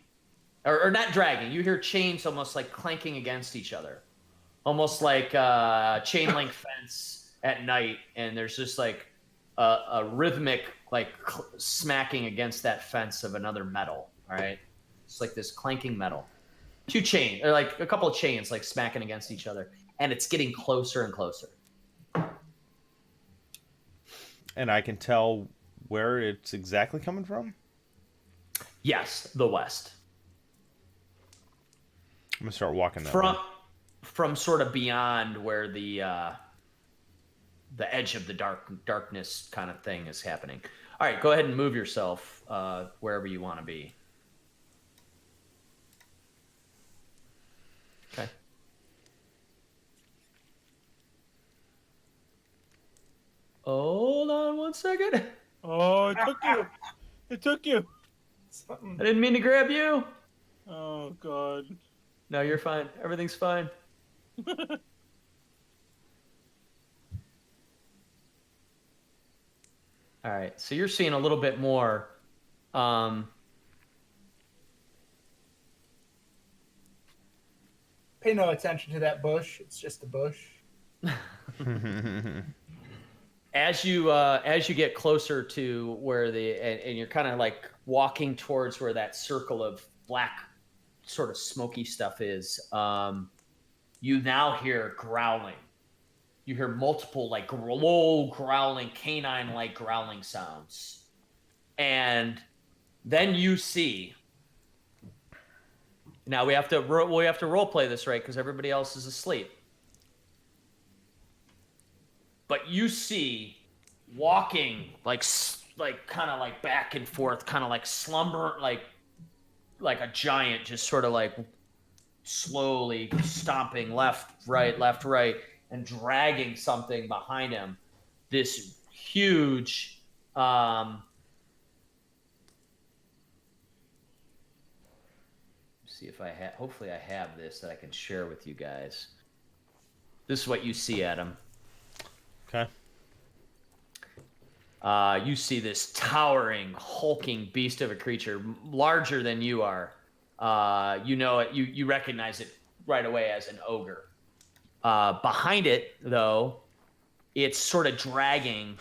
Or not dragging. You hear chains almost like clanking against each other, almost like a chain link fence at night, and there's just like a rhythmic like smacking against that fence of another metal. All right, it's like this clanking metal. Two chains, or like a couple of chains, like smacking against each other, and it's getting closer and closer. And I can tell where it's exactly coming from? Yes, the west. I'm going to start walking that way. From sort of beyond where the edge of the darkness kind of thing is happening. All right, go ahead and move yourself wherever you want to be. Okay. Hold on one second. Oh, it took you. It took you. Something. I didn't mean to grab you. Oh God. No, you're fine. Everything's fine. All right, so you're seeing a little bit more. Pay no attention to that bush. It's just a bush. As you get closer to where and you're kind of like walking towards where that circle of black sort of smoky stuff is, you now hear growling. You hear multiple like low growling, canine-like growling sounds. And then you see Now we have to role play this right because everybody else is asleep. But you see, walking like kind of like back and forth, kind of like slumber, like a giant, just sort of like slowly stomping left, right, and dragging something behind him. This huge. See if I have. Hopefully, I have this that I can share with you guys. This is what you see, Adam. Okay. You see this towering, hulking beast of a creature, larger than you are. You know it. You recognize it right away as an ogre. Behind it, though, it's sort of dragging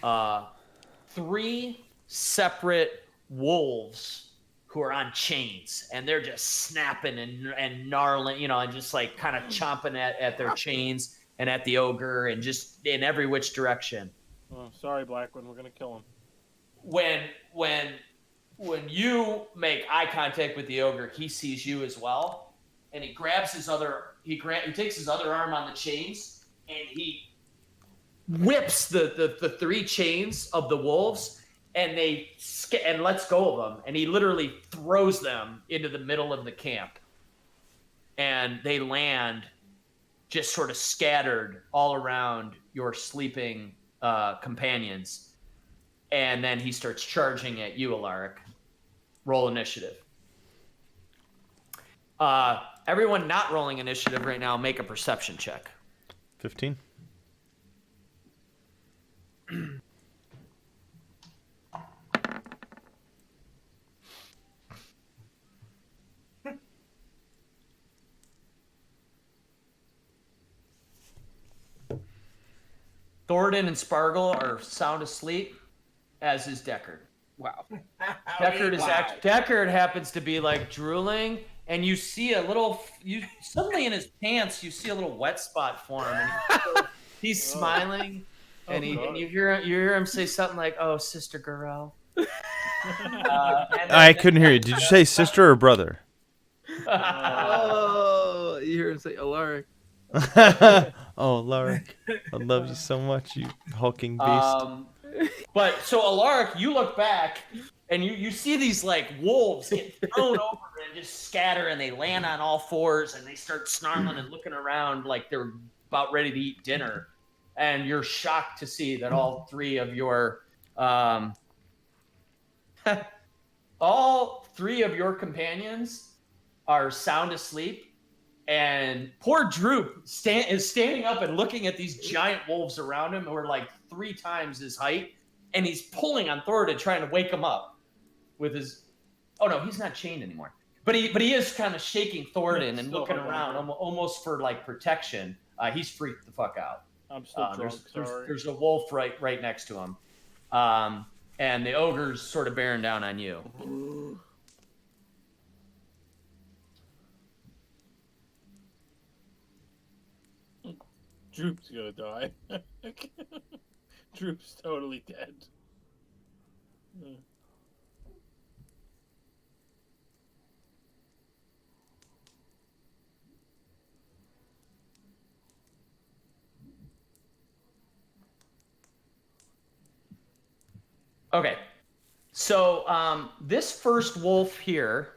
3 separate wolves who are on chains, and they're just snapping and gnarling, and just like kind of chomping at their chains and at the ogre and just in every which direction. Oh, sorry, Blackwood. We're gonna kill him. When you make eye contact with the ogre, he sees you as well, and he grabs he takes his other arm on the chains, and he whips the 3 chains of the wolves, and and lets go of them, and he literally throws them into the middle of the camp, and they land just sort of scattered all around your sleeping companions. And then he starts charging at you, Alaric. Roll initiative. Everyone not rolling initiative right now, make a perception check. 15. Thornton and Spargle are sound asleep, as is Deckard. Wow. Deckard happens to be like drooling, and you see suddenly in his pants you see a little wet spot form, and he's smiling, and you hear him say something like, "Oh, Sister Gorel." I couldn't hear you. Did you say sister or brother? Oh, you hear him say Alaric. Oh, Alaric, I love you so much, you hulking beast. But so Alaric, you look back and you see these like wolves get thrown over and just scatter, and they land on all fours and they start snarling and looking around like they're about ready to eat dinner. And you're shocked to see that all 3 of your companions are sound asleep. And poor Droop is standing up and looking at these giant wolves around him who are like 3 times his height, and he's pulling on Thornton trying to wake him up with his. Oh no, he's not chained anymore. But he is kind of shaking Thornton and looking around almost for like protection. He's freaked the fuck out. I'm still drunk. There's a wolf right next to him, and the ogre's sort of bearing down on you. Droop's gonna die. Droop's totally dead. Okay, so this first wolf here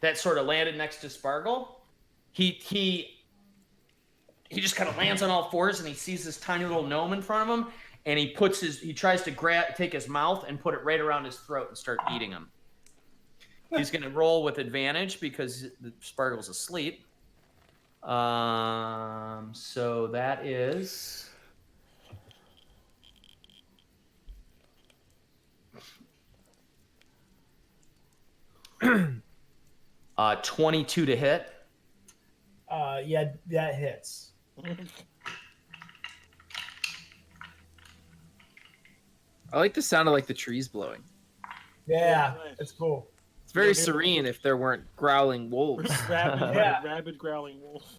that sort of landed next to Spargle, he just kind of lands on all fours, and he sees this tiny little gnome in front of him, and he tries to take his mouth and put it right around his throat and start eating him. He's going to roll with advantage because Spargle's asleep. So that is 22 to hit. Yeah, that hits. I like the sound of like the trees blowing. Yeah, nice. that's cool. It's very serene if there weren't growling wolves. Rabid growling wolf.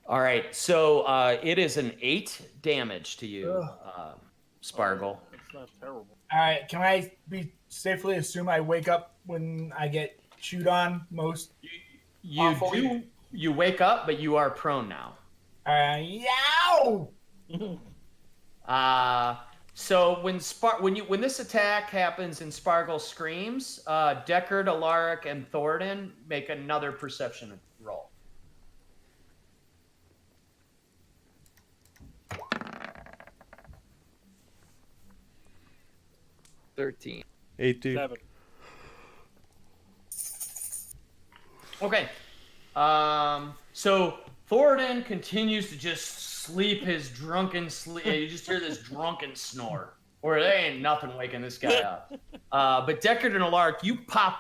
All right, so it is an 8 damage to you, Spargle. It's not terrible. All right. Can I be safely assume I wake up when I get chewed on most? You Awfully. do. You wake up, but you are prone now. Yow! So when this attack happens and Sparkle screams, Deckard, Alaric, and Thornton make another perception roll. $13. 18. 7. Okay. So Thornton continues to just sleep his drunken sleep. You just hear this drunken snore. Or there ain't nothing waking this guy up. But Deckard and Alaric, you pop.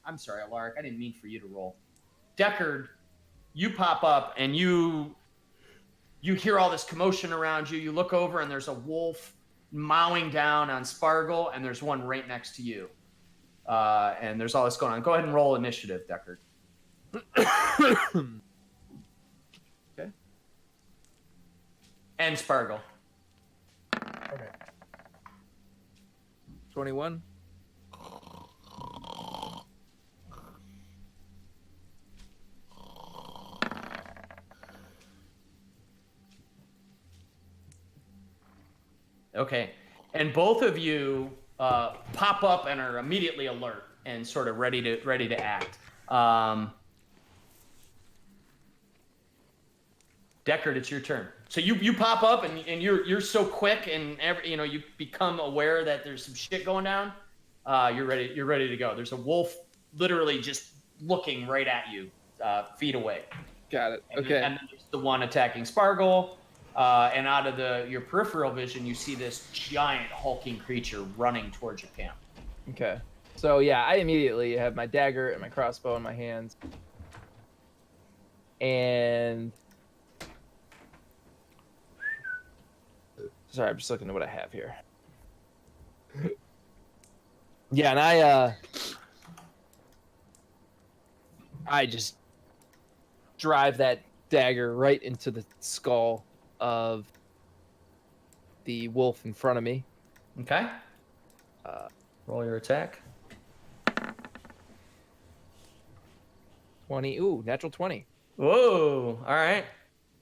I'm sorry, Alaric. I didn't mean for you to roll. Deckard, you pop up and you hear all this commotion around you. You look over and there's a wolf mowing down on Spargle, and there's one right next to you. And there's all this going on. Go ahead and roll initiative, Deckard. Okay. And Spargle. Okay. 21. Okay. And both of you pop up and are immediately alert and sort of ready to act. Deckard, it's your turn. So you pop up and you're so quick and you become aware that there's some shit going down. You're ready to go. There's a wolf literally just looking right at you, feet away. Got it. And Okay. then there's the one attacking Spargle. And out of your peripheral vision, you see this giant hulking creature running towards your camp. Okay. So yeah, I immediately have my dagger and my crossbow in my hands. And sorry, I'm just looking at what I have here. Yeah, and I just drive that dagger right into the skull of the wolf in front of me. Okay. Roll your attack. 20. Ooh, natural 20. Whoa! All right.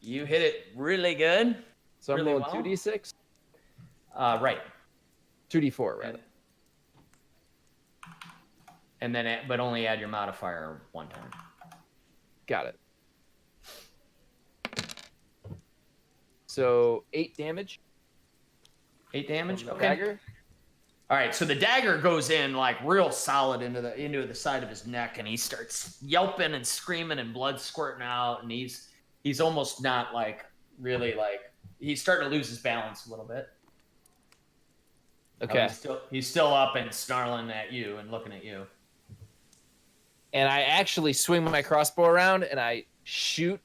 You hit it really good. So I'm Really rolling well. 2d6, Right. 2d4 rather. And then, but only add your modifier one time. Got it. So 8 damage. 8 damage. from the Okay. Dagger. All right. So the dagger goes in like real solid into the side of his neck, and he starts yelping and screaming, and blood squirting out, and he's almost not like really like he's starting to lose his balance a little bit. Okay. He's still up and snarling at you and looking at you. And I actually swing my crossbow around and I shoot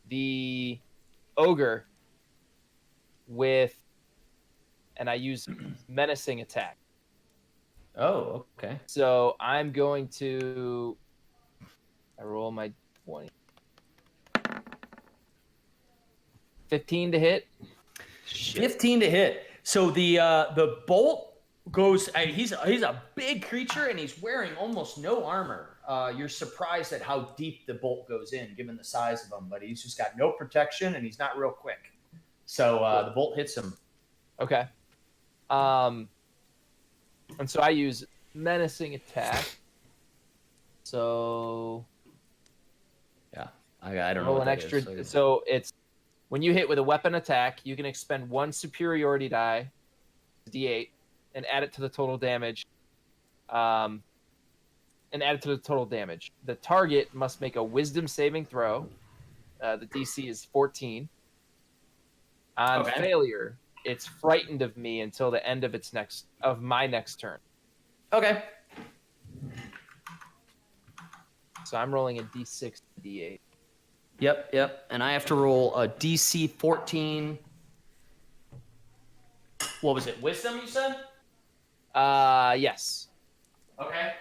the ogre and I use menacing attack. Oh, okay. So I'm going to I roll my 20. 15 to hit. Shit. 15 to hit. So the bolt goes. He's a big creature and he's wearing almost no armor. You're surprised at how deep the bolt goes in, given the size of him. But he's just got no protection and he's not real quick. So the bolt hits him. Okay. And so I use menacing attack. So Yeah, I don't know. roll What an that extra. is, So it's when you hit with a weapon attack, you can expend 1 superiority die, d8, and add it to the total damage. The target must make a Wisdom saving throw. The DC is 14. On Okay. failure, it's frightened of me until the end of my next turn. Okay. So I'm rolling a d6 to d8. Yep. And I have to roll a DC 14. What was it? Wisdom, you said? Yes. Okay.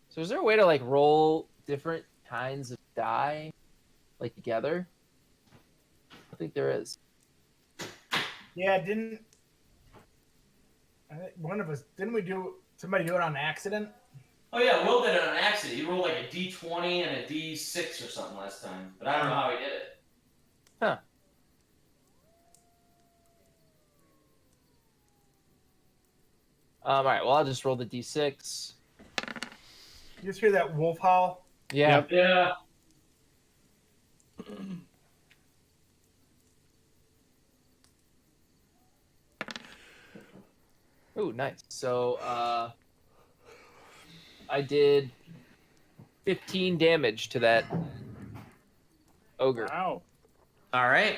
So is there a way to like roll different kinds of die like together? I think there is. Yeah, one of us didn't we do somebody do it on accident? Oh yeah, Will did it on accident. He rolled like a D20 and a D6 or something last time, but I don't know how he did it. Huh. All right. Well, I'll just roll the d6. You just hear that wolf howl? Yeah. Yeah. Ooh, nice. So, I did 15 damage to that ogre. Wow. All right.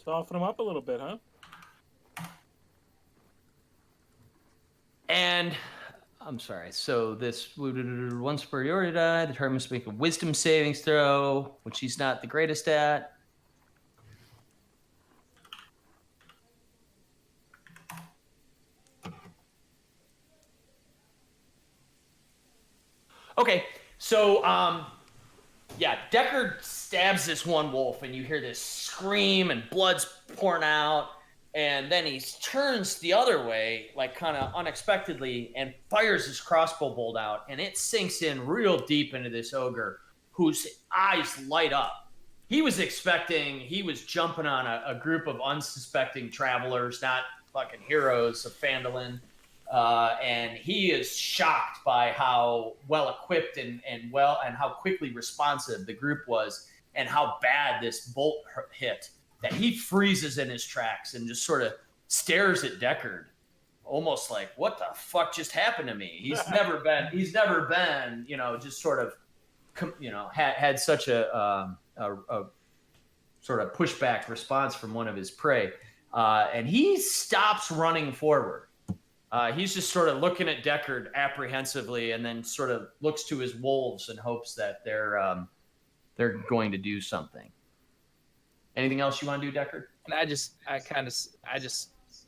Soften him up a little bit, huh? And I'm sorry. So this one superiority die determines to make a wisdom savings throw, which he's not the greatest at. Okay, so yeah, Deckard stabs this one wolf, and you hear this scream, and blood's pouring out, and then he turns the other way, like kind of unexpectedly, and fires his crossbow bolt out, and it sinks in real deep into this ogre, whose eyes light up. He was jumping on a group of unsuspecting travelers, not fucking heroes of Phandalin. And he is shocked by how well equipped and how quickly responsive the group was, and how bad this bolt hit, that he freezes in his tracks and just sort of stares at Deckard, almost like, what the fuck just happened to me? He's never been, just sort of, had such a sort of pushback response from one of his prey. And he stops running forward. He's just sort of looking at Deckard apprehensively, and then sort of looks to his wolves and hopes that they're going to do something. Anything else you want to do, Deckard? And I just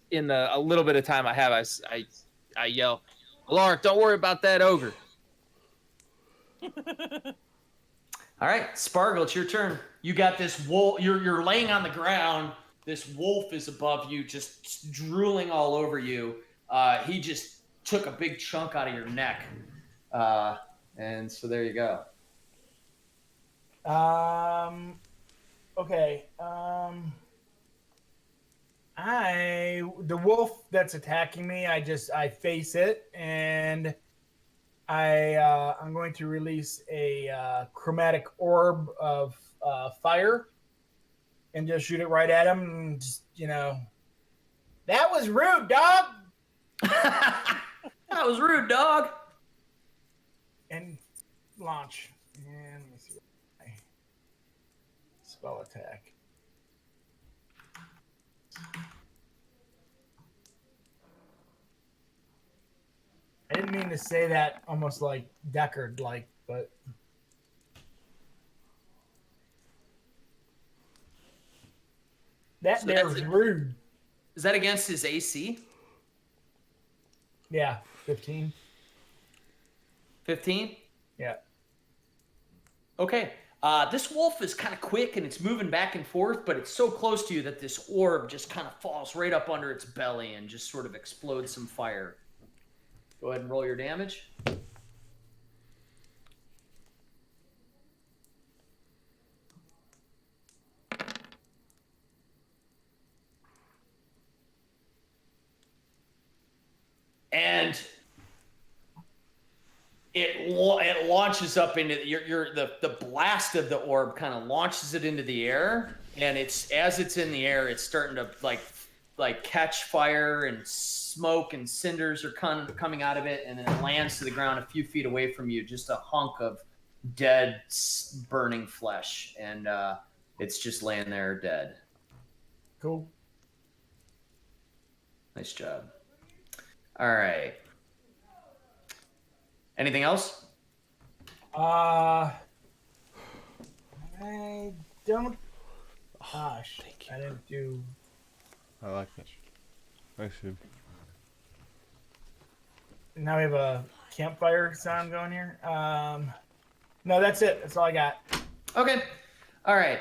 in the a little bit of time I have, I yell, Alaric, don't worry about that ogre. All right, Spargle, it's your turn. You got this wolf. You're laying on the ground. This wolf is above you, just drooling all over you. He just took a big chunk out of your neck. And so there you go. Okay. The wolf that's attacking me, I face it, and I'm going to release a chromatic orb of fire and just shoot it right at him. And just, that was rude, dog. That was rude, dog. And launch. And let me see what my spell attack. I didn't mean to say that almost like Deckard like, but that So there that's was it. rude. Is that against his AC? Yeah, 15. 15? Yeah. Okay. This wolf is kind of quick and it's moving back and forth, but it's so close to you that this orb just kind of falls right up under its belly and just sort of explodes some fire. Go ahead and roll your damage. And it launches up into the blast of the orb kind of launches it into the air, and as it's in the air, it's starting to like catch fire, and smoke and cinders are coming out of it, and then it lands to the ground a few feet away from you, just a hunk of dead, burning flesh, and it's just laying there dead. Cool. Nice job. All right. Anything else? I don't. Gosh, I didn't do. I like that. Thanks, dude. Now we have a campfire sound going here. No, that's it. That's all I got. Okay. All right.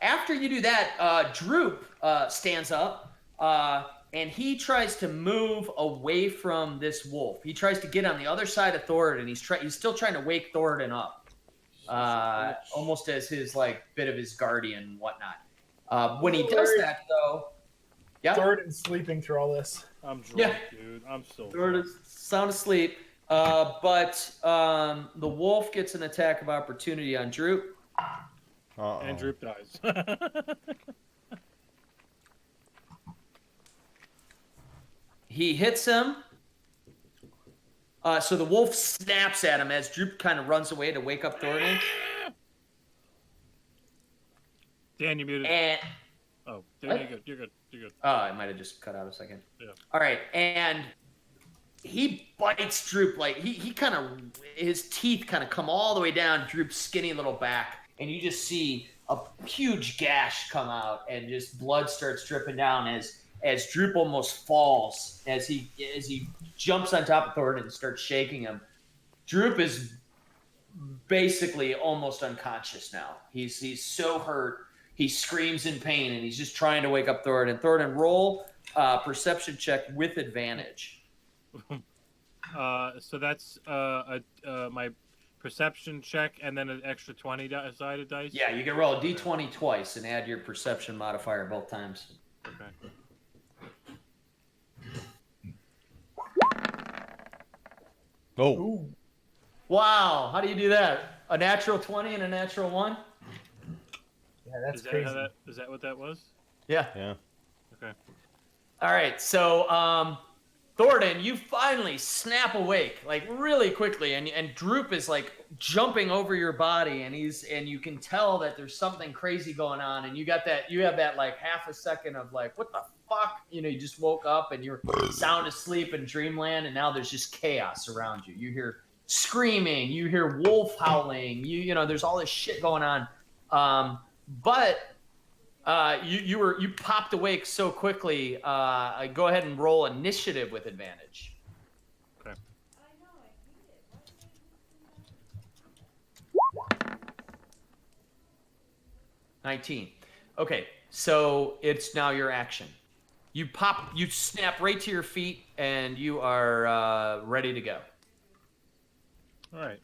After you do that, Droop stands up and he tries to move away from this wolf. He tries to get on the other side of Thoradin. He's still trying to wake Thoradin up, almost as his like bit of his guardian and whatnot. When he does that, though, yeah, Thoradin's sleeping through all this. I'm drunk, Yeah. dude. I'm still Thoradin's sound asleep. But the wolf gets an attack of opportunity on Droop. Uh-oh. And Droop dies. He hits him. So the wolf snaps at him as Droop kind of runs away to wake up Thoradin. Dan, you muted. And Oh, Dan, you're good. You're good. You're good. I might have just cut out a second. Yeah. All right, and he bites Droop like he kind of his teeth kind of come all the way down Droop's skinny little back, and you just see a huge gash come out, and just blood starts dripping down as Droop almost falls as he jumps on top of Thoradin and starts shaking him. Droop is basically almost unconscious now. He's so hurt. He screams in pain, and he's just trying to wake up Thoradin. Thoradin, roll perception check with advantage. So that's my perception check and then an extra 20-sided dice? Yeah, you can roll a d20 twice and add your perception modifier both times. Okay. Oh, Ooh. Wow, how do you do that? A natural 20 and a natural 1? Yeah, that's Is that, crazy. is that what that was? Yeah. yeah. Okay. All right, so Thoradin, you finally snap awake like really quickly, and Droop is like jumping over your body, and you can tell that there's something crazy going on, and you have that like half a second of like, what the fuck? You know, you just woke up and you're sound asleep in dreamland, and now there's just chaos around you. You hear screaming, you hear wolf howling, you know, there's all this shit going on. But you popped awake so quickly. Go ahead and roll initiative with advantage. Okay. 19. Okay, so it's now your action. You snap right to your feet, and you are ready to go. All right.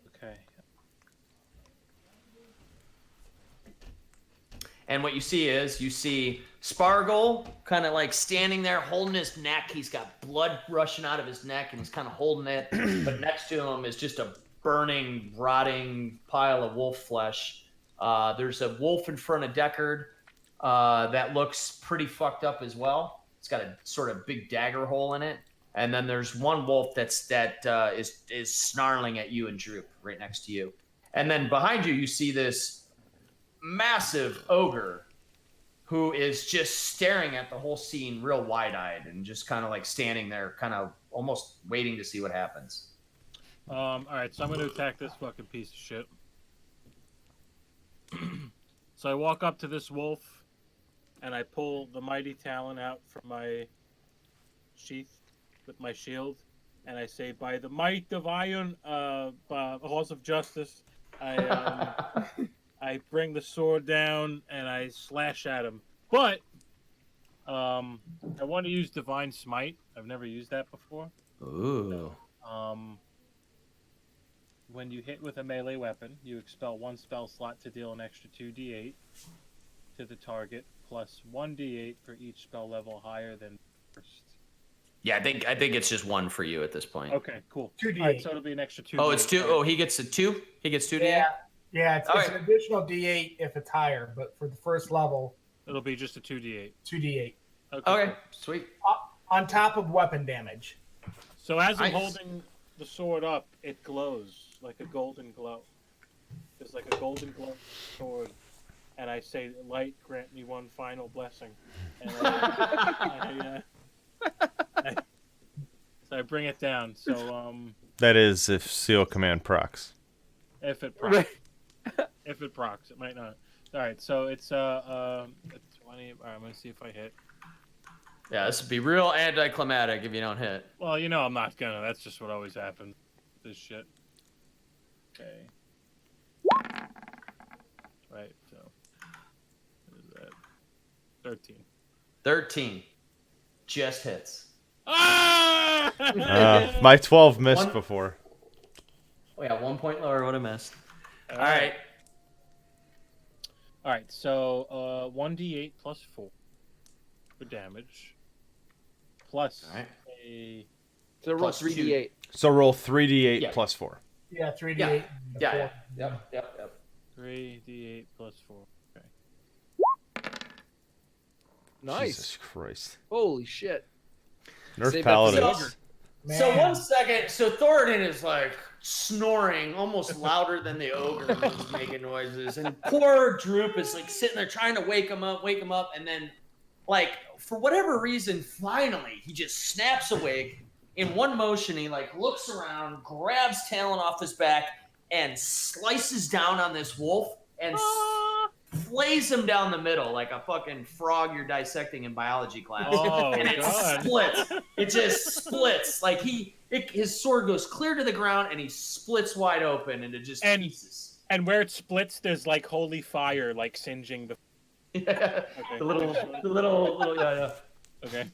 Okay. And what you see Spargle kind of like standing there holding his neck. He's got blood rushing out of his neck, and he's kind of holding it. But next to him is just a burning, rotting pile of wolf flesh. There's a wolf in front of Deckard that looks pretty fucked up as well. It's got a sort of big dagger hole in it. And then there's one wolf that is snarling at you and Droop right next to you. And then behind you, you see this massive ogre who is just staring at the whole scene real wide-eyed and just kind of like standing there, kind of almost waiting to see what happens. All right, so I'm going to attack this fucking piece of shit. So I walk up to this wolf, and I pull the mighty talon out from my sheath with my shield, and I say, "By the might of iron, horse of justice, I bring the sword down and I slash at him. But I want to use divine smite. I've never used that before. Ooh. When you hit with a melee weapon, you expel one spell slot to deal an extra 2d8 to the target, plus 1d8 for each spell level higher than first. Yeah, I think it's just one for you at this point. Okay, cool. 2d8. All right, so it'll be an extra 2d8. Oh, it's 2. Oh, he gets a 2? He gets 2d8? Yeah, it's All an additional D8 if it's higher, but for the first level, It'll be just a 2d8. 2d8 Okay, cool. sweet. on top of weapon damage. So as I'm Nice. holding the sword up, it glows like a golden glow. It's like a golden glow sword. And I say, "Light, grant me one final blessing." And so I bring it down. So That is if seal command procs. if it procs, if it procs, it might not. All right, so it's 20. All right, I'm gonna see if I hit. Yeah, this would be real anticlimactic if you don't hit. Well, you know I'm not gonna. That's just what always happens. This shit. Okay. 13. 13. Just hits. Ah! My 12 missed One- before. Oh yeah, 1 point lower would have missed. All All right. All right. So 1d8 plus 4 for damage, plus All right. a So roll Plus 3d8. So roll 3d8 Yeah. plus 4. Yeah, 3d8. Yeah. and the Yeah. four. Yep. 3d8 plus 4. Okay. Nice. Jesus Christ. Holy shit. Nerf Save that for the Paladins. ogre. So Man. 1 second. So Thoradin is like snoring almost louder than the ogre was making noises, and poor Droop is like sitting there trying to wake him up, and then, like, for whatever reason, finally he just snaps awake. In one motion, he like looks around, grabs Talon off his back, and slices down on this wolf and flays him down the middle like a fucking frog you're dissecting in biology class. Oh And it God! splits. It just splits. Like his sword goes clear to the ground and he splits wide open into just And- pieces. And where it splits, there's like holy fire, like singeing the. Yeah. Okay. The little yeah. Okay.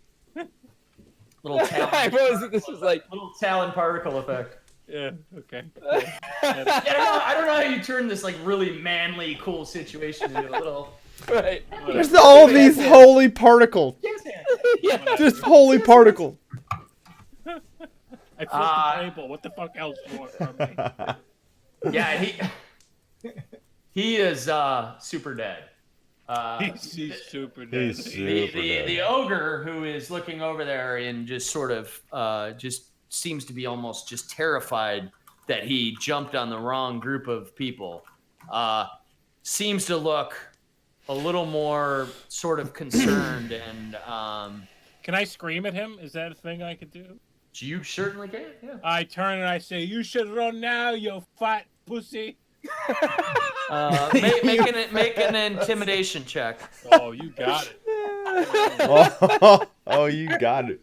Little I talon. realized that this was like. Little talon particle effect. Yeah. Okay. Yeah, I don't know how you turn this like really manly, cool situation into a little. Right. There's all these holy particles. Yeah. Just holy particles. I flipped the table. What the fuck else do you want from me? Yeah, he is super dead. He's super dead. He's super dead. The ogre who is looking over there and just sort of just seems to be almost just terrified that he jumped on the wrong group of people seems to look a little more sort of concerned and Can I scream at him? Is that a thing I could do? you certainly can. Yeah. I turn and I say, "You should run now, you fat pussy." Make an intimidation check. Oh, you got it. Oh, you got it.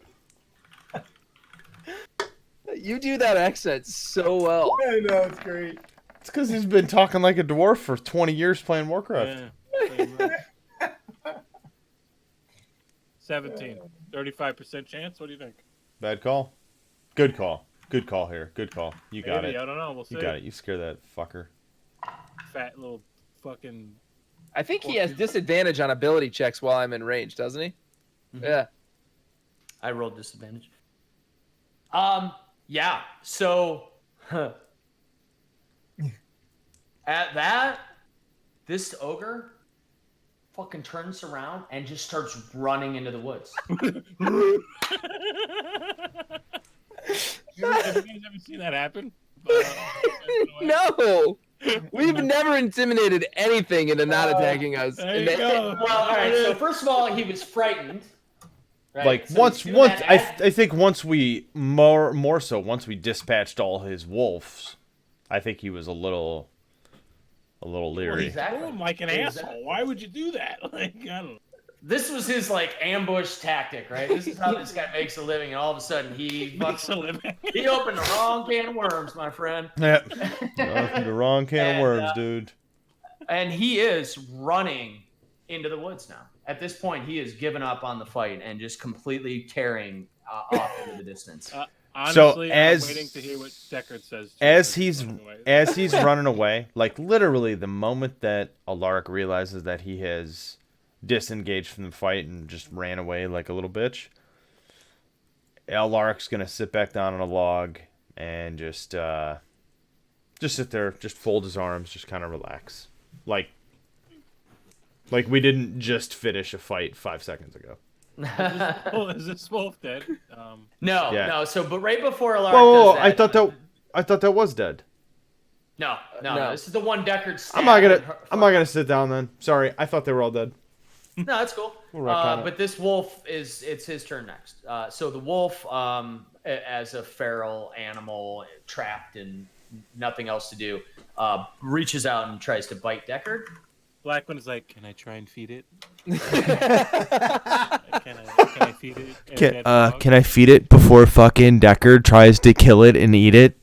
You do that accent so well. I know, it's great. It's because he's been talking like a dwarf for 20 years playing Warcraft. Yeah, pretty much. 17. 35% chance. What do you think? Bad call. Good call. Good call here. Good call. You got Maybe, it. I don't know. We'll see. You got it. You scare that fucker. Fat little fucking. I think he has disadvantage on ability checks while I'm in range, doesn't he? Mhm. Yeah. I rolled disadvantage. Yeah. So at that, this ogre fucking turns around and just starts running into the woods. Have you guys ever seen that happen? No. We've never intimidated anything into not attacking us. There you go. Well, all right. So first of all, he was frightened. Right? Like So once, he's doing that I think once we more so once we dispatched all his wolves, I think he was a little leery. Exactly. Boom, like an Exactly. asshole. Why would you do that? Like, I don't know. This was his like ambush tactic, right? This is how this guy makes a living, and all of a sudden he Makes a living. he opened the wrong can of worms, my friend. Yep. The wrong can And, of worms, dude. And he is running into the woods now. At this point, he has given up on the fight and just completely tearing off into the distance. Honestly, as- I'm waiting to hear what Deckard says. As he's running away, like literally the moment that Alaric realizes that he has disengaged from the fight and just ran away like a little bitch, Alaric's gonna sit back down on a log and just sit there, just fold his arms, just kind of relax, like we didn't just finish a fight 5 seconds ago. Oh, is this wolf dead? No, Yeah. no. So, but right before Alaric Whoa, does that, I thought that was dead. No. No. This is the one Deckard. I'm not gonna sit down then. Sorry, I thought they were all dead. No, that's cool. We'll retcon it. But this wolf it's his turn next. So the wolf, as a feral animal, trapped and nothing else to do, reaches out and tries to bite Deckard. Blackman is like, can I try and feed it? Can I feed it? a dead dog?" Can I feed it before fucking Deckard tries to kill it and eat it?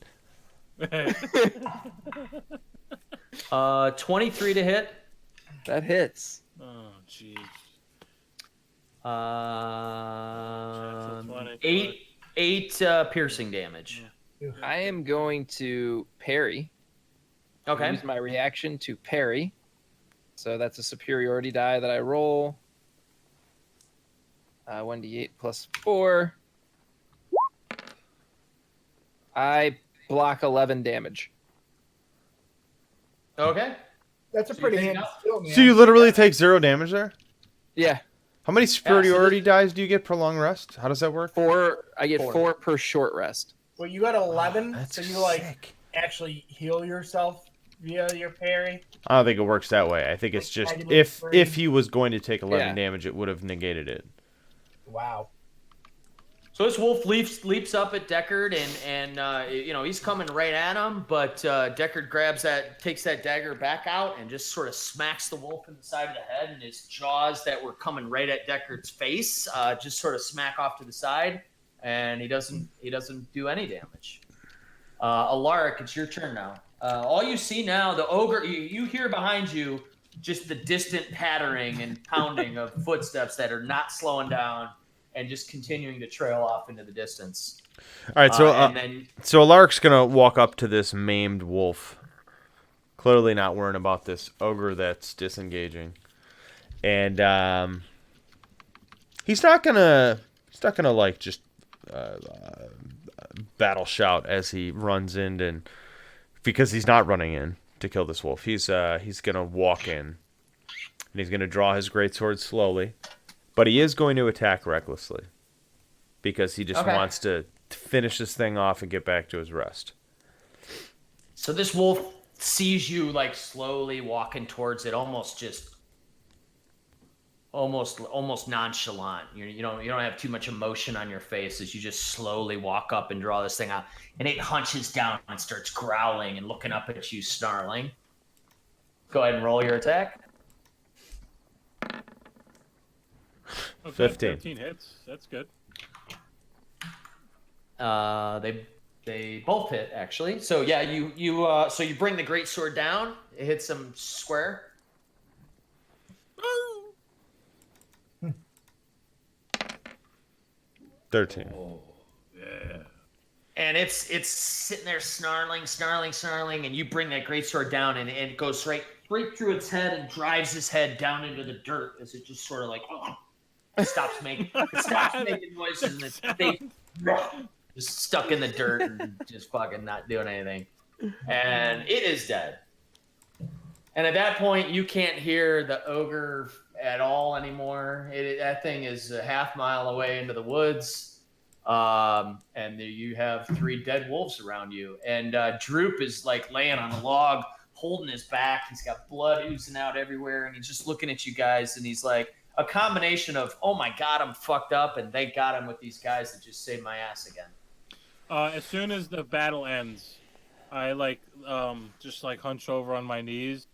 23 to hit. That hits. Oh, jeez. Eight piercing damage. I am going to parry. Okay. Use my reaction to parry. So that's a superiority die that I roll. 1d8 plus 4. I block 11 damage. Okay. That's a So you pretty take handy out- skill, man. So you literally take 0 damage there? Yeah, How many superiority this- dies do you get per long rest? How does that work? 4. I get Four. 4 per short rest. Well, you got 11, That's so you like sick. actually heal yourself via your parry. I don't think it works that way. I think it's just Negative if three. he was going to take 11 Yeah. damage, it would have negated it. Wow. So this wolf leaps up at Deckard, and he's coming right at him, but Deckard takes that dagger back out and just sort of smacks the wolf in the side of the head, and his jaws that were coming right at Deckard's face just sort of smack off to the side, and he doesn't do any damage. Alaric, it's your turn now. All you see now, the ogre, you hear behind you just the distant pattering and pounding of footsteps that are not slowing down and just continuing to trail off into the distance. All right, so And then so Alaric's gonna walk up to this maimed wolf, clearly not worrying about this ogre that's disengaging, and he's not gonna like just battle shout as he runs in, and because he's not running in to kill this wolf, he's gonna walk in, and he's gonna draw his greatsword slowly, but he is going to attack recklessly because he just Okay. wants to finish this thing off and get back to his rest. So this wolf sees you like slowly walking towards it, almost nonchalant. You don't have too much emotion on your face as you just slowly walk up and draw this thing out, and it hunches down and starts growling and looking up at you, snarling. Go ahead and roll your attack. Okay, 15. 15 hits. That's good. They both hit actually. So yeah, you bring the great sword down. It hits him square. 13. Yeah. And it's sitting there snarling, and you bring that greatsword down, and it goes right through its head and drives his head down into the dirt as it just sort of like stops making noises, and its face just stuck in the dirt and just fucking not doing anything. And it is dead. And at that point, you can't hear the ogre at all anymore. That thing is a half mile away into the woods. And you have 3 dead wolves around you. And Droop is like laying on the log, holding his back. He's got blood oozing out everywhere. And he's just looking at you guys. And he's like a combination of, oh my God, I'm fucked up. And thank God I'm with these guys that just saved my ass again. As soon as the battle ends, I just hunch over on my knees,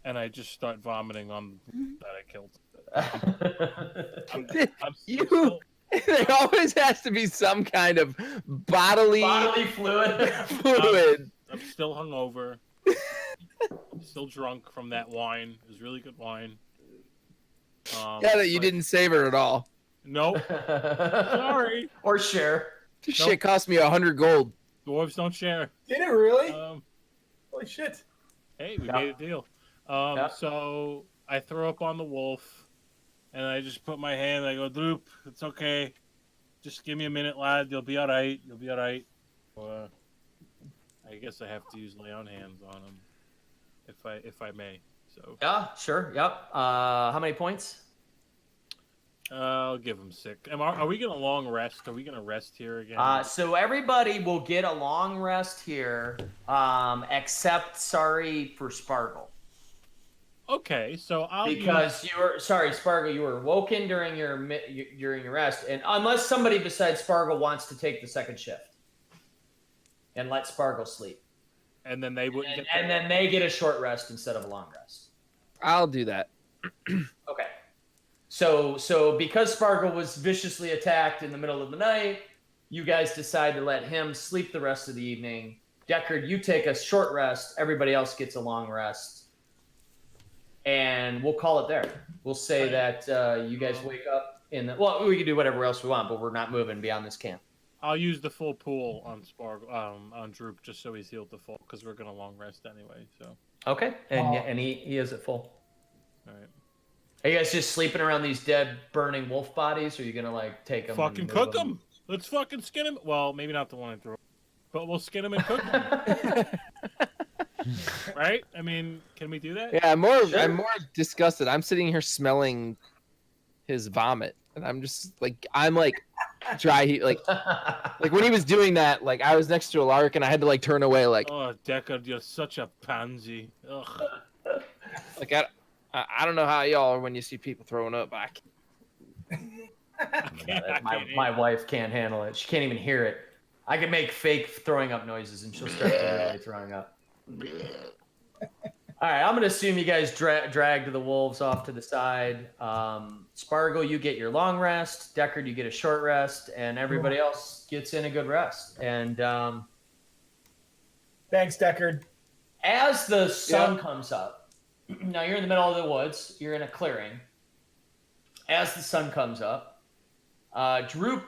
and I just start vomiting on that I killed. You- There always has to be some kind of bodily fluid. fluid. I'm still hungover. Still drunk from that wine. It was really good wine. Yeah, that you didn't savor at all. Nope. Sorry. Or share. This Nope. shit cost me 100 gold. Dwarves don't share. Did it really? Holy shit. Hey, we Yeah. made a deal. Yeah. So I throw up on the wolf, and I just put my hand. I go, Droop, it's okay. Just give me a minute, lad. You'll be all right. You'll be all right. I guess I have to use lay on hands on him, if I may. So Yeah, sure. Yep. How many points? I'll give him 6. Are we gonna long rest? Are we gonna rest here again? So everybody will get a long rest here, except sorry for Sparkle. Okay, so I'll Because Sparkle, you were woken during your rest, and unless somebody besides Sparkle wants to take the second shift and let Sparkle sleep, and then they wouldn't get. and then they get a short rest instead of a long rest. I'll do that. Okay. So because Sparkle was viciously attacked in the middle of the night, you guys decide to let him sleep the rest of the evening. Deckard, you take a short rest. Everybody else gets a long rest. And we'll call it there. We'll say that you guys wake up in the. Well, we can do whatever else we want, but we're not moving beyond this camp. I'll use the full pool on Sparg on Droop just so he's healed the full because we're gonna long rest anyway. So Okay, and Oh. and he is at full. all right, Are you guys just sleeping around these dead, burning wolf bodies, or are you gonna like take them? fucking cook them. Let's fucking skin him. Well, maybe not the one I threw, but we'll skin him and cook him. Right? I mean, can we do that? Yeah, I'm more Sure. disgusted. I'm sitting here smelling his vomit, and I'm like dry heat, like when he was doing that, like I was next to a lark and I had to like turn away, like Oh, Deckard, you're such a pansy. Ugh. like I don't know how y'all are when you see people throwing up. I my wife can't handle it. She can't even hear it. I can make fake throwing up noises, and she'll start really throwing up. All right, I'm gonna assume you guys dragged the wolves off to the side. Spargo, you get your long rest. Deckard, you get a short rest, and everybody else gets in a good rest. And Thanks, Deckard. as the sun comes up, now you're in the middle of the woods. You're in a clearing. As the sun comes up, Droop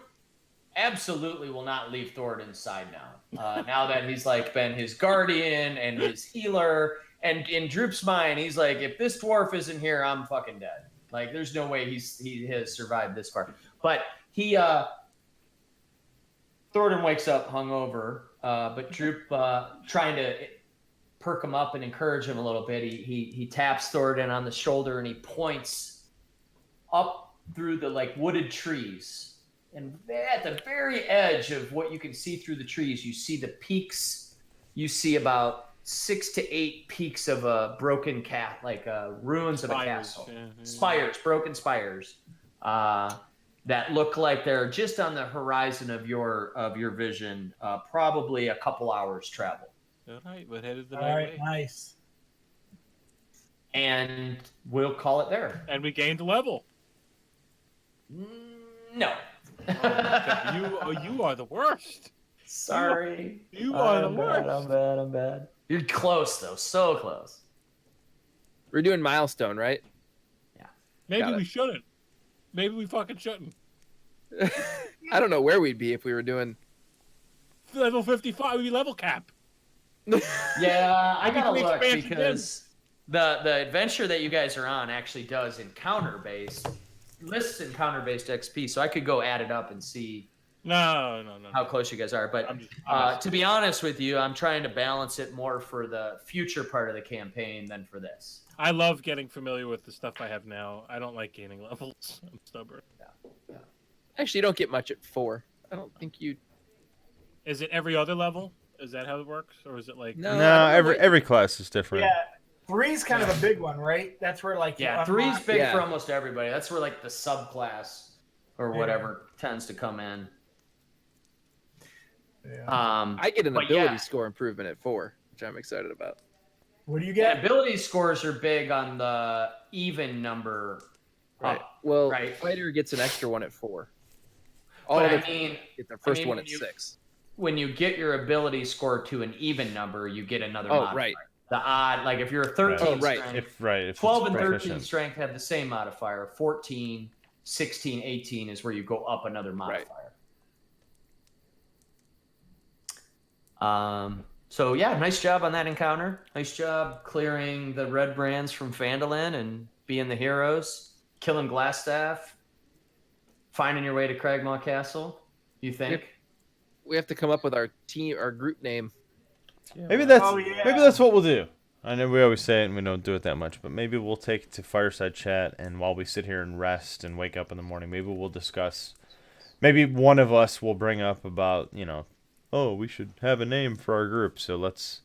absolutely will not leave Thoradin's side now. Now that he's like been his guardian and his healer, and in Droop's mind, he's like, if this dwarf isn't here, I'm fucking dead. Like, there's no way he has survived this far. But Thoradin wakes up hungover, but Droop trying to perk him up and encourage him a little bit. He taps Thoradin on the shoulder and he points up through the like wooded trees. And at the very edge of what you can see through the trees, you see the peaks. You see about 6 to 8 peaks of a broken ruins of a castle. Yeah. Spires, broken spires, that look like they're just on the horizon of your vision. Probably a couple hours travel. All right, we're headed the All right right, way. nice. And we'll call it there. And we gained a level. No. You are the worst. Sorry. You are the worst. I'm bad. You're close though, so close. we're doing milestone, right? Maybe Got it. we shouldn't. Maybe we fucking shouldn't. I don't know where we'd be if we were doing. Level 55, we level cap. Yeah, I Maybe gotta we look expand it because the adventure that you guys are on actually does lists encounter-based XP, so I could go add it up and see No. how close you guys are. But I'm just to be honest with you, I'm trying to balance it more for the future part of the campaign than for this. I love getting familiar with the stuff I have now. I don't like gaining levels. I'm stubborn. Actually, you don't get much at 4. I don't think you. Is it every other level? Is that how it works, or is it like? No, I No, don't know what- every class is different. Yeah, 3's kind of a big one, right? That's where like you Yeah, unlock- 3's big Yeah. for almost everybody. That's where like the subclass or Yeah. whatever tends to come in. Yeah. I get an But ability yeah. score improvement at 4, which I'm excited about. What do you Yeah, get? ability scores are big on the even number. Right. Up. Well, right. fighter gets an extra one at 4. All But other I mean, get the first mean, one when at you- 6. when you get your ability score to an even number, you get another Oh, modifier. right. The odd, like if you're a 13 Oh, right. strength, If 12 it's and 13 proficient. strength have the same modifier. 14, 16, 18 is where you go up another Right. modifier. So yeah, nice job on that encounter. Nice job clearing the red brands from Phandalin and being the heroes, killing Glassstaff, finding your way to Cragmaw Castle. You think? We have to come up with our group name. Maybe that's Oh, yeah. maybe that's what we'll do. I know we always say it and we don't do it that much, but maybe we'll take it to fireside chat, and while we sit here and rest and wake up in the morning, maybe we'll discuss. Maybe one of us will bring up about, oh, we should have a name for our group. So let's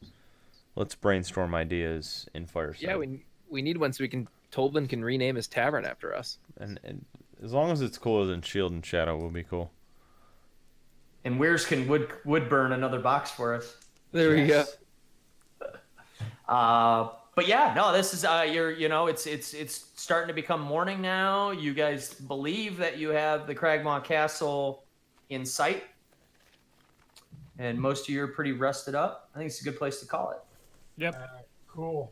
brainstorm ideas in fireside. Yeah, we need one so Tolvin can rename his tavern after us. and as long as it's cooler than Shield and Shadow, will be cool. And Weirs can wood burn another box for us. There we go. But yeah, no, this is it's starting to become morning now. You guys believe that you have the Cragmaw Castle in sight, and most of you are pretty rested up. I think it's a good place to call it. Yep. Cool.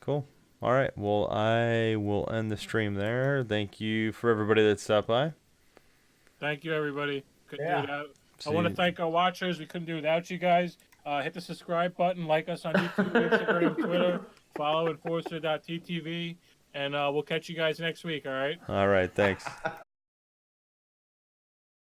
Cool. All right. Well, I will end the stream there. Thank you for everybody that stopped by. Thank you, everybody. Couldn't Yeah. do without. I See want to you- thank our watchers. We couldn't do without you guys. Hit the subscribe button, like us on YouTube, Instagram, Twitter. Follow Enforcer.ttv, and we'll catch you guys next week. All right. All right. Thanks.